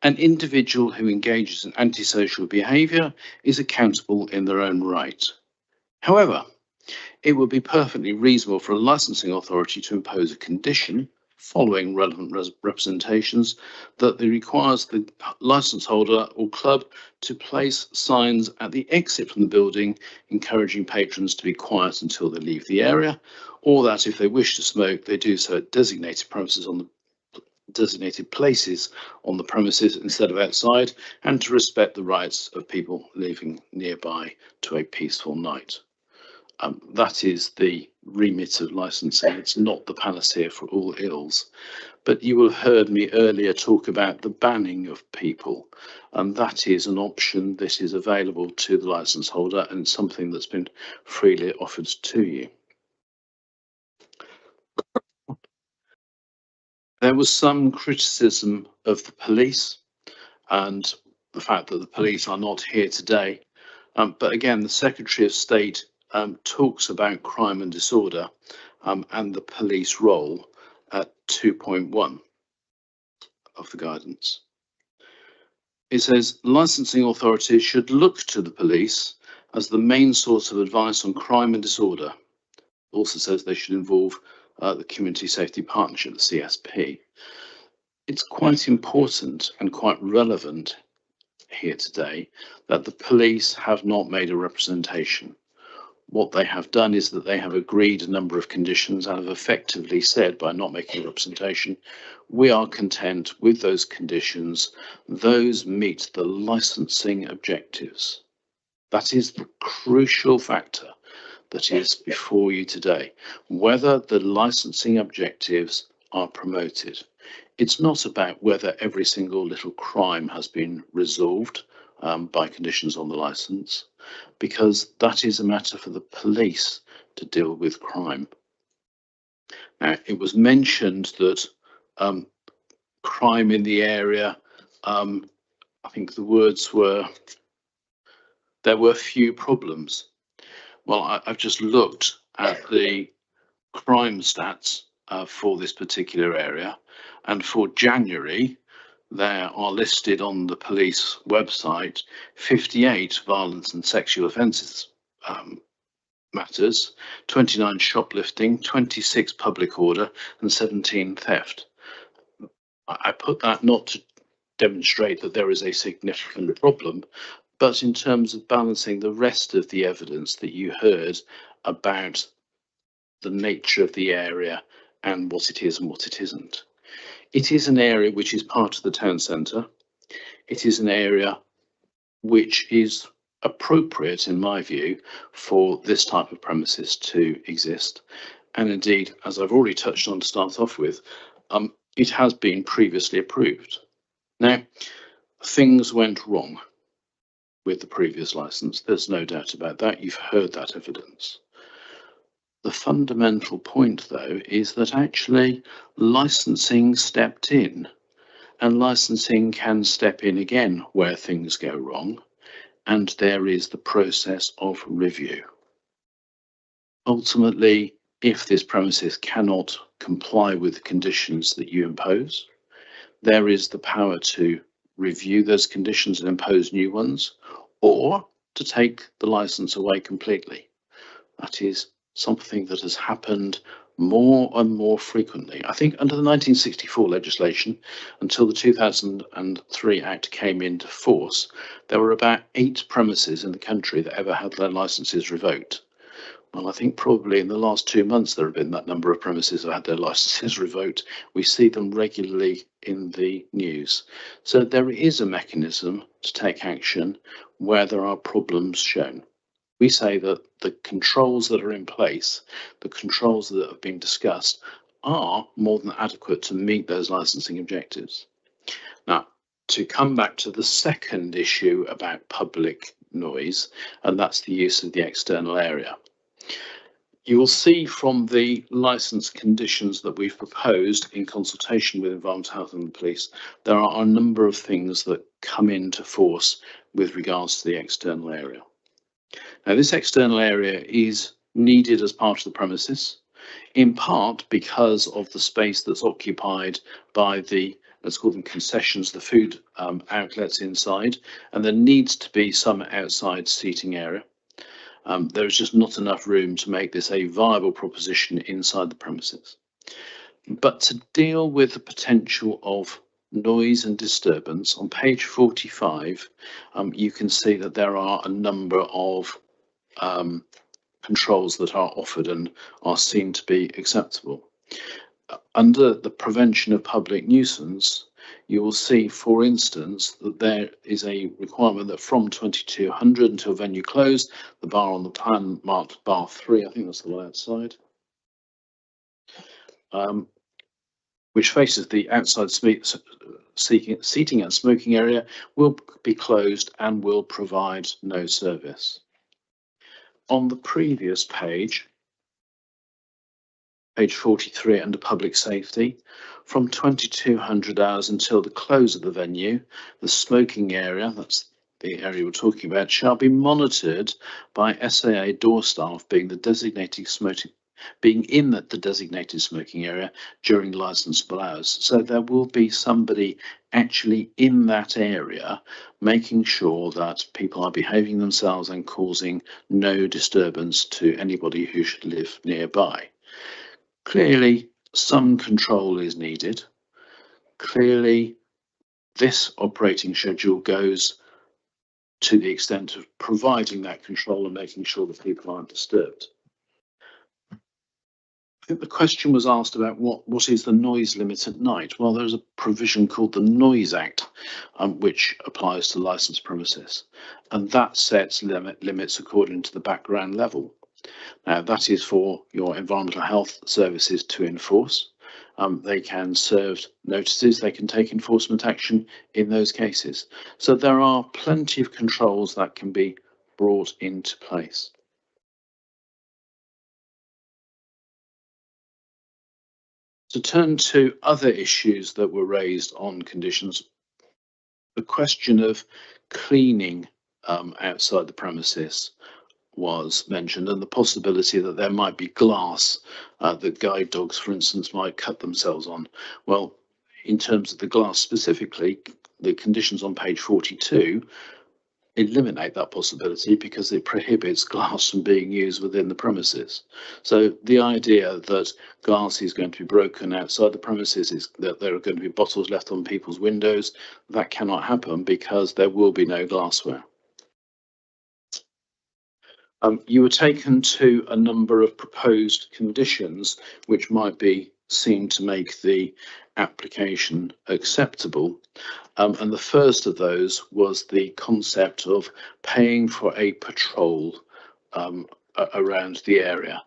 An individual who engages in antisocial behaviour is accountable in their own right. However, it would be perfectly reasonable for a licensing authority to impose a condition following relevant representations that it requires the licence holder or club to place signs at the exit from the building encouraging patrons to be quiet until they leave the area, or that if they wish to smoke, they do so at designated places on the premises instead of outside, and to respect the rights of people living nearby to a peaceful night. That is the remit of licensing. It's not the panacea for all ills. But you will have heard me earlier talk about the banning of people, and that is an option that is available to the licence holder and something that's been freely offered to you. There was some criticism of the police and the fact that the police are not here today. But again, the Secretary of State talks about crime and disorder and the police role at 2.1 of the guidance. It says licensing authorities should look to the police as the main source of advice on crime and disorder. It also says they should involve the Community Safety Partnership, the CSP. It's quite important and quite relevant here today that the police have not made a representation. What they have done is that they have agreed a number of conditions and have effectively said, by not making a representation, we are content with those conditions. Those meet the licensing objectives. That is the crucial factor that is before you today, whether the licensing objectives are promoted. It's not about whether every single little crime has been resolved by conditions on the licence, because that is a matter for the police to deal with crime. Now, it was mentioned that crime in the area I think the words were, there were few problems. Well, I've just looked at the crime stats for this particular area, and for January, there are listed on the police website 58 violence and sexual offences matters, 29 shoplifting, 26 public order, and 17 theft. I put that not to demonstrate that there is a significant problem, but in terms of balancing the rest of the evidence that you heard about the nature of the area and what it is and what it isn't. It is an area which is part of the town centre. It is an area which is appropriate, in my view, for this type of premises to exist. And indeed, as I've already touched on to start off with, it has been previously approved. Now, things went wrong with the previous licence. There's no doubt about that. You've heard that evidence. The fundamental point, though, is that actually licensing stepped in, and licensing can step in again where things go wrong, and there is the process of review. Ultimately, if this premises cannot comply with the conditions that you impose, there is the power to review those conditions and impose new ones, or to take the licence away completely. That is something that has happened more and more frequently. I think under the 1964 legislation, until the 2003 Act came into force, there were about 8 premises in the country that ever had their licences revoked. Well, I think probably in the last 2 months there have been that number of premises that had their licences revoked. We see them regularly in the news. So there is a mechanism to take action where there are problems shown. We say that the controls that are in place, the controls that have been discussed, are more than adequate to meet those licensing objectives. Now, to come back to the second issue about public noise, and that's the use of the external area. You will see from the licence conditions that we've proposed in consultation with Environmental Health and the police, there are a number of things that come into force with regards to the external area. Now, this external area is needed as part of the premises, in part because of the space that's occupied by the, let's call them concessions, the food outlets inside, and there needs to be some outside seating area. There is just not enough room to make this a viable proposition inside the premises. But to deal with the potential of noise and disturbance, on page 45, you can see that there are a number of controls that are offered and are seen to be acceptable. Under the prevention of public nuisance, you will see, for instance, that there is a requirement that from 2200 until venue closed, the bar on the plan marked bar 3, I think that's the one outside, which faces the outside seating and smoking area, will be closed and will provide no service. On the previous page, page 43 under public safety, from 2200 hours until the close of the venue, the smoking area, that's the area we're talking about, shall be monitored by SAA door staff being the designated the designated smoking area during licensable hours. So there will be somebody actually in that area making sure that people are behaving themselves and causing no disturbance to anybody who should live nearby. Clearly, some control is needed. Clearly, this operating schedule goes to the extent of providing that control and making sure that people aren't disturbed. I think the question was asked about what is the noise limit at night. Well, there's a provision called the Noise Act, which applies to licensed premises, and that sets limits according to the background level. Now, that is for your environmental health services to enforce. They can serve notices, they can take enforcement action in those cases. So there are plenty of controls that can be brought into place. To turn to other issues that were raised on conditions, the question of cleaning outside the premises was mentioned, and the possibility that there might be glass that guide dogs, for instance, might cut themselves on. Well, in terms of the glass specifically, the conditions on page 42 eliminate that possibility because it prohibits glass from being used within the premises. So the idea that glass is going to be broken outside the premises, is that there are going to be bottles left on people's windows, that cannot happen because there will be no glassware. You were taken to a number of proposed conditions which might be seen to make the application acceptable. And the first of those was the concept of paying for a patrol around the area.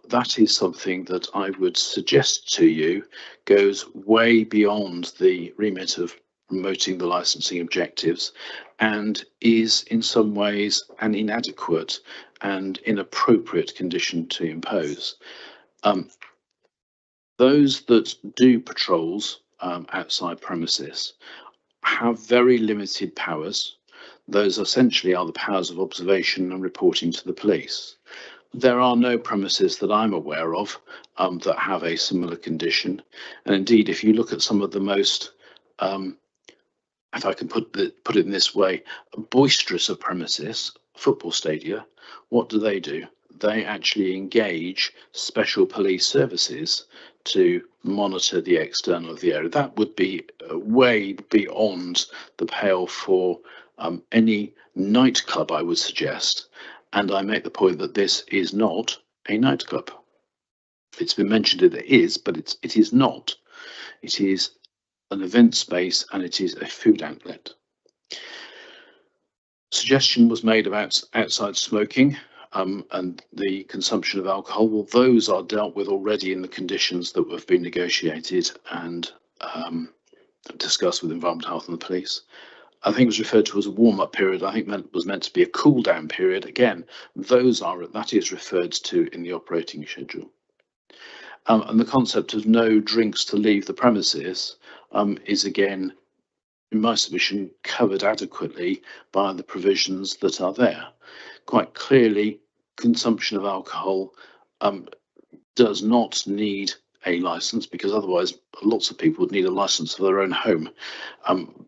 That is something that I would suggest to you goes way beyond the remit of promoting the licensing objectives and is in some ways an inadequate and inappropriate condition to impose. Those that do patrols outside premises have very limited powers. Those essentially are the powers of observation and reporting to the police. There are no premises that I'm aware of that have a similar condition. And indeed, if you look at some of the most, if I can put it in this way, boisterous of premises, football stadia, what do? They actually engage special police services to monitor the external of the area. That would be way beyond the pale for any nightclub, I would suggest. And I make the point that this is not a nightclub. It's been mentioned that it is, but it is not. It is an event space and it is a food outlet. Suggestion was made about outside smoking and the consumption of alcohol. Well, those are dealt with already in the conditions that have been negotiated and discussed with Environment, Health and the police. I think it was referred to as a warm-up period. I think was meant to be a cool-down period. Again, that is referred to in the operating schedule. And the concept of no drinks to leave the premises is again, in my submission, covered adequately by the provisions that are there. Quite clearly, consumption of alcohol does not need a license, because otherwise lots of people would need a license for their own home.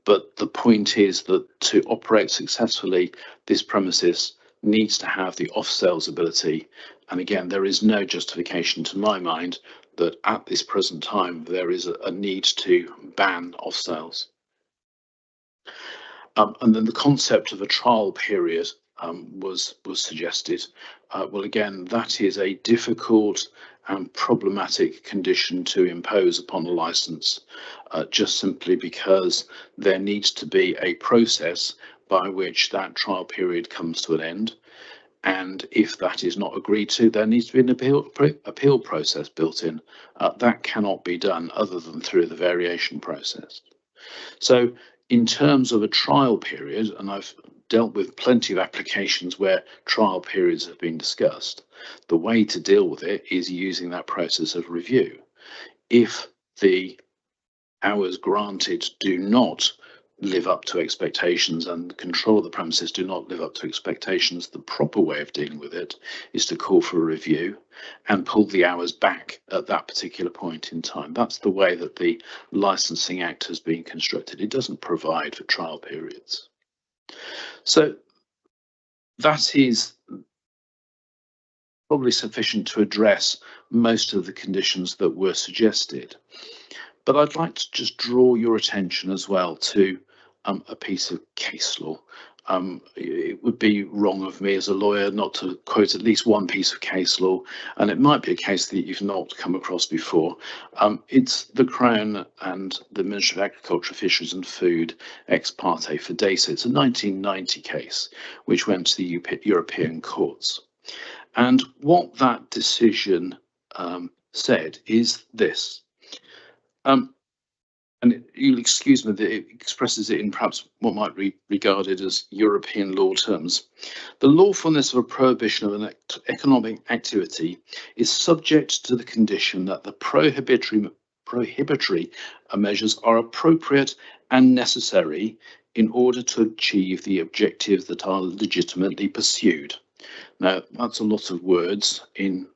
But the point is that to operate successfully, this premises needs to have the off-sales ability. And again, there is no justification to my mind that at this present time there is a need to ban off-sales. And then the concept of a trial period was suggested. Well, again, that is a difficult and problematic condition to impose upon a license, just simply because there needs to be a process by which that trial period comes to an end. And if that is not agreed to, there needs to be an appeal process built in. That cannot be done other than through the variation process. So in terms of a trial period, and I've dealt with plenty of applications where trial periods have been discussed, the way to deal with it is using that process of review. If the hours granted do not live up to expectations and the control of the premises do not live up to expectations, the proper way of dealing with it is to call for a review and pull the hours back at that particular point in time. That's the way that the Licensing Act has been constructed. It doesn't provide for trial periods. So that is probably sufficient to address most of the conditions that were suggested. But I'd like to just draw your attention as well to a piece of case law. It would be wrong of me as a lawyer not to quote at least one piece of case law, and it might be a case that you've not come across before. It's the Crown and the Ministry of Agriculture, Fisheries and Food ex parte Fidesa. It's a 1990 case which went to the European courts. And what that decision said is this. And you'll excuse me that it expresses it in perhaps what might be regarded as European law terms. The lawfulness of a prohibition of an economic activity is subject to the condition that the prohibitory prohibitory measures are appropriate and necessary in order to achieve the objectives that are legitimately pursued. Now, that's a lot of words in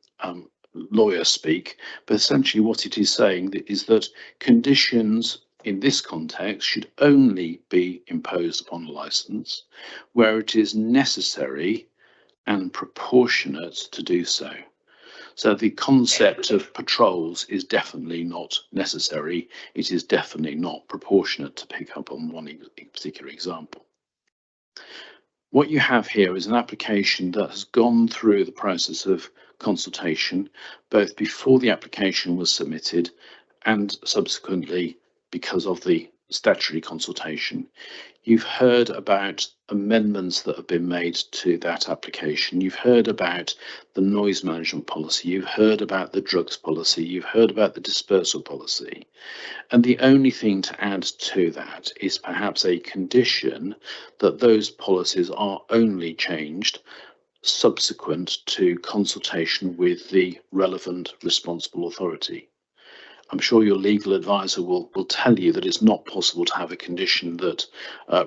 lawyer speak, but essentially what it is saying is that conditions in this context should only be imposed upon a license where it is necessary and proportionate to do so. So the concept of patrols is definitely not necessary. It is definitely not proportionate, to pick up on one particular example. What you have here is an application that has gone through the process of consultation, both before the application was submitted and subsequently because of the statutory consultation. You've heard about amendments that have been made to that application. You've heard about the noise management policy. You've heard about the drugs policy. You've heard about the dispersal policy. And the only thing to add to that is perhaps a condition that those policies are only changed subsequent to consultation with the relevant responsible authority. I'm sure your legal advisor will tell you that it's not possible to have a condition that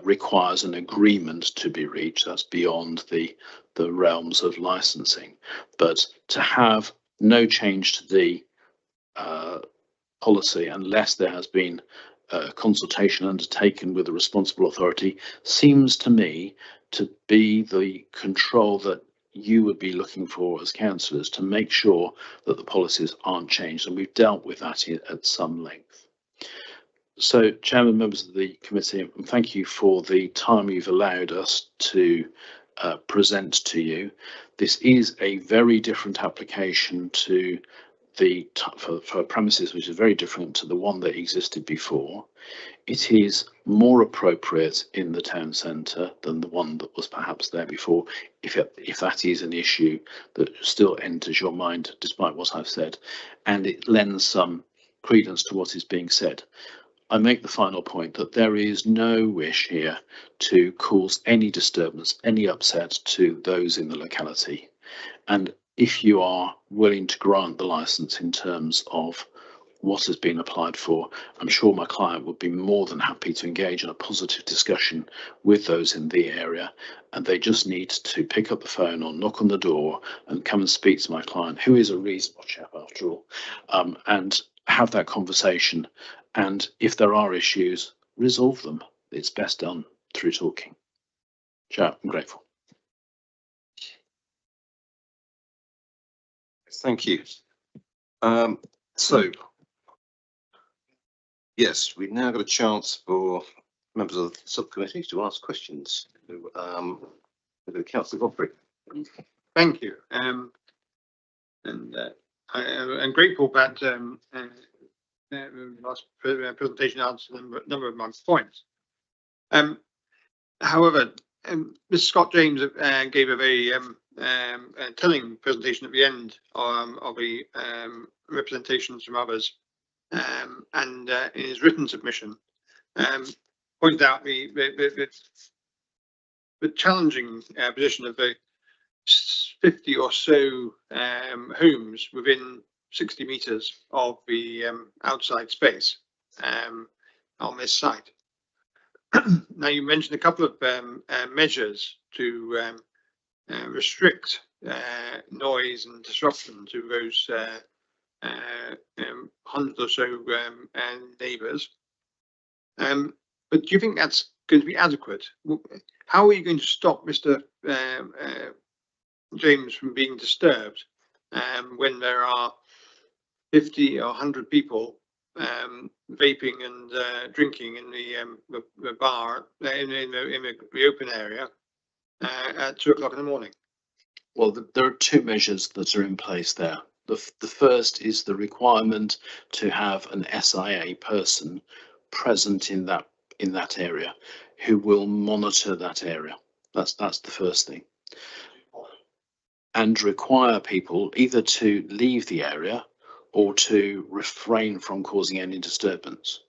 requires an agreement to be reached. That's beyond the realms of licensing. But to have no change to the policy unless there has been consultation undertaken with the responsible authority seems to me to be the control that you would be looking for as councillors, to make sure that the policies aren't changed, and we've dealt with that at some length. So, Chairman, members of the committee, thank you for the time you've allowed us to present to you. This is a very different application to for premises, which is very different to the one that existed before. It is more appropriate in the town centre than the one that was perhaps there before, if that is an issue that still enters your mind, despite what I've said, and it lends some credence to what is being said. I make the final point that there is no wish here to cause any disturbance, any upset to those in the locality. And if you are willing to grant the licence in terms of what has been applied for, I'm sure my client would be more than happy to engage in a positive discussion with those in the area, and they just need to pick up the phone or knock on the door and come and speak to my client, who is a reasonable chap after all, and have that conversation. And if there are issues, resolve them. It's best done through talking. Chair, I'm grateful. Thank you. So, yes, we've now got a chance for members of the subcommittee to ask questions to Councillor Godfrey. Thank you. I'm grateful that last presentation answered a number of my points. However, Mr. Scott James gave a very telling presentation at the end of the representations from others, and in his written submission, pointed out the challenging position of the 50 or so homes within 60 metres of the outside space on this site. Now, you mentioned a couple of measures to restrict noise and disruption to those 100 or so neighbours. But do you think that's going to be adequate? How are you going to stop Mr. James from being disturbed when there are 50 or 100 people vaping and drinking in the bar in the open area at 2 o'clock in the morning? Well, there are two measures that are in place there. The first is the requirement to have an SIA person present in that area who will monitor that area. That's the first thing. And require people either to leave the area or to refrain from causing any disturbance.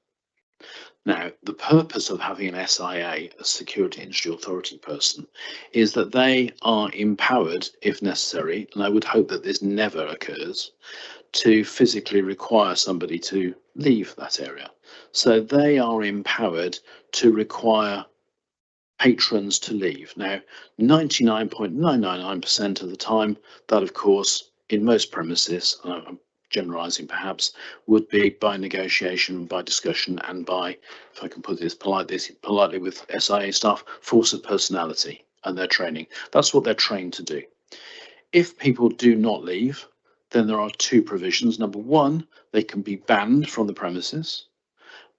Now, the purpose of having an SIA, a Security Industry Authority person, is that they are empowered, if necessary, and I would hope that this never occurs, to physically require somebody to leave that area. So they are empowered to require patrons to leave. Now, 99.999% of the time, that of course, in most premises, I'm generalising perhaps, would be by negotiation, by discussion, and by, if I can put this politely with SIA staff, force of personality and their training. That's what they're trained to do. If people do not leave, then there are two provisions. Number one, they can be banned from the premises.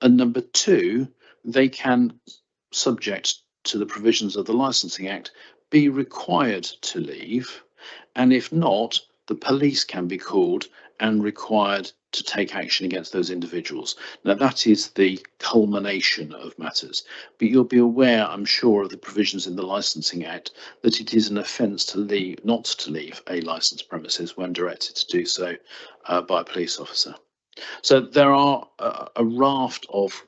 And number two, they can, subject to the provisions of the Licensing Act, be required to leave. And if not, the police can be called and required to take action against those individuals. Now, that is the culmination of matters, but you'll be aware, I'm sure, of the provisions in the Licensing Act that it is an offence to leave, not to leave a licensed premises when directed to do so by a police officer. So there are a raft of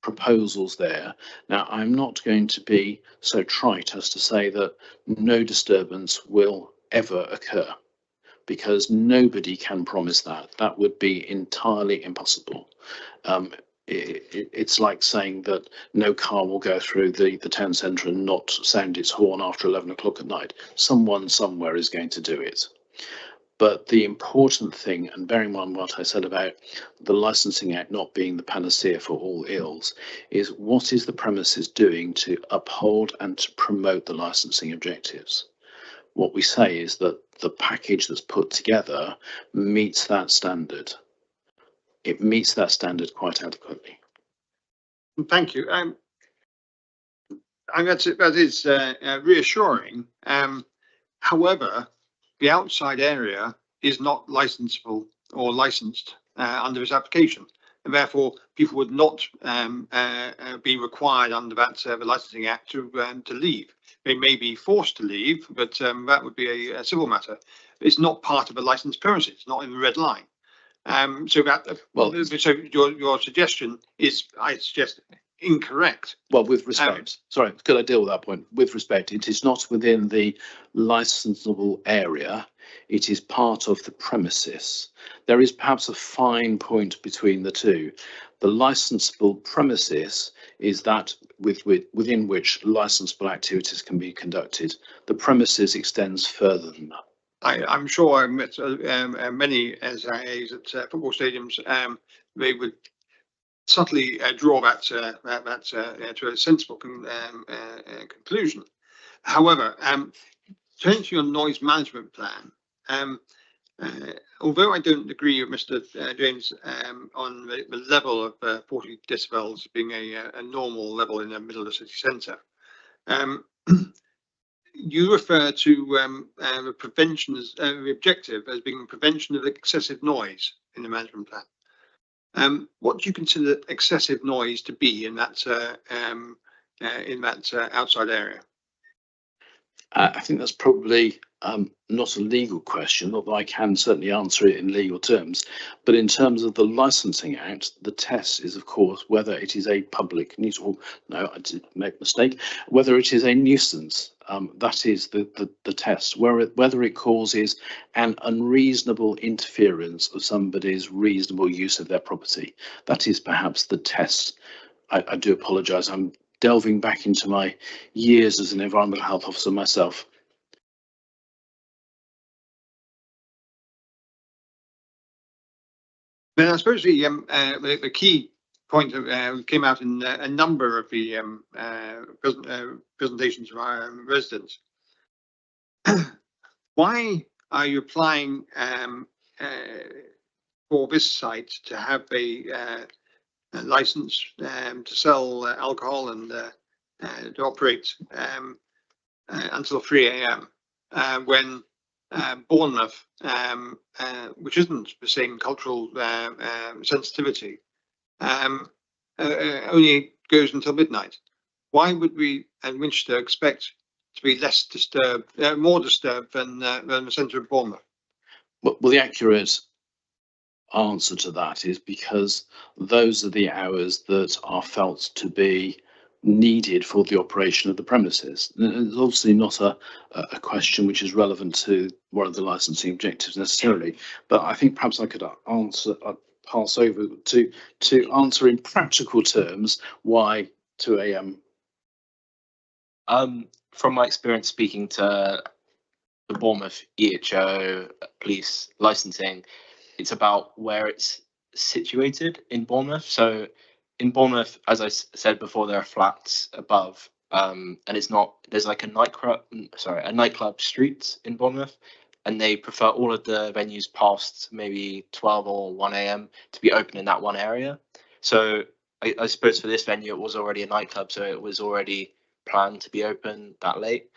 proposals there. Now, I'm not going to be so trite as to say that no disturbance will ever occur, because nobody can promise that. That would be entirely impossible. It's like saying that no car will go through the town centre and not sound its horn after 11 o'clock at night. Someone somewhere is going to do it. But the important thing, and bearing in mind what I said about the Licensing Act not being the panacea for all ills, is what is the premises doing to uphold and to promote the licensing objectives? What we say is that the package that's put together meets that standard. It meets that standard quite adequately. Thank you. That is reassuring. However, the outside area is not licensable or licensed under this application, and therefore people would not be required under that the Licensing Act to leave. They may be forced to leave, but that would be a civil matter. It's not part of a licensed premises. It's not in the red line. So your suggestion is, I suggest, incorrect. Well, with respect, sorry, could I deal with that point? With respect, it is not within the licensable area. It is part of the premises. There is perhaps a fine point between the two. The licensable premises is that within which licensable activities can be conducted. The premises extends further than that. I'm sure I've met many SIAs at football stadiums. They would subtly draw that to a sensible conclusion. However, turning to your noise management plan, although I don't agree with Mr. James on the level of 40 decibels being a normal level in the middle of the city centre, you refer to the prevention as the objective as being prevention of excessive noise in the management plan. What do you consider excessive noise to be in that outside area? I think that's probably not a legal question, although I can certainly answer it in legal terms. But in terms of the Licensing Act, the test is, of course, whether it is a public nuisance. No, I did make a mistake. Whether it is a nuisance, that is the test. Whether it causes an unreasonable interference of somebody's reasonable use of their property. That is perhaps the test. I do apologise. I'm delving back into my years as an environmental health officer myself. Then I suppose the key point came out in a number of the presentations of our residents. Why are you applying for this site to have a license to sell alcohol and to operate until 3 a.m. When Bournemouth, which isn't the same cultural sensitivity, only goes until midnight? Why would we in Winchester expect to be less disturbed, more disturbed than the centre of Bournemouth? Well, the accurate answer to that is because those are the hours that are felt to be needed for the operation of the premises. It's obviously not a question which is relevant to one of the licensing objectives necessarily, but I think perhaps I could pass over to answer in practical terms why 2 AM. From my experience speaking to the Bournemouth EHO police licensing, it's about where it's situated in Bournemouth. So in Bournemouth, as I said before, there are flats above, and it's not, there's like a nightclub street in Bournemouth, and they prefer all of the venues past maybe 12 or 1 AM to be open in that one area. So I suppose for this venue, it was already a nightclub, so it was already planned to be open that late.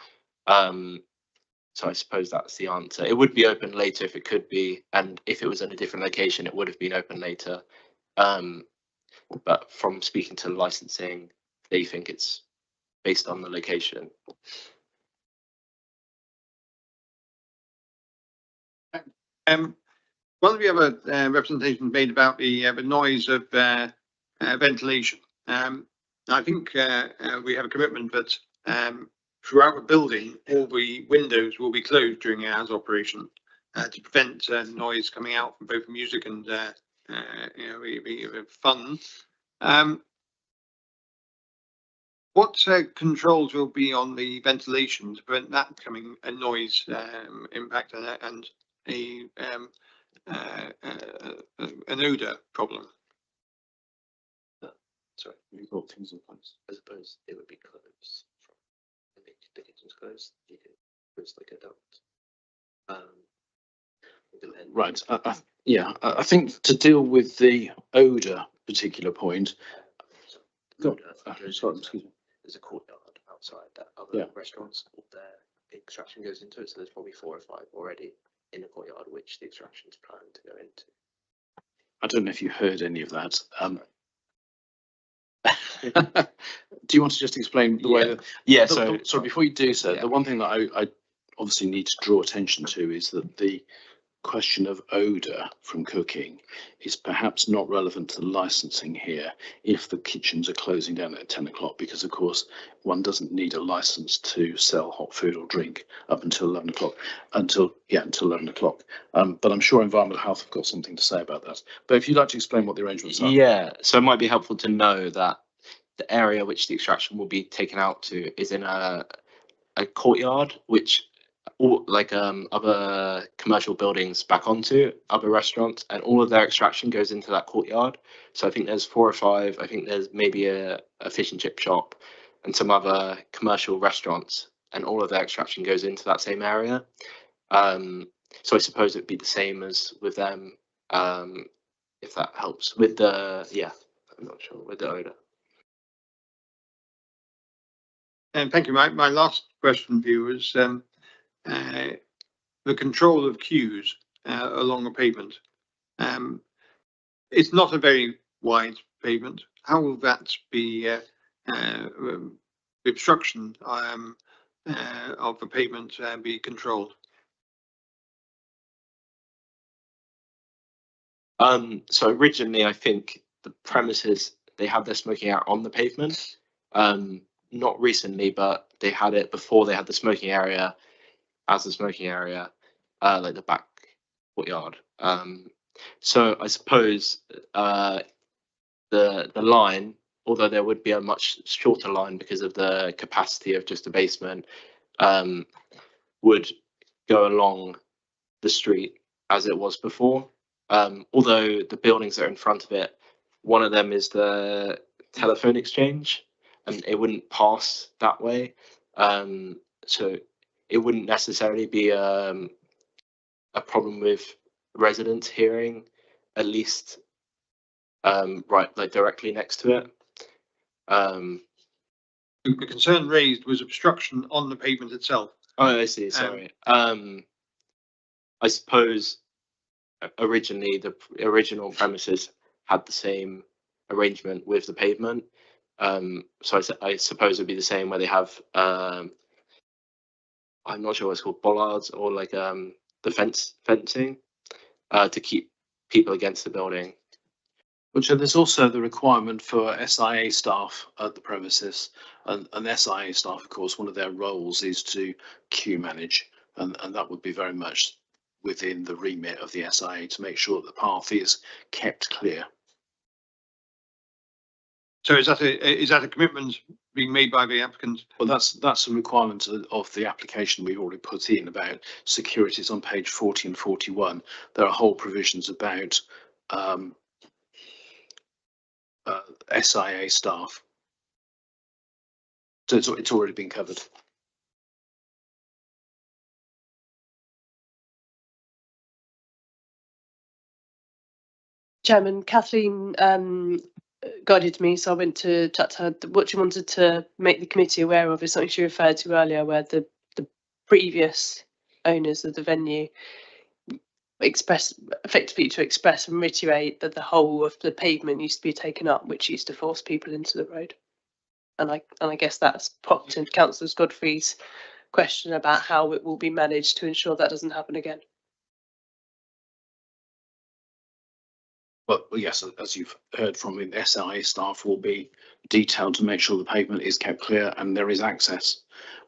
So I suppose that's the answer. It would be open later if it could be, and if it was in a different location, it would have been open later. But from speaking to licensing, they think it's based on the location. One of the other representations made about the noise of ventilation. I think we have a commitment that throughout the building, all the windows will be closed during the hours operation to prevent noise coming out from both music and the fun. What controls will be on the ventilation to prevent that becoming a noise impact and an odour problem? Sorry, we've got things in place. I suppose it would be closed. The kitchen's closed. You could close like a duct. Right. I think to deal with the odour particular point. Sorry, excuse me. There's a courtyard outside that other restaurants, their extraction goes into it. So there's probably 4 or 5 already in the courtyard, which the extraction is planned to go into. I don't know if you heard any of that. Do you want to just explain the way that? Yeah. So before you do so, the one thing that I obviously need to draw attention to is that the question of odour from cooking is perhaps not relevant to the licensing here if the kitchens are closing down at 10 o'clock, because of course one doesn't need a license to sell hot food or drink up until 11 o'clock, until 11 o'clock. But I'm sure Environmental Health have got something to say about that. But if you'd like to explain what the arrangements are. Yeah, so it might be helpful to know that the area which the extraction will be taken out to is in a courtyard, which all other commercial buildings back onto, other restaurants, and all of their extraction goes into that courtyard. So I think there's 4 or 5. I think there's maybe a fish and chip shop and some other commercial restaurants, and all of their extraction goes into that same area. So I suppose it'd be the same as with them, if that helps with the I'm not sure with the odor. And thank you. My last question for you was the control of queues along a pavement. It's not a very wide pavement. How will that be the obstruction of the pavement be controlled? So originally, I think the premises, they had their smoking area on the pavement. Not recently, but they had it before they had the smoking area as the smoking area, like the back courtyard. So I suppose the line, although there would be a much shorter line because of the capacity of just a basement, would go along the street as it was before. Although the buildings that are in front of it, one of them is the telephone exchange, and it wouldn't pass that way. So it wouldn't necessarily be a problem with residents hearing, at least right, like directly next to it. The concern raised was obstruction on the pavement itself. Oh, I see. Sorry. I suppose originally the original premises had the same arrangement with the pavement. So I suppose it'd be the same where they have I'm not sure what it's called, bollards or like the fencing to keep people against the building. But there's also the requirement for SIA staff at the premises, and SIA staff, of course, one of their roles is to queue manage, and that would be very much within the remit of the SIA to make sure that the path is kept clear. So is that a commitment being made by the applicant? Well, that's a requirement of the application we've already put in about securities on page 40 and 41. There are whole provisions about SIA staff. So it's already been covered. Chairman, Kathleen guided me, so I went to chat to her. What she wanted to make the committee aware of is something she referred to earlier, where the previous owners of the venue effectively to express and reiterate that the whole of the pavement used to be taken up, which used to force people into the road. And I guess that's prompted Councillor Godfrey's question about how it will be managed to ensure that doesn't happen again. But yes, as you've heard from me, the SIA staff will be detailed to make sure the pavement is kept clear and there is access.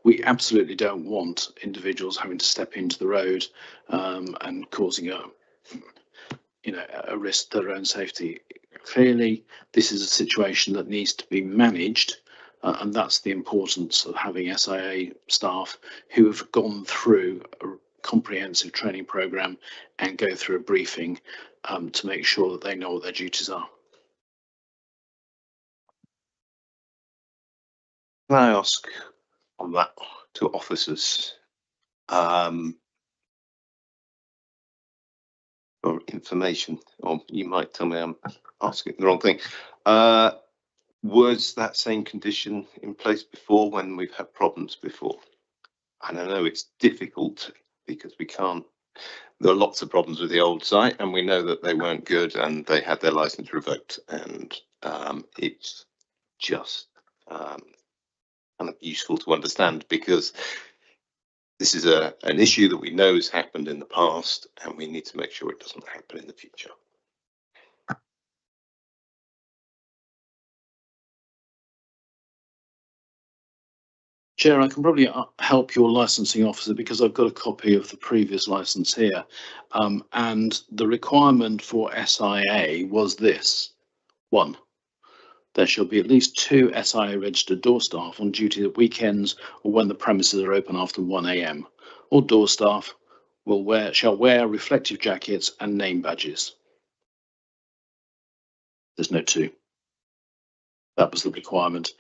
We absolutely don't want individuals having to step into the road and causing a risk to their own safety. Clearly, this is a situation that needs to be managed, and that's the importance of having SIA staff who have gone through a comprehensive training programme and go through a briefing to make sure that they know what their duties are. Can I ask on that to officers for information, or you might tell me I'm asking the wrong thing. Was that same condition in place before when we've had problems before? And I know it's difficult because we can't, there are lots of problems with the old site and we know that they weren't good and they had their license revoked, and it's just kind of useful to understand because this is an issue that we know has happened in the past and we need to make sure it doesn't happen in the future. Chair, I can probably help your licensing officer because I've got a copy of the previous license here. And the requirement for SIA was this: 1, there shall be at least 2 SIA registered door staff on duty at weekends or when the premises are open after 1 AM. All door staff shall wear reflective jackets and name badges. There's no 2. That was the requirement.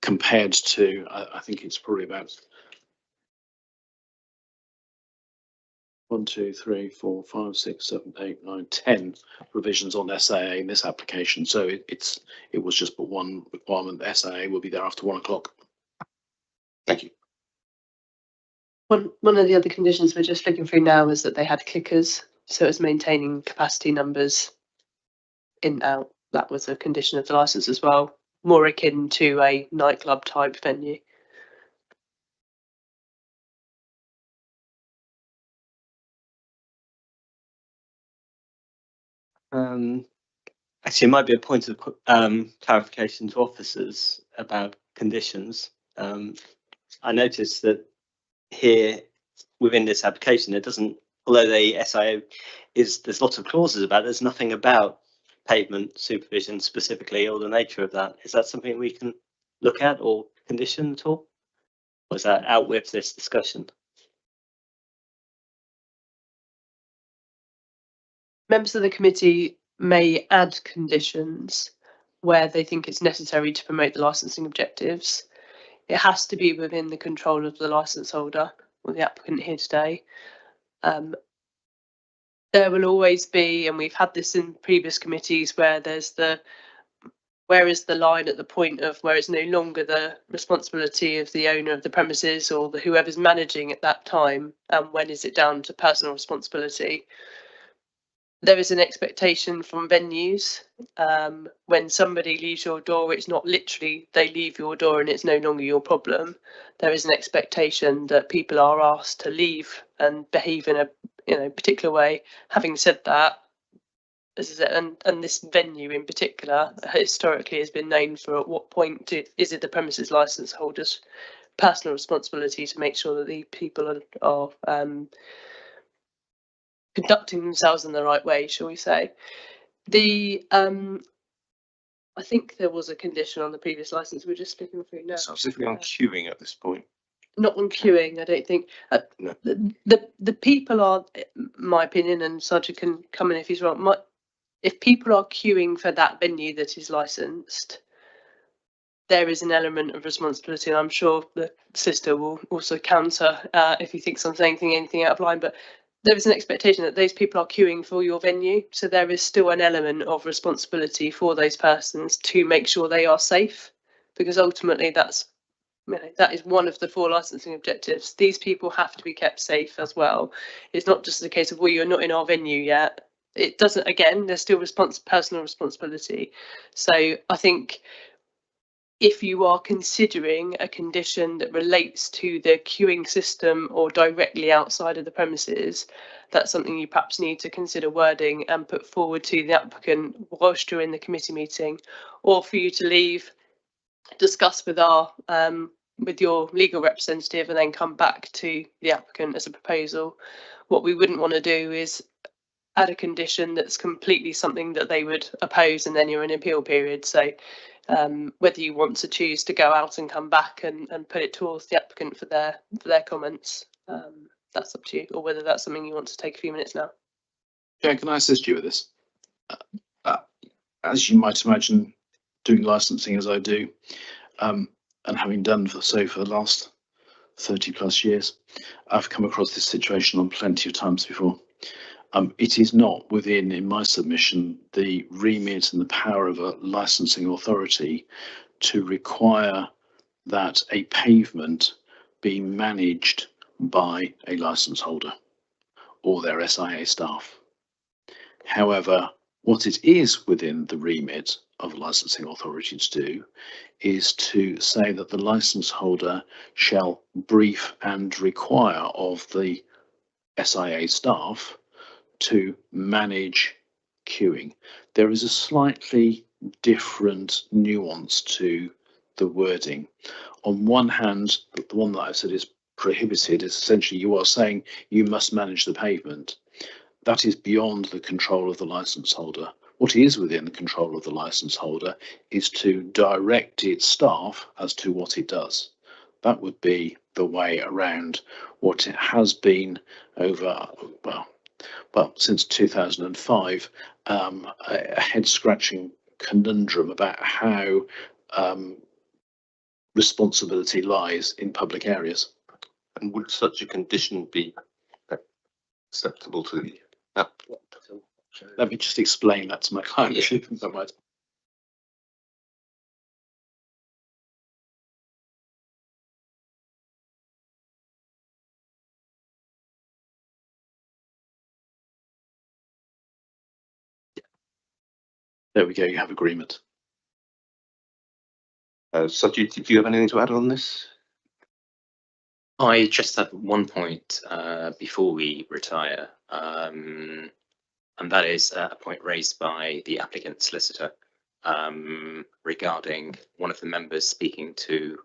Compared to, I think it's probably about 1, 2, 3, 4, 5, 6, 7, 8, 9, 10 provisions on SIA in this application. So it was just but one requirement. The SIA will be there after 1 o'clock. Thank you. One of the other conditions we're just looking through now is that they had clickers, so it's maintaining capacity numbers in and out. That was a condition of the licence as well, more akin to a nightclub type venue. Actually, it might be a point of clarification to officers about conditions. I noticed that here within this application, it doesn't, although the SIA there's lots of clauses about it, there's nothing about pavement supervision specifically or the nature of that. Is that something we can look at or condition at all? Or is that out with this discussion? Members of the committee may add conditions where they think it's necessary to promote the licensing objectives. It has to be within the control of the licence holder or the applicant here today. There will always be, and we've had this in previous committees, where where is the line at the point of where it's no longer the responsibility of the owner of the premises or whoever's managing at that time, and when is it down to personal responsibility. There is an expectation from venues, when somebody leaves your door, it's not literally they leave your door and it's no longer your problem. There is an expectation that people are asked to leave and behave in a particular way. Having said that, as I said, and this venue in particular historically has been known for at what point is it the premises licence holder's personal responsibility to make sure that the people are conducting themselves in the right way, shall we say. I think there was a condition on the previous licence, we're just flicking through now. Specifically on queuing at this point. Not on queuing, I don't think. No. The people are, my opinion, and Sergeant can come in if he's wrong. If people are queuing for that venue that is licensed, there is an element of responsibility, and I'm sure the sister will also counter if he thinks I'm saying anything out of line. But there is an expectation that those people are queuing for your venue, so there is still an element of responsibility for those persons to make sure they are safe, because ultimately that is one of the 4 licensing objectives. These people have to be kept safe as well. It's not just a case of, well, you're not in our venue yet. It doesn't, again, there's still personal responsibility. So I think if you are considering a condition that relates to the queuing system or directly outside of the premises, that's something you perhaps need to consider wording and put forward to the applicant whilst you're in the committee meeting, or for you to leave, discuss with with your legal representative, and then come back to the applicant as a proposal. What we wouldn't want to do is add a condition that's completely something that they would oppose, and then you're in appeal period. So whether you want to choose to go out and come back and put it towards the applicant for their comments, that's up to you, or whether that's something you want to take a few minutes now. Jan, can I assist you with this? As you might imagine, doing licensing as I do, and having done for the last 30 plus years, I've come across this situation on plenty of times before. It is not within, in my submission, the remit and the power of a licensing authority to require that a pavement be managed by a licence holder or their SIA staff. However, what it is within the remit of a licensing authority to do is to say that the licence holder shall brief and require of the SIA staff to manage queuing. There is a slightly different nuance to the wording. On one hand, the one that I've said is prohibited is essentially you are saying you must manage the pavement. That is beyond the control of the licence holder. What is within the control of the licence holder is to direct its staff as to what it does. That would be the way around what it has been over, well, since 2005, a head-scratching conundrum about how responsibility lies in public areas. And would such a condition be acceptable to the applicant? Let me just explain that to my client. If you think that might. There we go, you have agreement. Sajid, do you have anything to add on this? I just have one point before we retire, and that is a point raised by the applicant solicitor regarding one of the members speaking to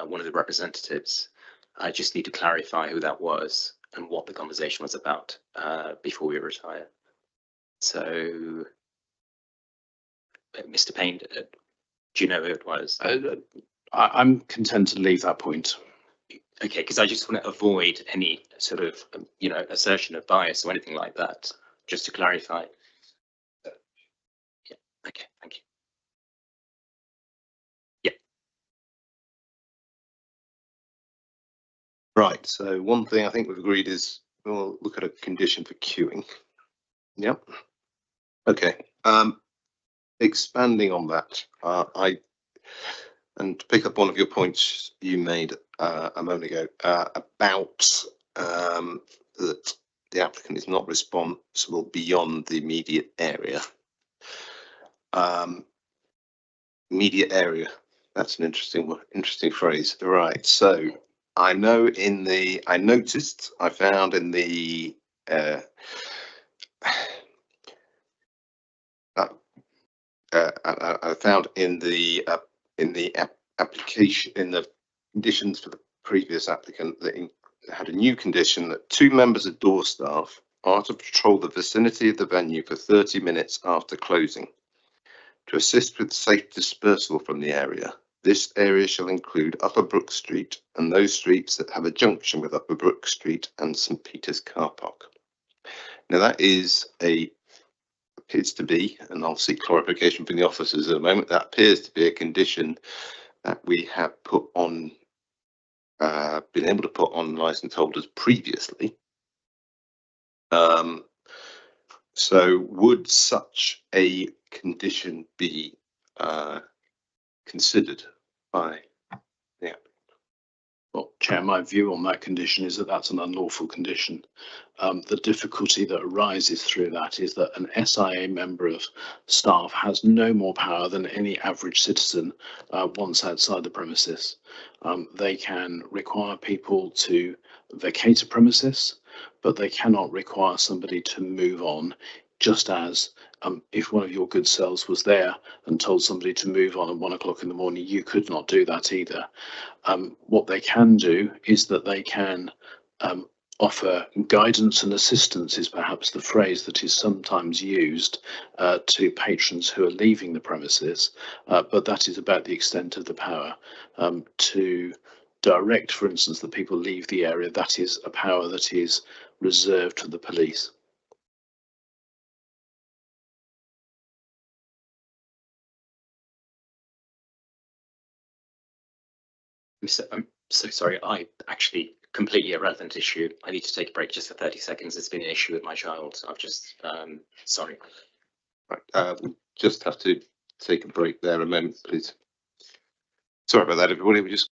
one of the representatives. I just need to clarify who that was and what the conversation was about before we retire. So, Mr. Payne, do you know who it was? I'm content to leave that point. Okay, because I just want to avoid any sort of, assertion of bias or anything like that, just to clarify. Yeah, okay, thank you. Yeah. Right, so one thing I think we've agreed is we'll look at a condition for queuing. Yep. Okay. Expanding on that, and to pick up one of your points you made a moment ago about that the applicant is not responsible beyond the immediate area. Immediate area, that's an interesting phrase. Right, so I know I found in the I found in the application, in the conditions for the previous applicant, that had a new condition that 2 members of door staff are to patrol the vicinity of the venue for 30 minutes after closing to assist with safe dispersal from the area. This area shall include Upper Brook Street and those streets that have a junction with Upper Brook Street and St Peter's Car Park. Now that is appears to be, and I'll seek clarification from the officers at the moment, that appears to be a condition that we have put on, been able to put on licence holders previously. So would such a condition be considered by the applicant? Well, Chair, my view on that condition is that that's an unlawful condition. The difficulty that arises through that is that an SIA member of staff has no more power than any average citizen once outside the premises. They can require people to vacate a premises, but they cannot require somebody to move on, just as if one of your good selves was there and told somebody to move on at 1 o'clock in the morning, you could not do that either. What they can do is that they can offer guidance and assistance, is perhaps the phrase that is sometimes used to patrons who are leaving the premises, but that is about the extent of the power. To direct, for instance, that people leave the area, that is a power that is reserved to the police. I'm so sorry. I actually completely irrelevant issue. I need to take a break just for 30 seconds. It's been an issue with my child. I've just, sorry. Right, we'll just have to take a break there a moment, please. Sorry about that, everybody. We just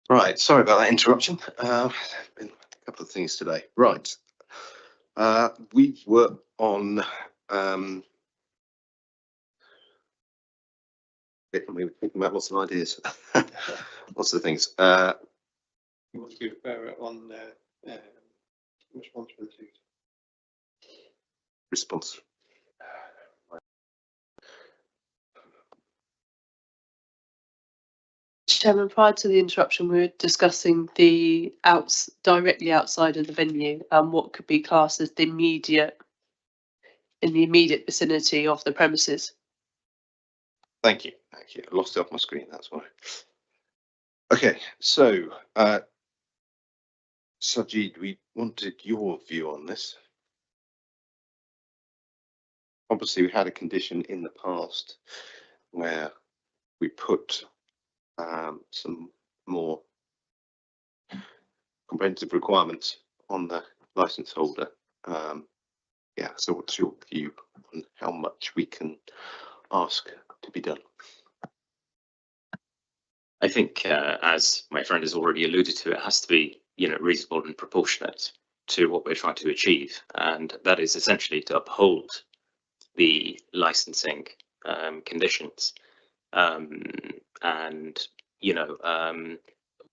Right, sorry about that interruption. Been a couple of things today. Right. We were on we were thinking about lots of ideas, lots of things. You want to go on responsibilities? Response. Chairman, prior to the interruption, we were discussing the directly outside of the venue and what could be classed as in the immediate vicinity of the premises. Thank you. Thank you. I lost it off my screen. That's why. Okay, so Sajid, we wanted your view on this. Obviously, we had a condition in the past where we put some more comprehensive requirements on the license holder. Yeah, so what's your view on how much we can ask to be done? I think, as my friend has already alluded to, it has to be, reasonable and proportionate to what we're trying to achieve, and that is essentially to uphold the licensing conditions.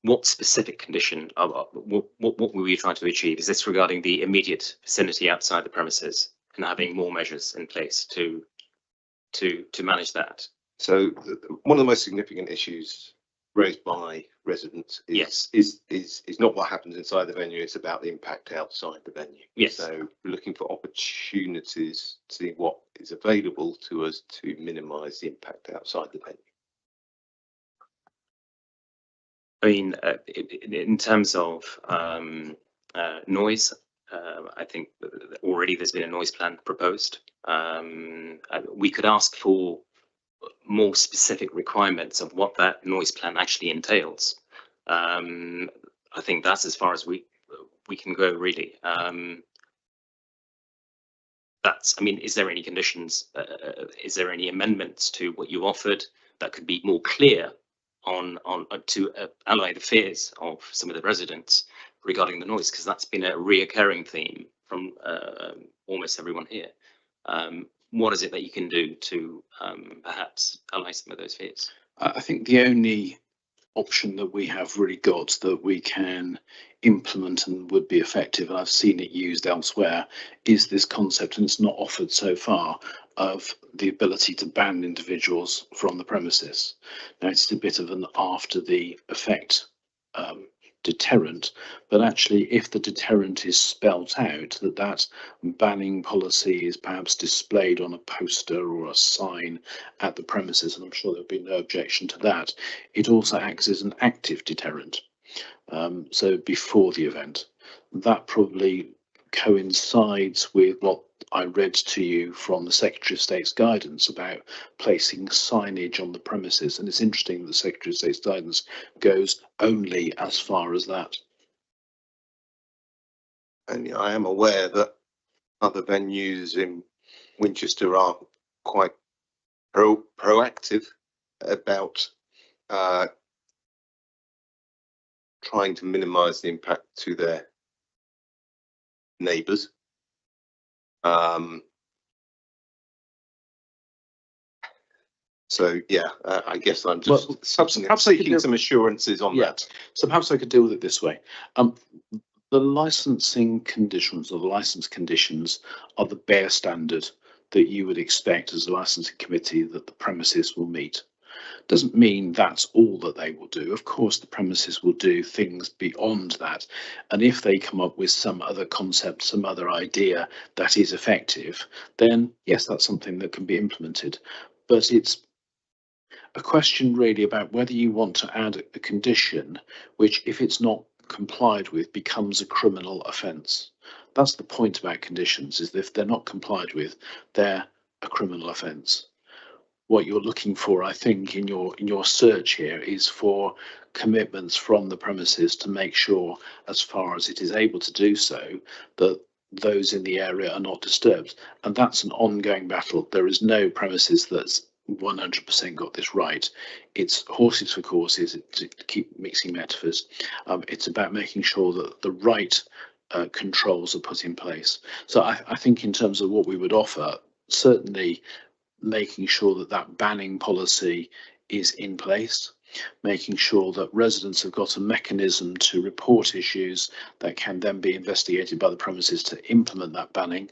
What specific condition? What were we trying to achieve? Is this regarding the immediate vicinity outside the premises and having more measures in place to manage that? So one of the most significant issues raised by residents is not what happens inside the venue, it's about the impact outside the venue. Yes. So we're looking for opportunities to see what is available to us to minimise the impact outside the venue. I mean, in terms of noise, I think already there's been a noise plan proposed. We could ask for more specific requirements of what that noise plan actually entails. I think that's as far as we can go, really. Is there any conditions? Is there any amendments to what you offered that could be more clear on to allay the fears of some of the residents regarding the noise? Because that's been a reoccurring theme from almost everyone here. What is it that you can do to perhaps allay some of those fears? I think the only option that we have really got that we can implement and would be effective, and I've seen it used elsewhere, is this concept, and it's not offered so far, of the ability to ban individuals from the premises. Now, it's a bit of an after the effect deterrent, but actually if the deterrent is spelt out, that banning policy is perhaps displayed on a poster or a sign at the premises, and I'm sure there'll be no objection to that, it also acts as an active deterrent. So before the event, that probably coincides with what I read to you from the Secretary of State's guidance about placing signage on the premises. And it's interesting that the Secretary of State's guidance goes only as far as that. And I am aware that other venues in Winchester are quite proactive about trying to minimise the impact to their neighbours. So yeah, I guess I'm just seeking some assurances on that. So perhaps I could deal with it this way. The licensing conditions, or the license conditions, are the bare standard that you would expect as a licensing committee that the premises will meet. Doesn't mean that's all that they will do. Of course, the premises will do things beyond that. And if they come up with some other concept, some other idea that is effective, then yes, that's something that can be implemented. But it's a question really about whether you want to add a condition which, if it's not complied with, becomes a criminal offence. That's the point about conditions, is that if they're not complied with, they're a criminal offence. What you're looking for, I think, in your search here is for commitments from the premises to make sure, as far as it is able to do so, that those in the area are not disturbed. And that's an ongoing battle. There is no premises that's 100% got this right. It's horses for courses, to keep mixing metaphors. It's about making sure that the right controls are put in place. So I think in terms of what we would offer, certainly making sure that that banning policy is in place, making sure that residents have got a mechanism to report issues that can then be investigated by the premises to implement that banning,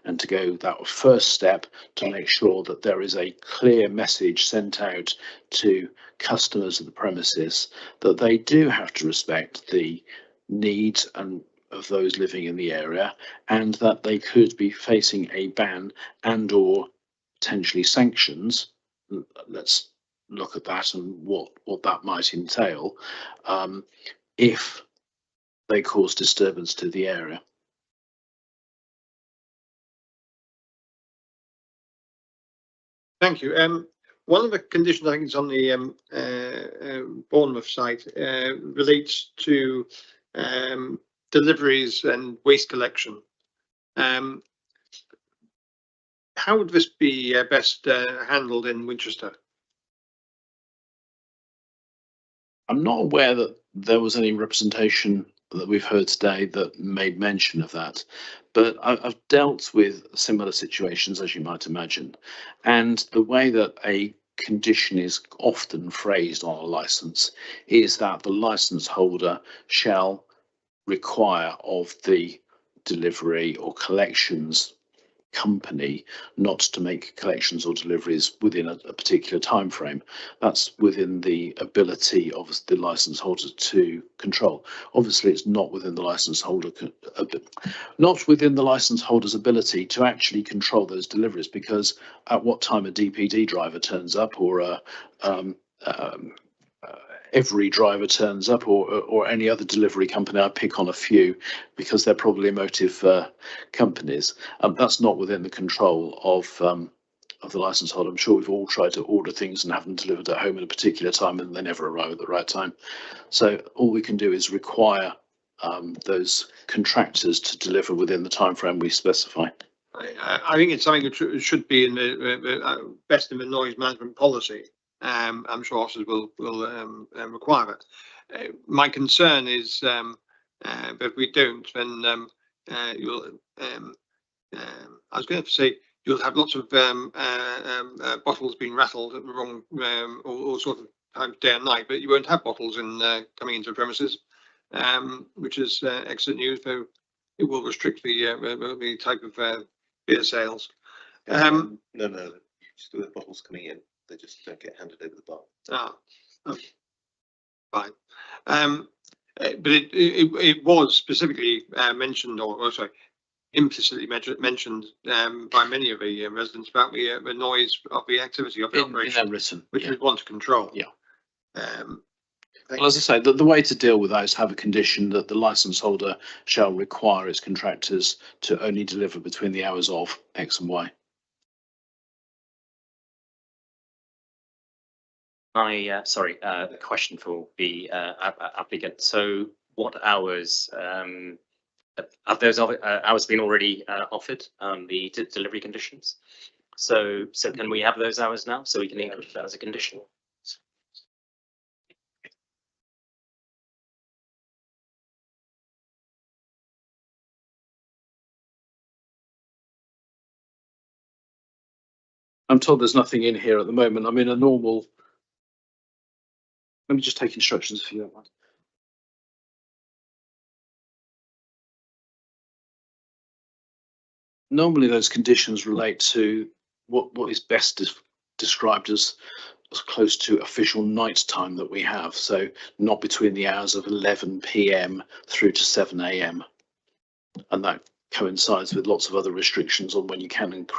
and to go that first step to make sure that there is a clear message sent out to customers of the premises that they do have to respect the needs and of those living in the area, and that they could be facing a ban and or potentially sanctions. Let's look at that and what that might entail if they cause disturbance to the area. Thank you. One of the conditions, I think it's on the Bournemouth site, relates to deliveries and waste collection. How would this be best handled in Winchester? I'm not aware that there was any representation that we've heard today that made mention of that, but I've dealt with similar situations, as you might imagine, and the way that a condition is often phrased on a license is that the license holder shall require of the delivery or collections company not to make collections or deliveries within a particular time frame. That's within the ability of the license holder to control. Obviously, it's not within the license holder, not within the license holder's ability to actually control those deliveries, because at what time a DPD driver turns up, or every driver turns up, or any other delivery company, I pick on a few because they're probably emotive companies. That's not within the control of the license holder. I'm sure we've all tried to order things and have them delivered at home at a particular time and they never arrive at the right time. So all we can do is require those contractors to deliver within the time frame we specify. I think it's something that should be in the best in the noise management policy. I'm sure officers will require it. My concern is that if we don't, then you'll. I was going to say you'll have lots of bottles being rattled at the wrong all sorts of times, day and night, but you won't have bottles coming into the premises, which is excellent news. Though it will restrict the type of beer sales. No, you still have bottles coming in. They just don't get handed over the bar. Okay. Fine. But it was specifically mentioned, or sorry, implicitly mentioned by many of the residents about the noise of the activity of the operation, which we want to control. Yeah. Well, as I say, the way to deal with that is have a condition that the licence holder shall require its contractors to only deliver between the hours of X and Y. The question for the applicant. So what hours, have those hours been already offered, the delivery conditions? So can we have those hours now, so we can include that as a condition? I'm told there's nothing in here at the moment. I mean, a normal. Let me just take instructions if you don't mind. Normally, those conditions relate to what is best described as close to official night time that we have. So not between the hours of 11 PM through to 7 AM. And that coincides with lots of other restrictions on when you can and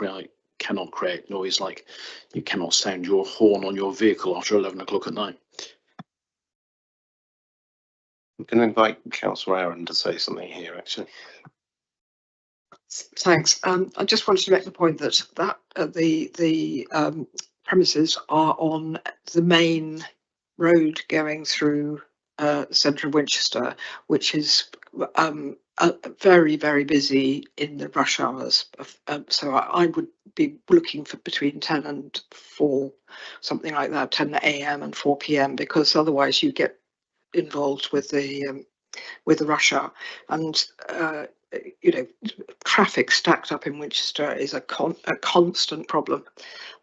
cannot create noise, like you cannot sound your horn on your vehicle after 11 o'clock at night. I'm going to invite Councillor Aaron to say something here, actually. Thanks. I just wanted to make the point that the premises are on the main road going through the centre of Winchester, which is very, very busy in the rush hours. So I would be looking for between 10 and 4, something like that, 10 a.m. and 4 p.m. because otherwise you get involved with the rush hour. And you know, traffic stacked up in Winchester is a constant problem,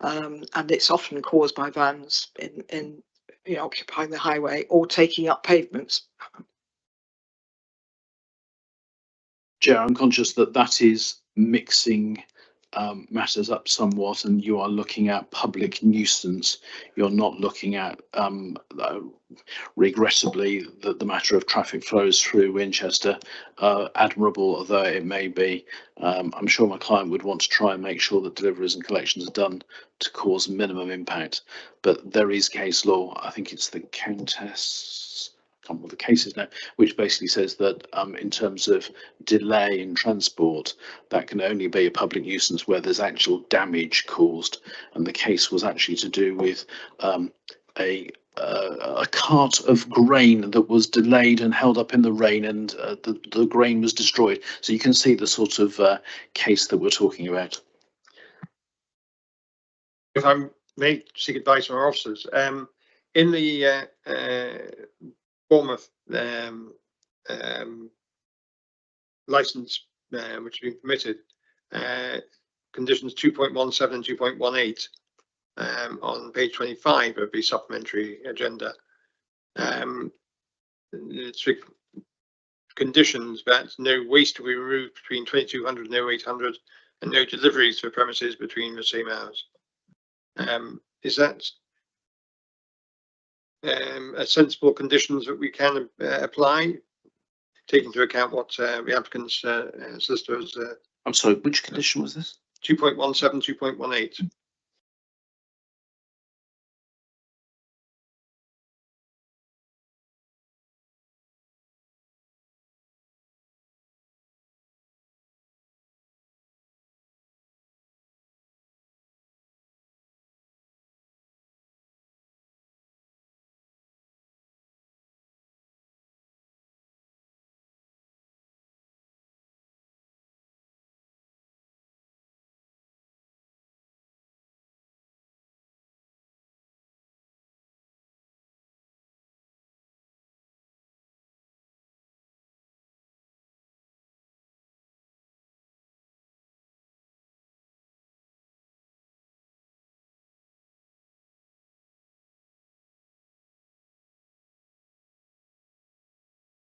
and it's often caused by vans in you know, occupying the highway or taking up pavements. Chair, I'm conscious that that is mixing matters up somewhat, and you are looking at public nuisance. You're not looking at regrettably that the matter of traffic flows through Winchester, admirable although it may be. I'm sure my client would want to try and make sure that deliveries and collections are done to cause minimum impact, but there is case law. I think it's the Countess, I can't remember the cases now, which basically says that in terms of delay in transport, that can only be a public nuisance where there's actual damage caused. And the case was actually to do with a cart of grain that was delayed and held up in the rain, and the grain was destroyed. So you can see the sort of case that we're talking about. If I may seek advice from our officers, in the Bournemouth license which has been permitted, conditions 2.17 and 2.18 on page 25 of the supplementary agenda. It's conditions that no waste will be removed between 2200 and 0800 and no deliveries for premises between the same hours. Is that a sensible conditions that we can apply, taking into account what the applicant's solicitor has? I'm sorry, which condition was this? 2.17, 2.18.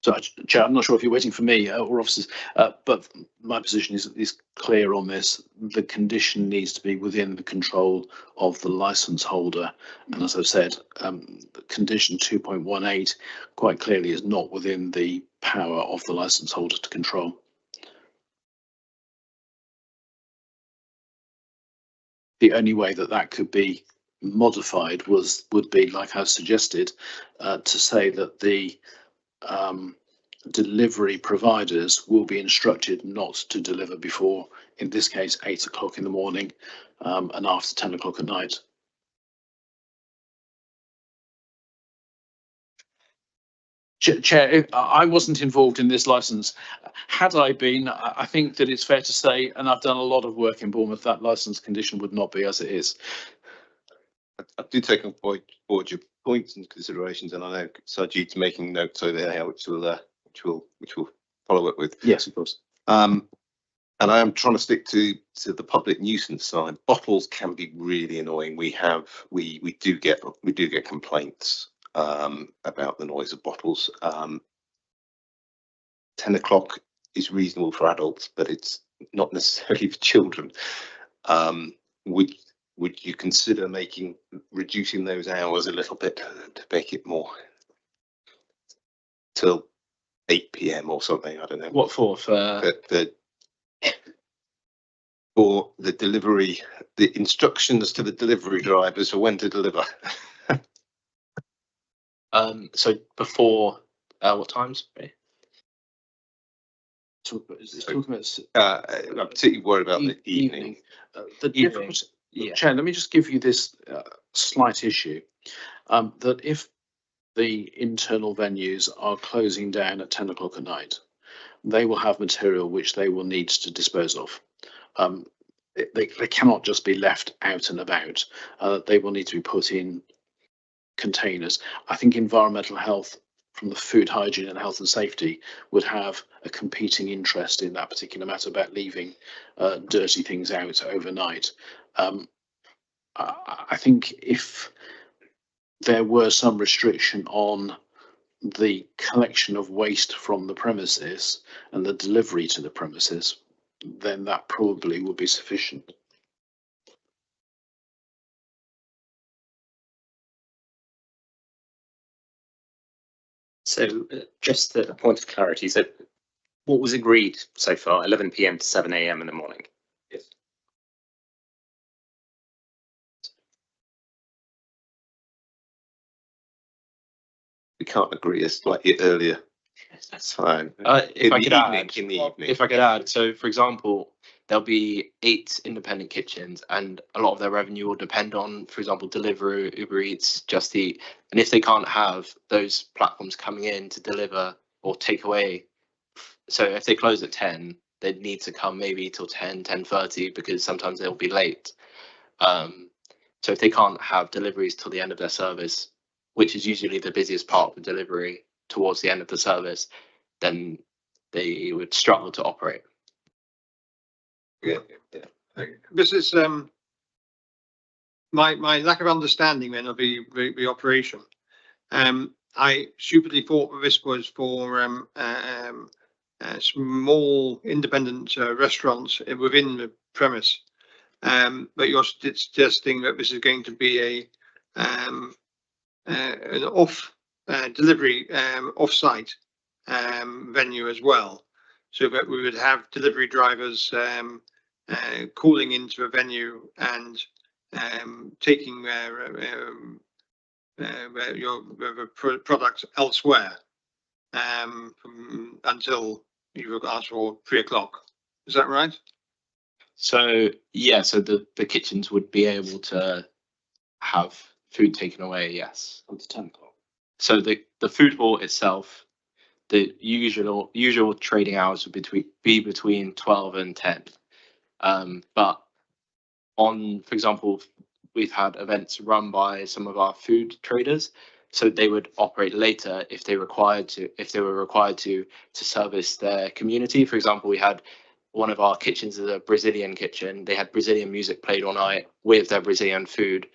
So, Chair, I'm not sure if you're waiting for me or officers, but my position is clear on this. The condition needs to be within the control of the licence holder. And as I've said, condition 2.18 quite clearly is not within the power of the licence holder to control. The only way that that could be modified would be, like I've suggested, to say that the delivery providers will be instructed not to deliver before, in this case, 8 o'clock in the morning and after 10 o'clock at night. Chair, I wasn't involved in this licence. Had I been, I think that it's fair to say, and I've done a lot of work in Bournemouth, that licence condition would not be as it is. I do take on board your points and considerations, and I know Sajid's making notes over there, which will follow up with. Yes, of course. And I am trying to stick to the public nuisance side. Bottles can be really annoying. We do get complaints about the noise of bottles. 10 o'clock is reasonable for adults, but it's not necessarily for children. Would you consider reducing those hours a little bit to make it more till 8 p.m. or something? I don't know. What for? For the delivery, the instructions to the delivery drivers for when to deliver. So before what times? I'm particularly worried about the evening. The difference. Yeah. Chair, let me just give you this slight issue, that if the internal venues are closing down at 10 o'clock at night, they will have material which they will need to dispose of. They cannot just be left out and about. They will need to be put in containers. I think environmental health from the food hygiene and health and safety would have a competing interest in that particular matter about leaving dirty things out overnight. I think if there were some restriction on the collection of waste from the premises and the delivery to the premises, then that probably would be sufficient. So just a point of clarity, so what was agreed so far, 11 PM to 7 AM in the morning? Yes. We can't agree a slightly earlier. That's fine. If I could add, In the evening. if I could add, so for example, there'll be 8 independent kitchens, and a lot of their revenue will depend on, for example, Deliveroo, Uber Eats, Just Eat. And if they can't have those platforms coming in to deliver or take away, so if they close at 10, they'd need to come maybe till 10, 10:30, because sometimes they'll be late. So if they can't have deliveries till the end of their service, which is usually the busiest part of the delivery towards the end of the service, then they would struggle to operate. Yeah. This is my lack of understanding then of the operation. I stupidly thought that this was for small independent restaurants within the premise, but you're suggesting that this is going to be an off delivery off-site venue as well, so that we would have delivery drivers calling into a venue and taking your products elsewhere until you ask for 3 o'clock. Is that right? So yeah, so the kitchens would be able to have food taken away, yes. Until 10 o'clock. So the food hall itself, the usual trading hours would be between 12 and 10. But on, for example, we've had events run by some of our food traders, so they would operate later if they were required to service their community. For example, we had one of our kitchens is a Brazilian kitchen. They had Brazilian music played all night with their Brazilian food,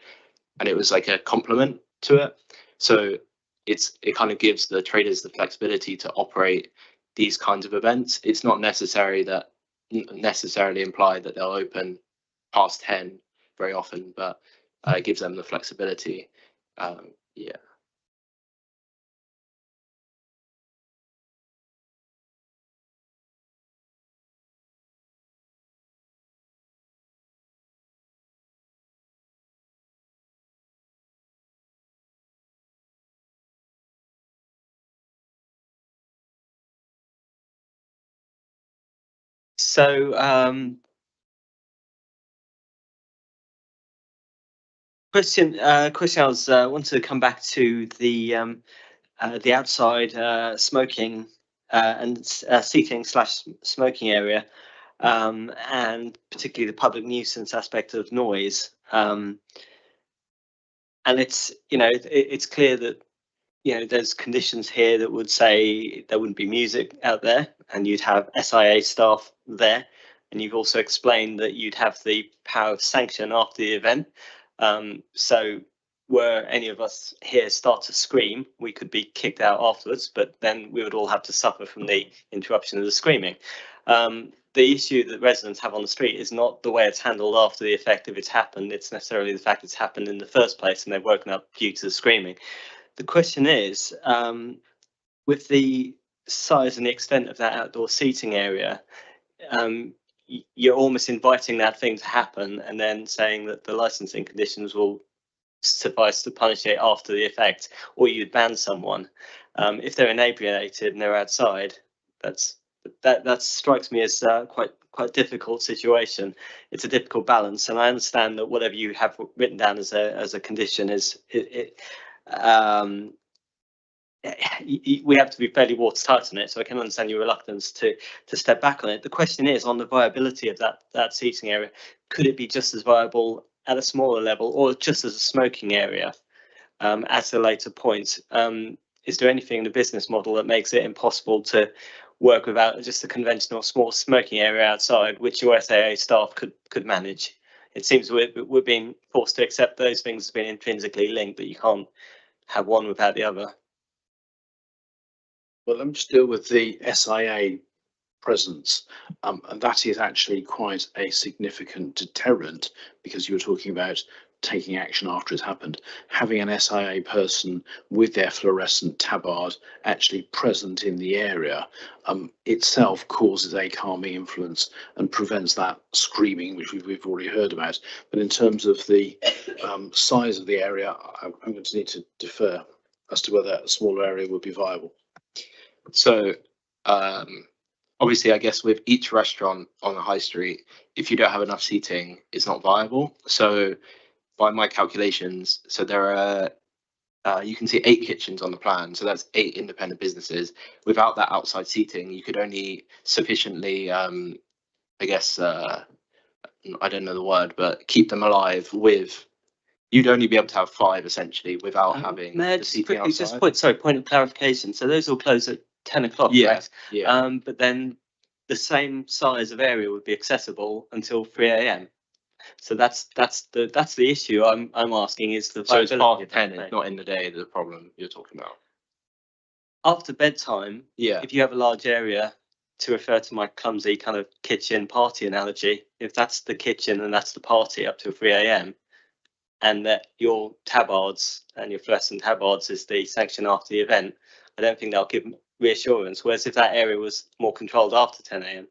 and it was like a complement to it. So it kind of gives the traders the flexibility to operate these kinds of events. It's not necessarily implied that they'll open past 10 very often, but it gives them the flexibility. Yeah. So question, I want to come back to the outside smoking and seating / smoking area, and particularly the public nuisance aspect of noise. And it's it's clear that there's conditions here that would say there wouldn't be music out there, and you'd have SIA staff there, and you've also explained that you'd have the power of sanction after the event. So were any of us here start to scream, we could be kicked out afterwards, but then we would all have to suffer from the interruption of the screaming. The issue that residents have on the street is not the way it's handled after the effect if it's happened, it's necessarily the fact it's happened in the first place and they've woken up due to the screaming. The question is, with the size and the extent of that outdoor seating area, you're almost inviting that thing to happen and then saying that the licensing conditions will suffice to punish it after the effect, or you'd ban someone. If they're inebriated and they're outside, that strikes me as quite difficult situation. It's a difficult balance, and I understand that whatever you have written down as a condition is we have to be fairly watertight on it, so I can understand your reluctance to step back on it. The question is on the viability of that seating area. Could it be just as viable at a smaller level, or just as a smoking area at a later point? Is there anything in the business model that makes it impossible to work without just a conventional small smoking area outside, which your SAA staff could manage? It seems we're being forced to accept those things as being intrinsically linked, but you can't have one without the other. Well, let me just deal with the SIA presence, and that is actually quite a significant deterrent, because you were talking about taking action after it's happened. Having an SIA person with their fluorescent tabard actually present in the area itself causes a calming influence and prevents that screaming, which we've already heard about. But in terms of the size of the area, I'm going to need to defer as to whether a smaller area would be viable. So obviously, I guess with each restaurant on the high street, if you don't have enough seating, it's not viable. So by my calculations, so there are, you can see 8 kitchens on the plan. So that's 8 independent businesses. Without that outside seating, you could only sufficiently, I guess, I don't know the word, but keep them alive with, you'd only be able to have 5 essentially without having May I the just seating quickly outside. point of clarification. So those all close at 10 o'clock, Yeah, correct? yeah. But then the same size of area would be accessible until 3 a.m. So that's the issue I'm asking, is the So it's viability past of 10, that. not in the day, the problem you're talking about. After bedtime, Yeah. if you have a large area, to refer to my clumsy kind of kitchen party analogy, if that's the kitchen and that's the party up to 3 a.m. and that your tabards and your fluorescent tabards is the sanction after the event, I don't think they'll give reassurance. Whereas if that area was more controlled after 10 a.m.,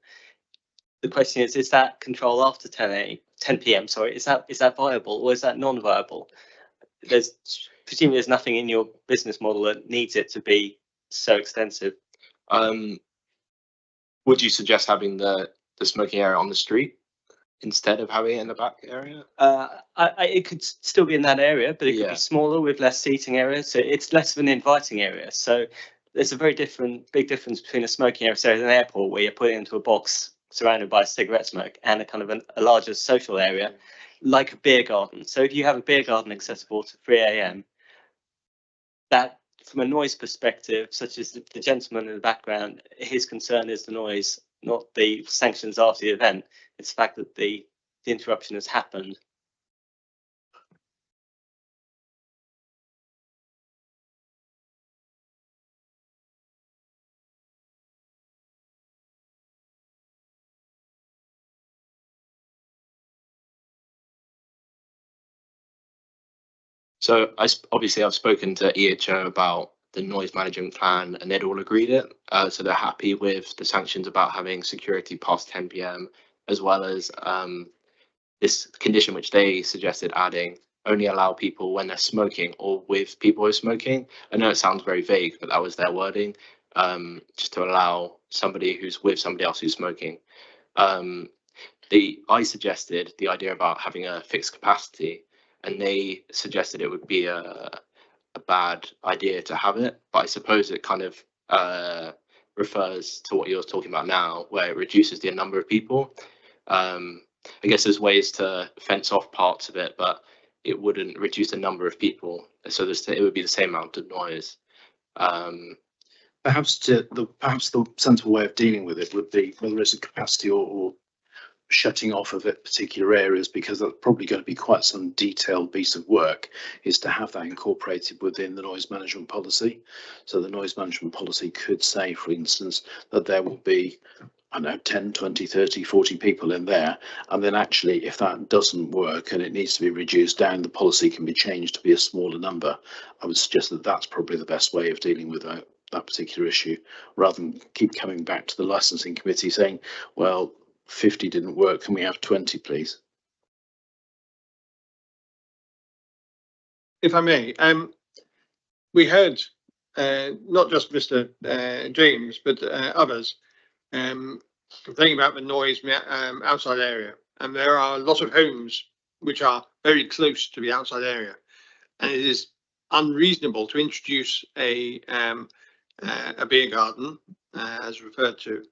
the question is that control after 10 p.m. Sorry, is that viable, or is that non-viable? Presumably there's nothing in your business model that needs it to be so extensive. Would you suggest having the smoking area on the street instead of having it in the back area? It could still be in that area, but it could Yeah. be smaller with less seating area, so it's less of an inviting area. So there's a very big difference between a smoking area, say at an airport, where you're put into a box surrounded by cigarette smoke, and a kind of a larger social area like a beer garden. So if you have a beer garden accessible to 3 a.m., that from a noise perspective, such as the gentleman in the background, his concern is the noise, not the sanctions after the event. It's the fact that the interruption has happened. So obviously I've spoken to EHO about the noise management plan, and they'd all agreed it. So they're happy with the sanctions about having security past 10 p.m, as well as this condition which they suggested adding, only allow people when they're smoking or with people who are smoking. I know it sounds very vague, but that was their wording, just to allow somebody who's with somebody else who's smoking. I suggested the idea about having a fixed capacity, and they suggested it would be a bad idea to have it, but I suppose it kind of refers to what you're talking about now, where it reduces the number of people. I guess there's ways to fence off parts of it, but it wouldn't reduce the number of people, so it would be the same amount of noise. Perhaps the sensible way of dealing with it would be whether it's a capacity or shutting off of it particular areas, because that's probably going to be quite some detailed piece of work, is to have that incorporated within the noise management policy. So the noise management policy could say, for instance, that there will be, I don't know, 10, 20, 30, 40 people in there. And then actually, if that doesn't work and it needs to be reduced down, the policy can be changed to be a smaller number. I would suggest that that's probably the best way of dealing with that particular issue, rather than keep coming back to the licensing committee saying, well, 50 didn't work, can we have 20, please? If I may, we heard not just Mr. James, but others complaining about the noise outside area, and there are a lot of homes which are very close to the outside area, and it is unreasonable to introduce a beer garden, as referred to,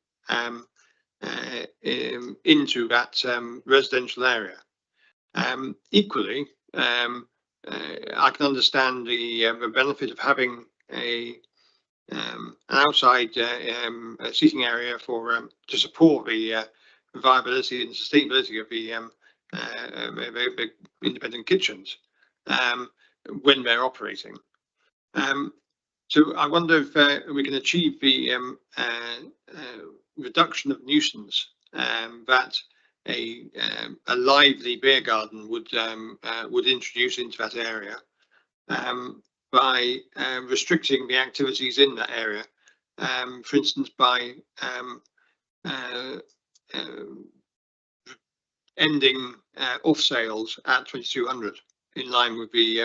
into that residential area. Equally, I can understand the benefit of having an outside seating area for to support the viability and sustainability of the independent kitchens when they're operating. So I wonder if we can achieve the reduction of nuisance that a lively beer garden would introduce into that area, by restricting the activities in that area. For instance, by ending off sales at 2200, in line with the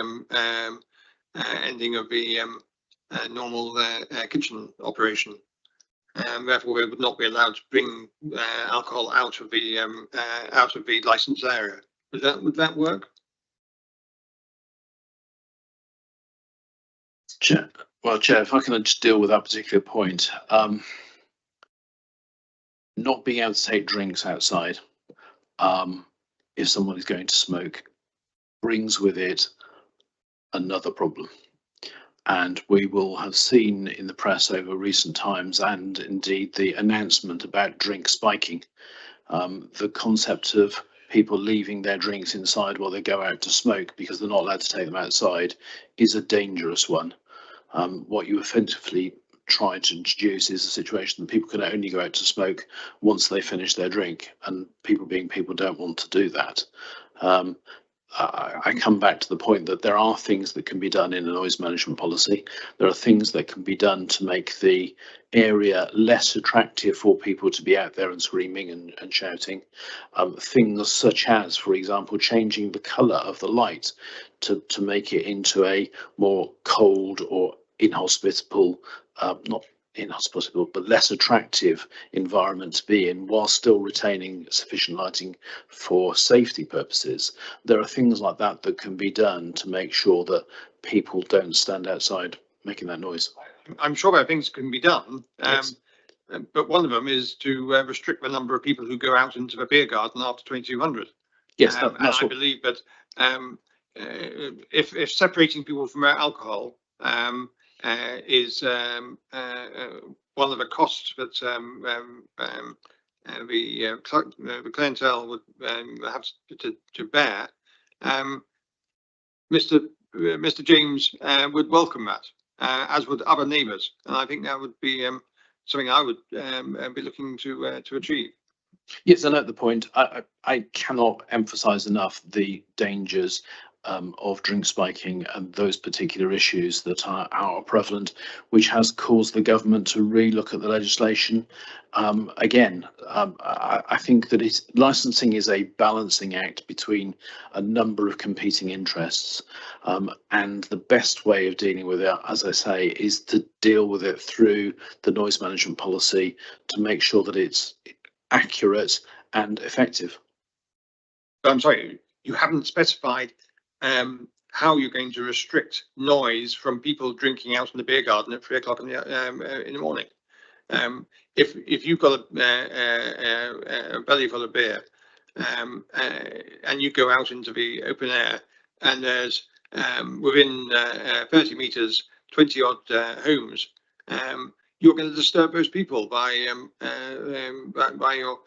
ending of the normal kitchen operation. Therefore, we would not be allowed to bring alcohol out of the licensed area. Would that work? Chair, if I can just deal with that particular point. Not being able to take drinks outside, if someone is going to smoke, brings with it another problem. And we will have seen in the press over recent times, and indeed the announcement about drink spiking, the concept of people leaving their drinks inside while they go out to smoke because they're not allowed to take them outside is a dangerous one. What you effectively try to introduce is a situation that people can only go out to smoke once they finish their drink, and people being people don't want to do that. I come back to the point that there are things that can be done in a noise management policy. There are things that can be done to make the area less attractive for people to be out there and screaming and shouting. Things such as, for example, changing the colour of the light to make it into a more cold or inhospitable, not inhospitable, but less attractive environment to be in, while still retaining sufficient lighting for safety purposes. There are things like that that can be done to make sure that people don't stand outside making that noise. I'm sure there are things that can be done, Yes. but one of them is to restrict the number of people who go out into the beer garden after 2200. Yes, and I believe that if separating people from alcohol is one of the costs that the clientele would have to bear, Mr. James would welcome that, as would other neighbours, and I think that would be something I would be looking to achieve. Yes, I note the point. I cannot emphasise enough the dangers of drink spiking and those particular issues that are prevalent, which has caused the government to relook at the legislation. Again, I think that licensing is a balancing act between a number of competing interests, and the best way of dealing with it, as I say, is to deal with it through the noise management policy to make sure that it's accurate and effective. I'm sorry, you haven't specified how you're going to restrict noise from people drinking out in the beer garden at 3 o'clock in the morning. If you've got a belly full of beer and you go out into the open air, and there's within 30 meters 20 odd homes, you're going to disturb those people by your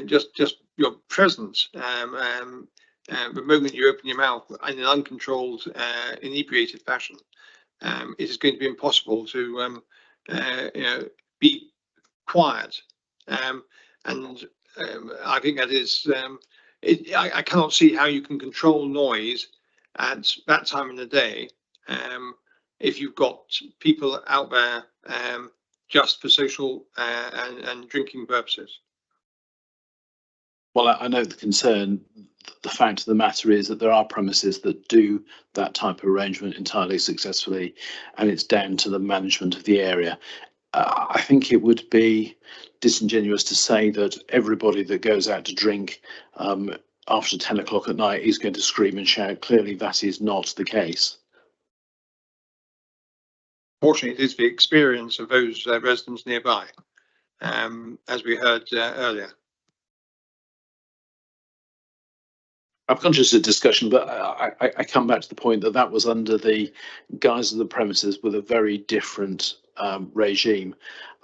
just your presence. The moment you open your mouth in an uncontrolled, inebriated fashion, it is going to be impossible to be quiet. And I think that is, I cannot see how you can control noise at that time of the day if you've got people out there just for social and drinking purposes. Well, I know the concern. The fact of the matter is that there are premises that do that type of arrangement entirely successfully, and it's down to the management of the area. I think it would be disingenuous to say that everybody that goes out to drink after 10 o'clock at night is going to scream and shout. Clearly, that is not the case. Fortunately, it is the experience of those residents nearby, as we heard earlier. I'm conscious of discussion, but I come back to the point that that was under the guise of the premises with a very different regime.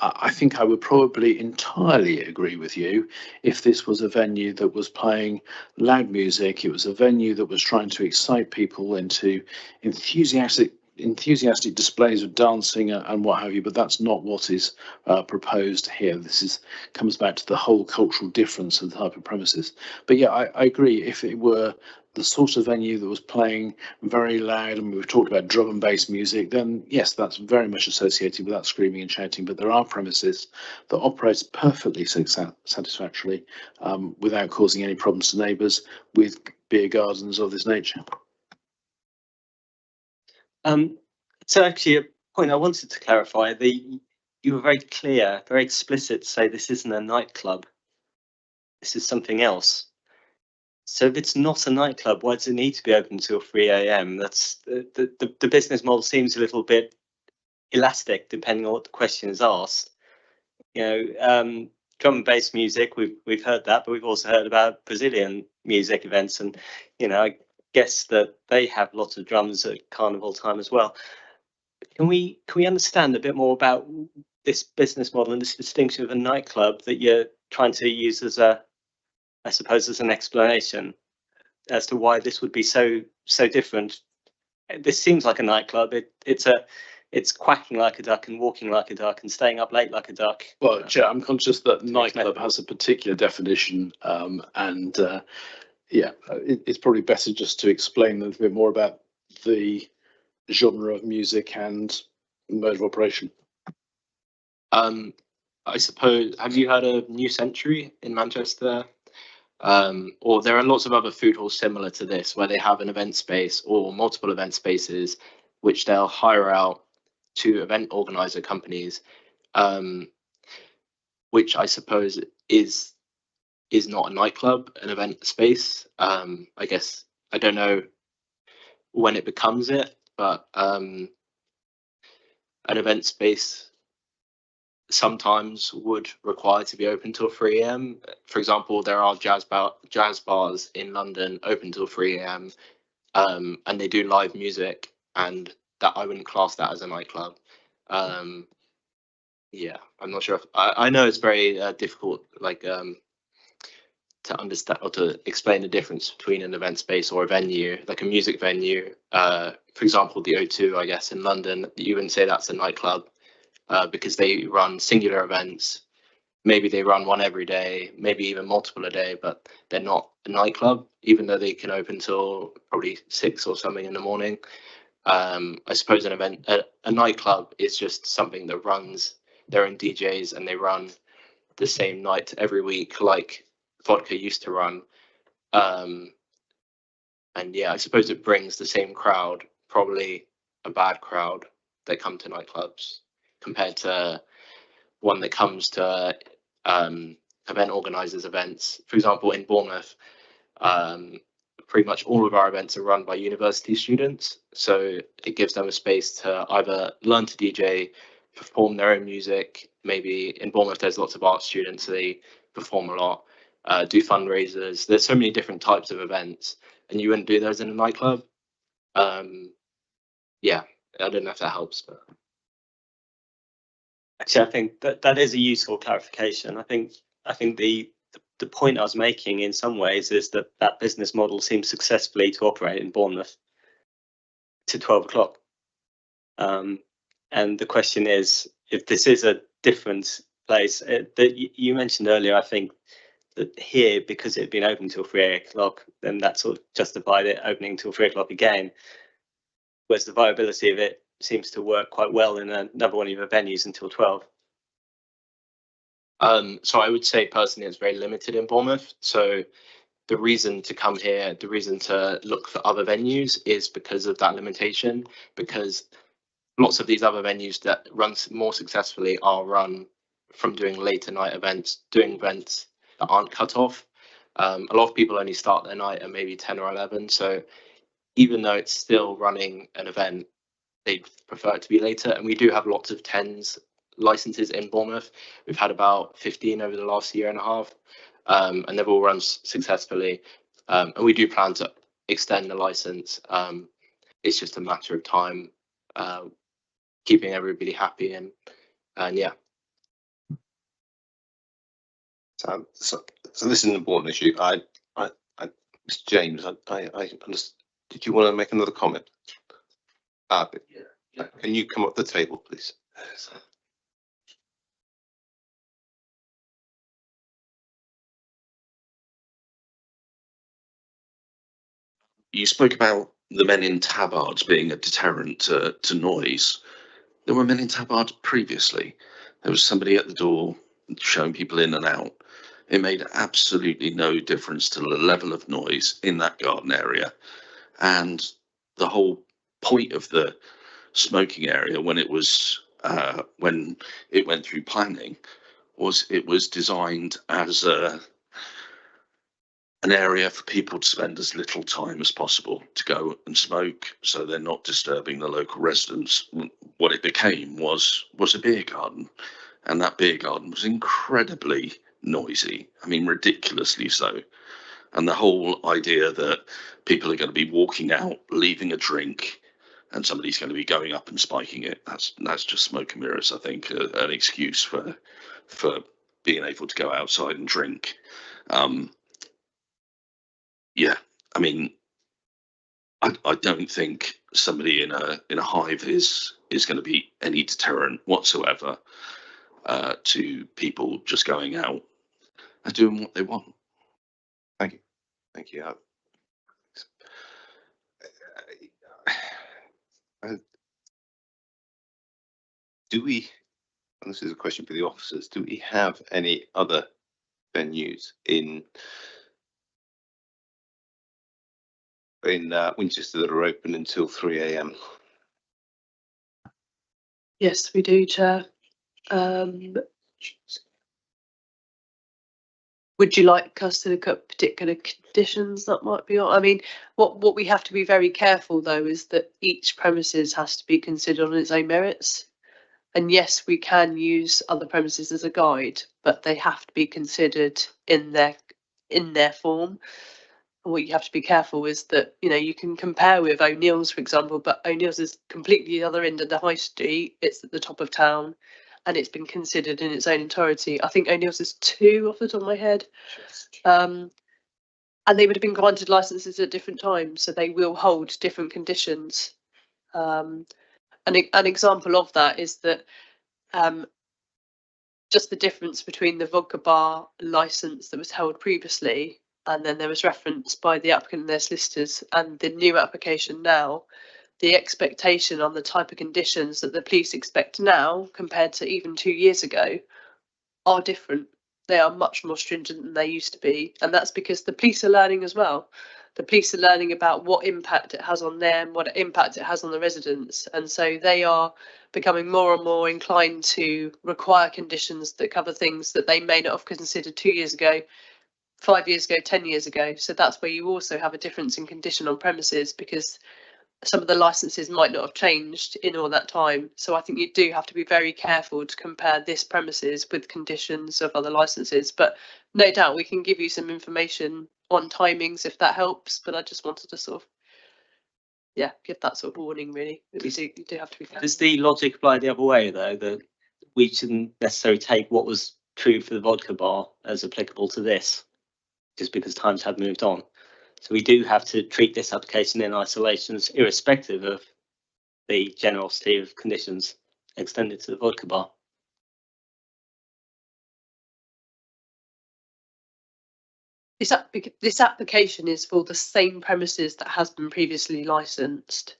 I think I would probably entirely agree with you if this was a venue that was playing loud music. It was a venue that was trying to excite people into enthusiastic displays of dancing and what have you, but that's not what is proposed here. This comes back to the whole cultural difference of the type of premises. But yeah, I agree. If it were the sort of venue that was playing very loud, and we've talked about drum and bass music, then yes, that's very much associated with that screaming and shouting. But there are premises that operate perfectly satisfactorily without causing any problems to neighbours with beer gardens of this nature. So actually, a point I wanted to clarify: you were very clear, very explicit to say this isn't a nightclub. This is something else. So if it's not a nightclub, why does it need to be open until 3 a.m.? That's the business model seems a little bit elastic depending on what the question is asked. You know, drum and bass music, we've heard that, but we've also heard about Brazilian music events, and you know, I guess that they have lots of drums at carnival time as well. Can we understand a bit more about this business model and this distinction of a nightclub that you're trying to use as I suppose as an explanation as to why this would be so different? This seems like a nightclub. It's quacking like a duck and walking like a duck and staying up late like a duck. Well, Chair, I'm conscious that nightclub has a particular definition, and it's probably better just to explain a little bit more about the genre of music and mode of operation. I suppose, have you heard of New Century in Manchester? Or there are lots of other food halls similar to this where they have an event space or multiple event spaces which they'll hire out to event organizer companies, which I suppose is not a nightclub, an event space. I guess I don't know when it becomes it, but an event space sometimes would require to be open till 3 a.m. For example, there are jazz bars in London open till 3 a.m. And they do live music, and that I wouldn't class that as a nightclub. Yeah, I'm not sure if I know it's very difficult, like to understand or to explain the difference between an event space or a venue, like a music venue. For example, the O2, I guess, in London, you wouldn't say that's a nightclub. Because they run singular events. Maybe they run one every day, maybe even multiple a day, but they're not a nightclub, even though they can open till probably 6 or something in the morning. I suppose a nightclub is just something that runs their own DJs and they run the same night every week, like Vodka used to run. And yeah, I suppose it brings the same crowd, probably a bad crowd that come to nightclubs, compared to one that comes to event organizers' events. For example, in Bournemouth, pretty much all of our events are run by university students. So it gives them a space to either learn to DJ, perform their own music. Maybe in Bournemouth, there's lots of art students, so they perform a lot, do fundraisers. There's so many different types of events, and you wouldn't do those in a nightclub. Yeah, I don't know if that helps, but. Actually, I think that is a useful clarification. I think the point I was making in some ways is that business model seems successfully to operate in Bournemouth to 12 o'clock. And the question is, if this is a different place that you mentioned earlier, I think that here, because it had been open till 3 o'clock, then that sort of justified it opening till 3 o'clock again. Whereas the viability of it seems to work quite well in another one of your venues until 12. So I would say personally it's very limited in Bournemouth. So the reason to come here, the reason to look for other venues is because of that limitation, because lots of these other venues that run more successfully are run from doing later night events, doing events that aren't cut off. A lot of people only start their night at maybe 10 or 11. So even though it's still running an event, they'd prefer it to be later. And we do have lots of 10s licenses in Bournemouth. We've had about 15 over the last year and a half, and they've all run successfully. And we do plan to extend the license. It's just a matter of time, keeping everybody happy, and yeah. So this is an important issue. Mr. James, I understand. Did you want to make another comment? Can you come up to the table, please? You spoke about the men in tabards being a deterrent to noise. There were men in tabards previously. There was somebody at the door showing people in and out. It made absolutely no difference to the level of noise in that garden area. And the whole point of the smoking area when it went through planning was it was designed as an area for people to spend as little time as possible to go and smoke, so they're not disturbing the local residents. What it became was a beer garden, and that beer garden was incredibly noisy. I mean, ridiculously so. And the whole idea that people are going to be walking out, leaving a drink, and somebody's going to be going up and spiking it, that's just smoke and mirrors, I think, an excuse for being able to go outside and drink. Yeah, I mean, I don't think somebody in a hive is going to be any deterrent whatsoever to people just going out and doing what they want. Thank you. Do we, and this is a question for the officers, do we have any other venues in Winchester that are open until 3 AM? Yes, we do, Chair. Would you like us to look at particular conditions that might be on? I mean, what we have to be very careful though is that each premises has to be considered on its own merits. And yes, we can use other premises as a guide, but they have to be considered in their form. And what you have to be careful is that, you know, you can compare with O'Neill's, for example, but O'Neill's is completely the other end of the high street. It's at the top of town, and it's been considered in its own entirety. I think O'Neill's is 2 off the top of my head. And they would have been granted licenses at different times, so they will hold different conditions. An example of that is that just the difference between the vodka bar license that was held previously, and then there was reference by the applicant and their solicitors, and the new application now, the expectation on the type of conditions that the police expect now compared to even 2 years ago are different. They are much more stringent than they used to be, and that's because the police are learning as well. The police are learning about what impact it has on them, what impact it has on the residents, and so they are becoming more and more inclined to require conditions that cover things that they may not have considered 2 years ago, 5 years ago, 10 years ago. So that's where you also have a difference in condition on premises, because some of the licenses might not have changed in all that time. So I think you do have to be very careful to compare this premises with conditions of other licenses. But no doubt we can give you some information on timings if that helps. But I just wanted to sort of, yeah, give that sort of warning really. That you do have to be careful. Does the logic apply the other way though, that we shouldn't necessarily take what was true for the vodka bar as applicable to this, just because times have moved on? So we do have to treat this application in isolations, irrespective of the generosity of conditions extended to the vodka bar. This application is for the same premises that has been previously licensed.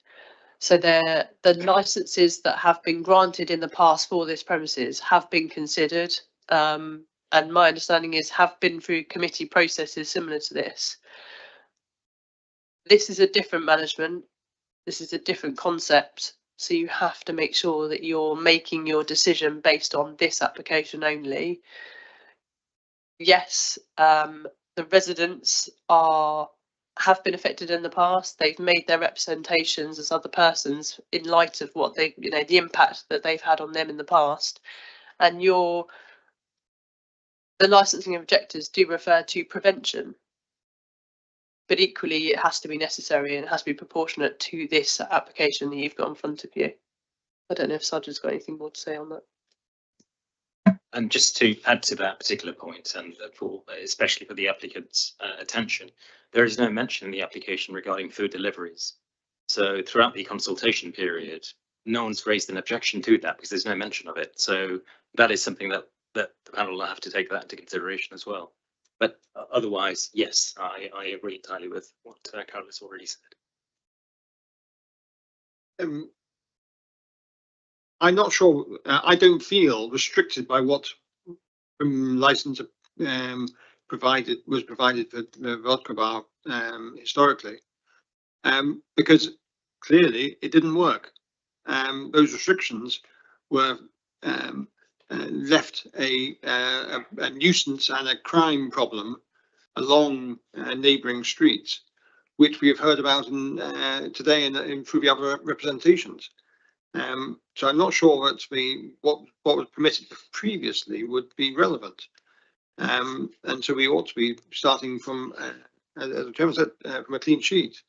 So the licenses that have been granted in the past for this premises have been considered, and my understanding is have been through committee processes similar to this. This is a different management. This is a different concept. So you have to make sure that you're making your decision based on this application only. Yes, the residents are have been affected in the past. They've made their representations as other persons in light of what they, you know, the impact that they've had on them in the past. And the licensing objectives do refer to prevention, but equally it has to be necessary and it has to be proportionate to this application that you've got in front of you. I don't know if Sarge's got anything more to say on that. And just to add to that particular point, and especially for the applicant's attention, there is no mention in the application regarding food deliveries. So throughout the consultation period, no one's raised an objection to that because there's no mention of it. So that is something that the panel will have to take that into consideration as well. But otherwise, yes, I agree entirely with what Carol has already said. I'm not sure. I don't feel restricted by what license was provided for the vodka bar historically, because clearly it didn't work. Those restrictions were left a nuisance and a crime problem along neighbouring streets, which we have heard about today in through the other representations. So I'm not sure that what was permitted previously would be relevant, and so we ought to be starting from, as the chairman said, from a clean sheet.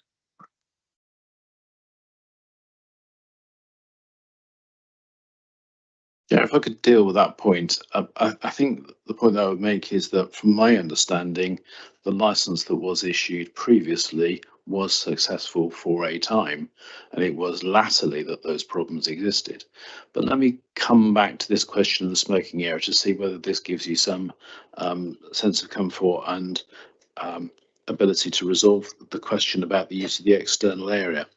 Yeah, if I could deal with that point, I think the point that I would make is that from my understanding, the license that was issued previously was successful for a time, and it was latterly that those problems existed. But let me come back to this question of the smoking area to see whether this gives you some sense of comfort and ability to resolve the question about the use of the external area.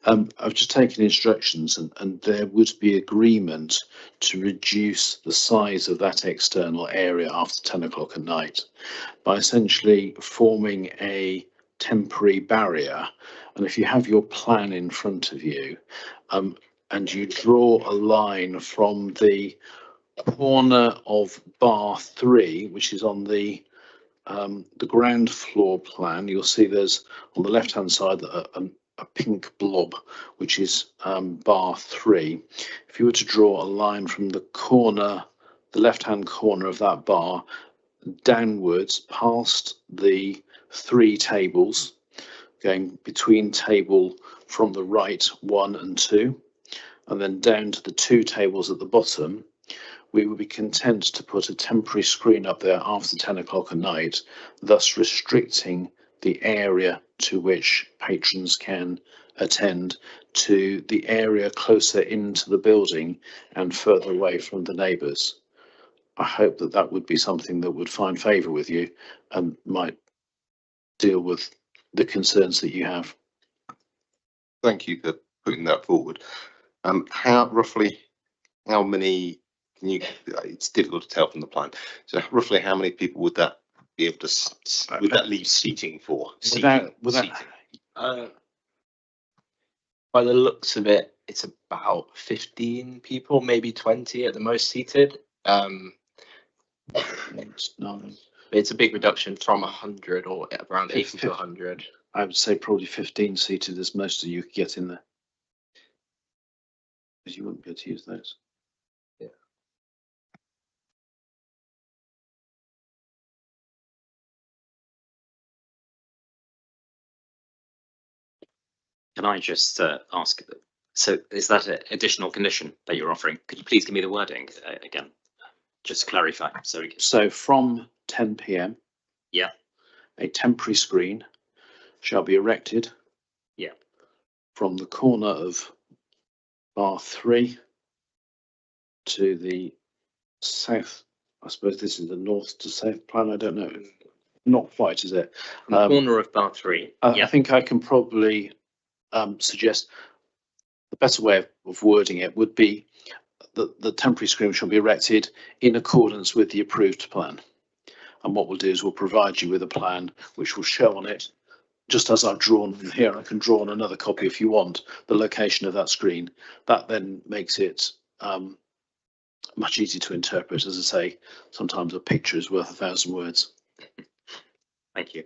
I've just taken instructions and there would be agreement to reduce the size of that external area after 10 o'clock at night by essentially forming a temporary barrier. And if you have your plan in front of you and you draw a line from the corner of bar 3, which is on the ground floor plan, you'll see there's on the left hand side a pink blob, which is bar 3. If you were to draw a line from the corner, the left hand corner of that bar downwards past the 3 tables, going between table from the right 1 and 2, and then down to the 2 tables at the bottom, we would be content to put a temporary screen up there after 10 o'clock at night, thus restricting the area to which patrons can attend to the area closer into the building and further away from the neighbours. I hope that that would be something that would find favour with you and might deal with the concerns that you have. Thank you for putting that forward. Roughly how many, it's difficult to tell from the plan. So roughly how many people would that be able to, would that leave seating for? By the looks of it, it's about 15 people, maybe 20 at the most seated. It's a big reduction from 100 or around 80 to 100. I would say probably 15 seated as most of you could get in there, because you wouldn't be able to use those. Yeah. Can I just ask, so is that an additional condition that you're offering? Could you please give me the wording again, just to clarify? So from 10 p.m. Yeah. A temporary screen shall be erected. Yeah. From the corner of bar 3 to the south. I suppose this is the north to south plan. I don't know. Not quite, is it? From the corner of bar 3. I think I can probably suggest the better way of wording it would be that the temporary screen shall be erected in accordance with the approved plan. And what we'll do is we'll provide you with a plan which will show on it, just as I've drawn here. I can draw on another copy if you want, the location of that screen. That then makes it much easier to interpret. As I say, sometimes a picture is worth 1,000 words. Thank you.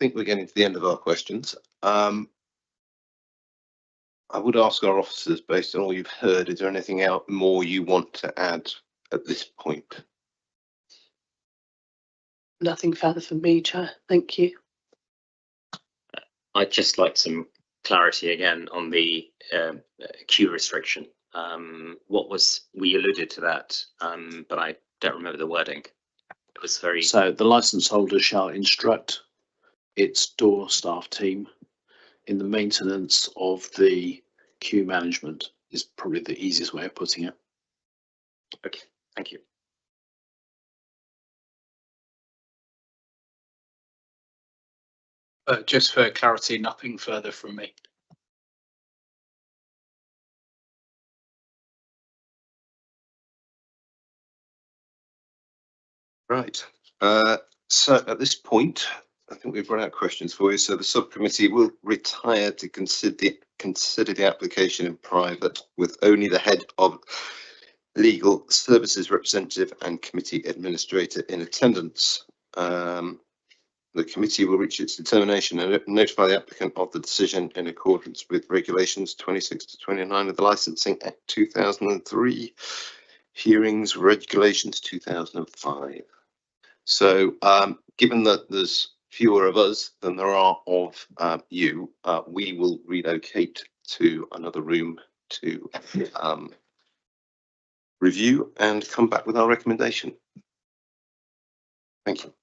think we're getting to the end of our questions. I would ask our officers, based on all you've heard, is there anything else more you want to add at this point? Nothing further from me, Chair. Thank you. I'd just like some clarity again on the queue restriction. We alluded to that, but I don't remember the wording. It was very. So the licence holder shall instruct its door staff team in the maintenance of the queue management is probably the easiest way of putting it. Okay, thank you. Just for clarity, nothing further from me. Right. So at this point, I think we've run out of questions for you. So the subcommittee will retire to consider the application in private with only the head of legal services representative and committee administrator in attendance. The committee will reach its determination and notify the applicant of the decision in accordance with regulations 26 to 29 of the Licensing Act 2003, hearings regulations 2005. So given that there's fewer of us than there are of you, we will relocate to another room to review and come back with our recommendation. Thank you.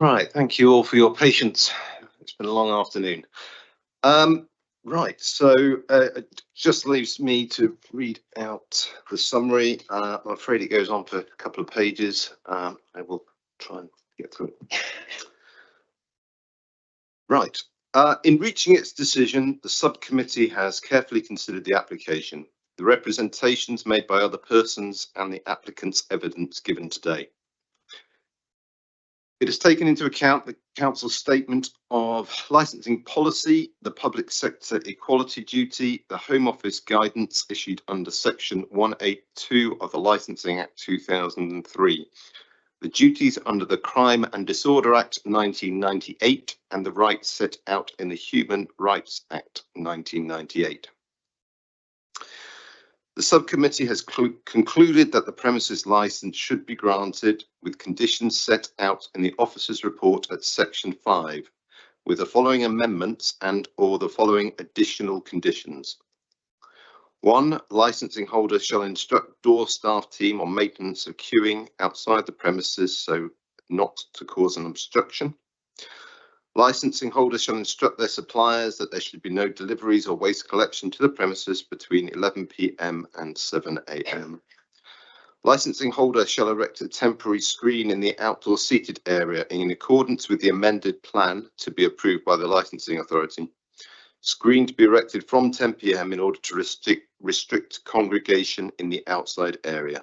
Right, thank you all for your patience. It's been a long afternoon. Right, so it just leaves me to read out the summary. I'm afraid it goes on for a couple of pages. I will try and get through it. Right, in reaching its decision, the subcommittee has carefully considered the application, the representations made by other persons and the applicant's evidence given today. It has taken into account the Council's statement of licensing policy, the public sector equality duty, the Home Office guidance issued under Section 182 of the Licensing Act 2003, the duties under the Crime and Disorder Act 1998, and the rights set out in the Human Rights Act 1998. The subcommittee has concluded that the premises licence should be granted with conditions set out in the officer's report at section 5, with the following amendments and/or the following additional conditions. 1. Licensing holder shall instruct door staff team on maintenance of queuing outside the premises so not to cause an obstruction. Licensing holders shall instruct their suppliers that there should be no deliveries or waste collection to the premises between 11 p.m. and 7 a.m. Licensing holder shall erect a temporary screen in the outdoor seated area in accordance with the amended plan to be approved by the licensing authority. Screen to be erected from 10 p.m. in order to restrict congregation in the outside area.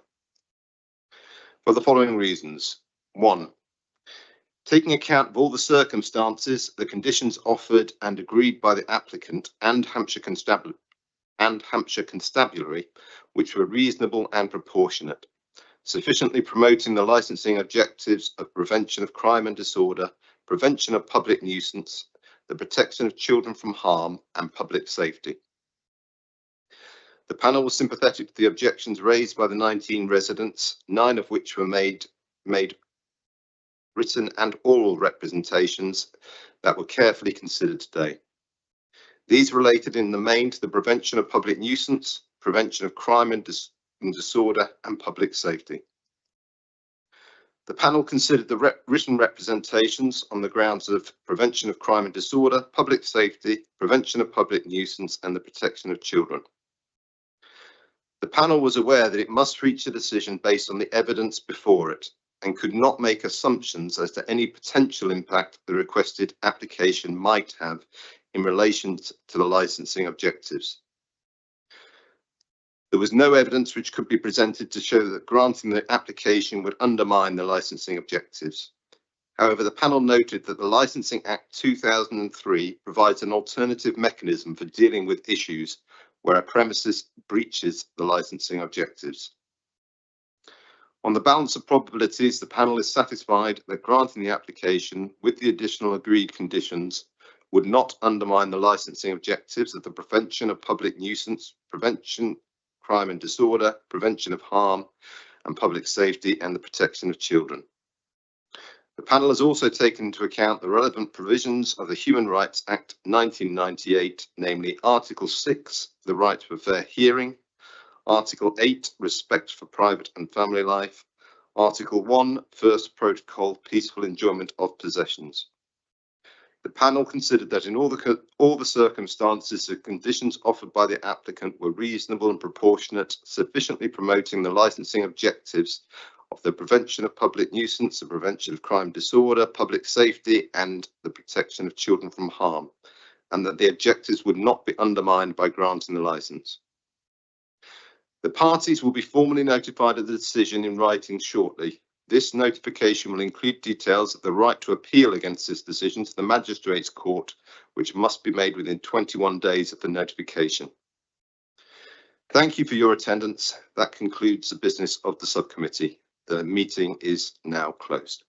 For the following reasons. 1. Taking account of all the circumstances, the conditions offered and agreed by the applicant and Hampshire Constabulary, which were reasonable and proportionate, sufficiently promoting the licensing objectives of prevention of crime and disorder, prevention of public nuisance, the protection of children from harm, and public safety. The panel was sympathetic to the objections raised by the 19 residents, 9 of which were made written and oral representations that were carefully considered today. These related in the main to the prevention of public nuisance, prevention of crime and disorder, and public safety. The panel considered the written representations on the grounds of prevention of crime and disorder, public safety, prevention of public nuisance, and the protection of children. The panel was aware that it must reach a decision based on the evidence before it, and could not make assumptions as to any potential impact the requested application might have in relation to the licensing objectives. There was no evidence which could be presented to show that granting the application would undermine the licensing objectives. However, the panel noted that the Licensing Act 2003 provides an alternative mechanism for dealing with issues where a premises breaches the licensing objectives. On the balance of probabilities, the panel is satisfied that granting the application with the additional agreed conditions would not undermine the licensing objectives of the prevention of public nuisance, prevention, crime and disorder, prevention of harm and public safety, and the protection of children. The panel has also taken into account the relevant provisions of the Human Rights Act 1998, namely Article 6, the right to a fair hearing, Article 8, respect for private and family life, Article 1, First Protocol, peaceful enjoyment of possessions. The panel considered that in all the circumstances, the conditions offered by the applicant were reasonable and proportionate, sufficiently promoting the licensing objectives of the prevention of public nuisance, the prevention of crime disorder, public safety, and the protection of children from harm, and that the objectives would not be undermined by granting the licence. The parties will be formally notified of the decision in writing shortly. This notification will include details of the right to appeal against this decision to the Magistrates' Court, which must be made within 21 days of the notification. Thank you for your attendance. That concludes the business of the subcommittee. The meeting is now closed.